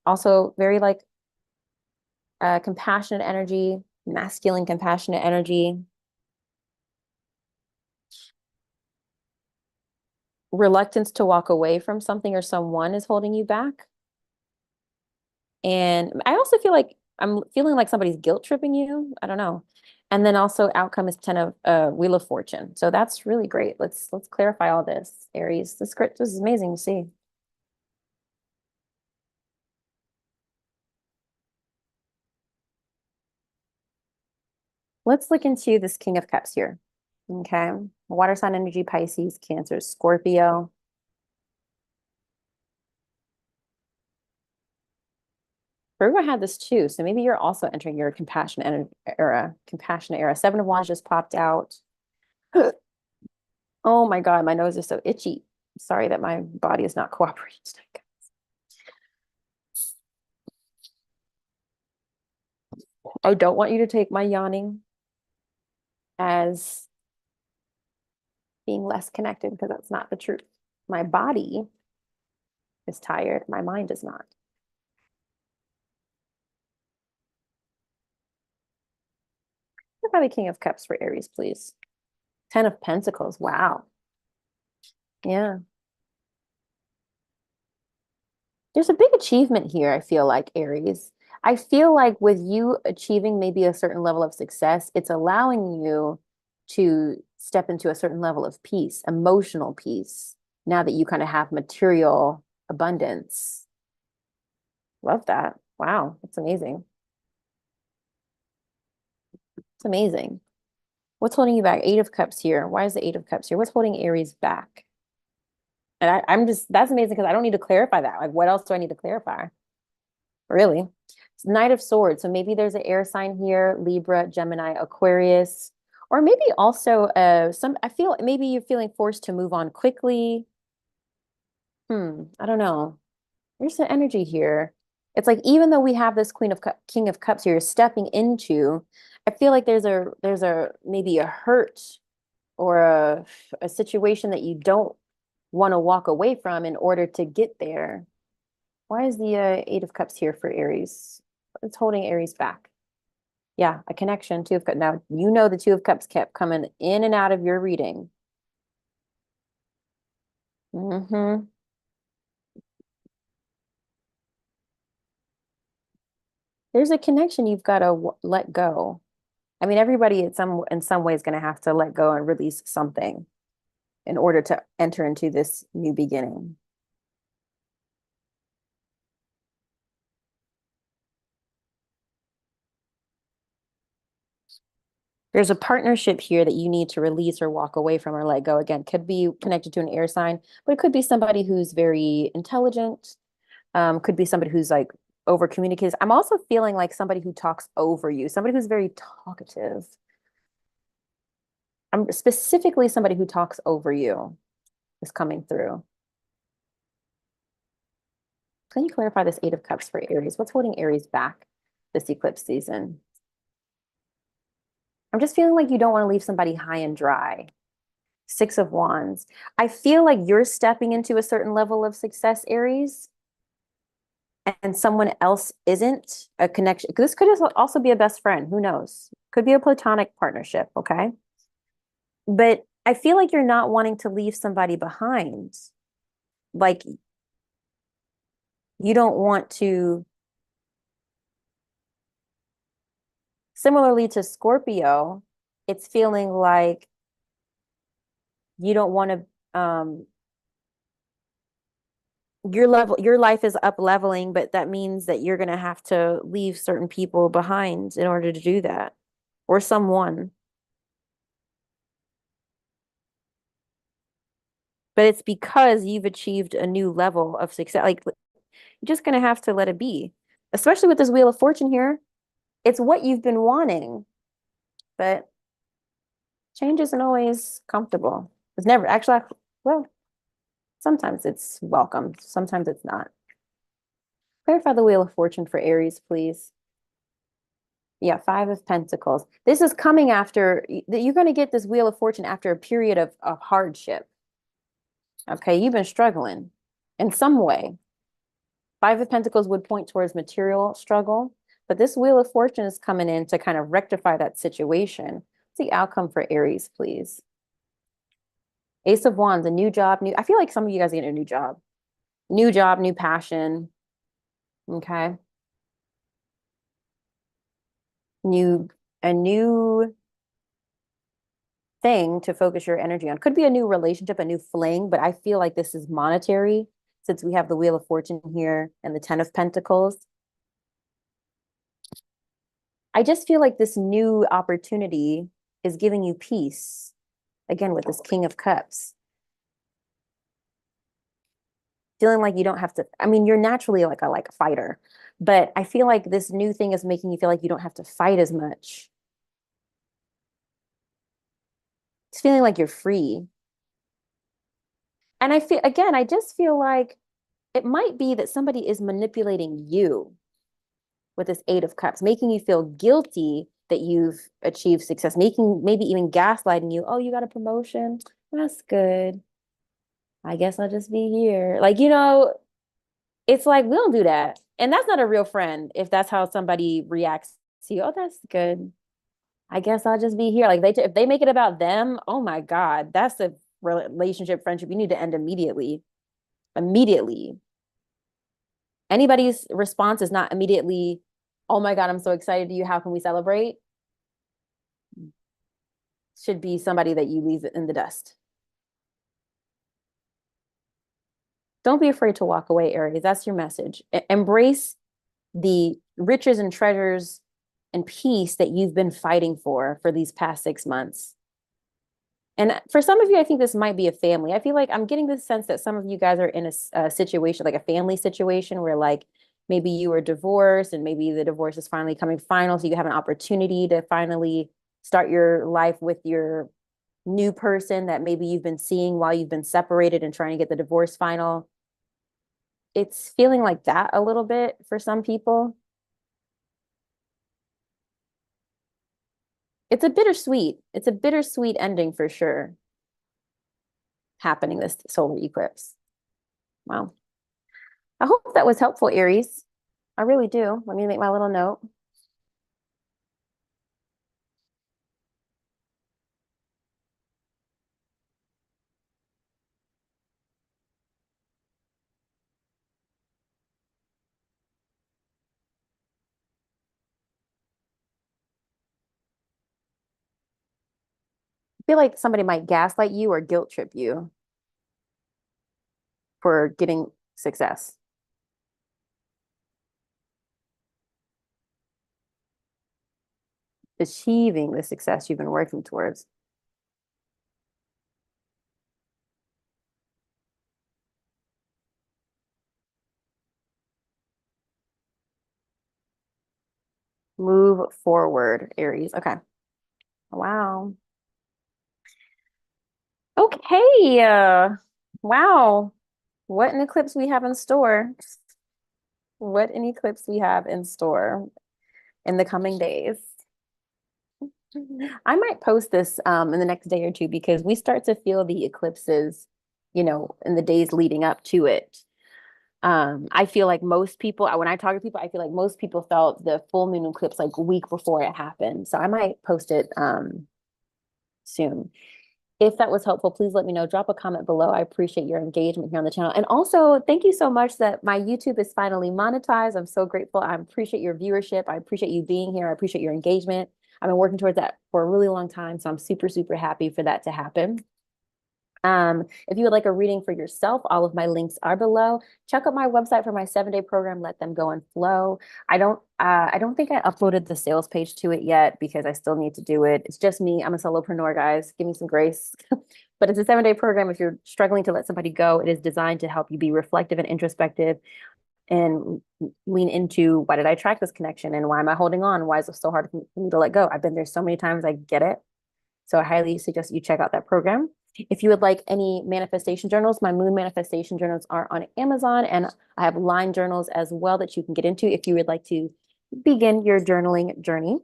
Also very like compassionate energy, masculine compassionate energy. Reluctance to walk away from something or someone is holding you back. And I also feel like I'm feeling like somebody's guilt tripping you. I don't know. And then also outcome is 10 of Wheel of Fortune. So that's really great. Let's clarify all this, Aries. This is amazing to see. Let's look into this King of Cups here. Okay. Water sign energy, Pisces, Cancer, Scorpio. Virgo had this too. So maybe you're also entering your compassionate era. Compassionate era. Seven of Wands just popped out. Oh my God, my nose is so itchy. Sorry that my body is not cooperating today. I don't want you to take my yawning as being less connected because that's not the truth. My body is tired. My mind is not. What about the King of Cups for Aries, please? 10 of Pentacles. Wow. Yeah. There's a big achievement here, I feel like, Aries. I feel like with you achieving maybe a certain level of success, it's allowing you to step into a certain level of peace, emotional peace, now that you kind of have material abundance. Love that. Wow, that's amazing. It's amazing. What's holding you back? Eight of Cups here. Why is the Eight of Cups here? What's holding Aries back? And I'm just, that's amazing because I don't need to clarify that. Like, what else do I need to clarify? Really? It's Knight of Swords. So maybe there's an air sign here, Libra, Gemini, Aquarius, or maybe also I feel maybe you're feeling forced to move on quickly. I don't know. There's an energy here. It's like even though we have this King of Cups here stepping into, I feel like there's a maybe a hurt or a situation that you don't want to walk away from in order to get there. Why is the Eight of Cups here for Aries? It's holding Aries back. Yeah, a connection, Two of Cups. Now, you know the Two of Cups kept coming in and out of your reading. Mm-hmm. There's a connection you've got to let go. I mean, everybody in some way is going to have to let go and release something in order to enter into this new beginning. There's a partnership here that you need to release or walk away from or let go. Again, could be connected to an air sign, but it could be somebody who's very intelligent. Could be somebody who's like over communicates. I'm also feeling like somebody who talks over you, somebody who's very talkative. I'm specifically somebody who talks over you is coming through. Can you clarify this Eight of Cups for Aries? What's holding Aries back this eclipse season? I'm just feeling like you don't want to leave somebody high and dry. Six of Wands. I feel like you're stepping into a certain level of success, Aries, and someone else isn't a connection. This could also be a best friend. Who knows? Could be a platonic partnership. Okay. But I feel like you're not wanting to leave somebody behind. Like you don't want to, similarly to Scorpio, it's feeling like you don't want to, your life is up leveling, but that means that you're going to have to leave certain people behind in order to do that, or someone. But it's because you've achieved a new level of success. Like you're just going to have to let it be, especially with this Wheel of Fortune here. It's what you've been wanting, but change isn't always comfortable. It's never actually, well, sometimes it's welcome, sometimes it's not. Clarify the Wheel of Fortune for Aries, please. Yeah, Five of Pentacles. This is coming after, you're going to get this Wheel of Fortune after a period of hardship. Okay, you've been struggling in some way. Five of Pentacles would point towards material struggle, but this Wheel of Fortune is coming in to kind of rectify that situation. What's the outcome for Aries, please? Ace of Wands, a new job, I feel like some of you guys are getting a new job. New job, new passion. Okay. New, a new thing to focus your energy on. Could be a new relationship, a new fling, but I feel like this is monetary since we have the Wheel of Fortune here and the Ten of Pentacles. I just feel like this new opportunity is giving you peace. Again, with this King of Cups. Feeling like you don't have to, I mean, you're naturally like a fighter, but I feel like this new thing is making you feel like you don't have to fight as much. It's feeling like you're free. And I feel, again, I just feel like it might be that somebody is manipulating you with this Eight of Cups, making you feel guilty that you've achieved success, making maybe even gaslighting you. Oh, you got a promotion? That's good. I guess I'll just be here. Like, it's like, we don't do that. And that's not a real friend if that's how somebody reacts to you. Oh, that's good. I guess I'll just be here. Like if they make it about them, oh my God, that's a relationship, friendship. You need to end immediately. Immediately. Anybody's response is not immediately, oh my God, I'm so excited to you. How can we celebrate? Should be somebody that you leave in the dust. Don't be afraid to walk away, Aries. That's your message. Embrace the riches and treasures and peace that you've been fighting for these past 6 months. And for some of you, I think this might be a family. I feel like I'm getting the sense that some of you guys are in a situation, like a family situation where like maybe you were divorced and maybe the divorce is finally coming final. So you have an opportunity to finally start your life with your new person that maybe you've been seeing while you've been separated and trying to get the divorce final. It's feeling like that a little bit for some people. It's a bittersweet. It's a bittersweet ending for sure happening this solar eclipse. Wow. I hope that was helpful, Aries. I really do. Let me make my little note. feel like somebody might gaslight you or guilt trip you for getting success. Achieving the success you've been working towards. Move forward, Aries. Okay. Wow. Okay. Wow. What an eclipse we have in store. What an eclipse we have in store in the coming days. I might post this in the next day or two because we start to feel the eclipses, in the days leading up to it. I feel like most people, when I talk to people, I feel like most people felt the full moon eclipse like a week before it happened. So I might post it soon. If that was helpful, please let me know. Drop a comment below. I appreciate your engagement here on the channel. And also, thank you so much that my YouTube is finally monetized. I'm so grateful. I appreciate your viewership. I appreciate you being here. I appreciate your engagement. I've been working towards that for a really long time. So I'm super, super happy for that to happen. If you would like a reading for yourself, all of my links are below. Check out my website for my 7-day program, Let Them Go and Flow. I don't think I uploaded the sales page to it yet because I still need to do it. It's just me. I'm a solopreneur, guys. Give me some grace. But it's a 7-day program. If you're struggling to let somebody go, it is designed to help you be reflective and introspective and lean into why did I attract this connection and why am I holding on? Why is it so hard for me to let go? I've been there so many times. I get it. So I highly suggest you check out that program. If you would like any manifestation journals, my moon manifestation journals are on Amazon, and I have line journals as well that you can get into if you would like to begin your journaling journey.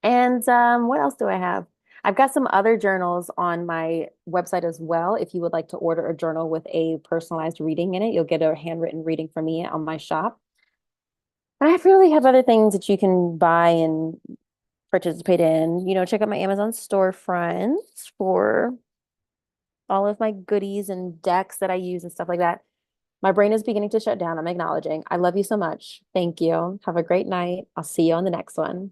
And what else do I have? I've got some other journals on my website as well. If you would like to order a journal with a personalized reading in it, you'll get a handwritten reading from me on my shop. And I really have other things that you can buy and participate in. Check out my Amazon storefront for all of my goodies and decks that I use and stuff like that. My brain is beginning to shut down. I'm acknowledging. I love you so much. Thank you. Have a great night. I'll see you on the next one.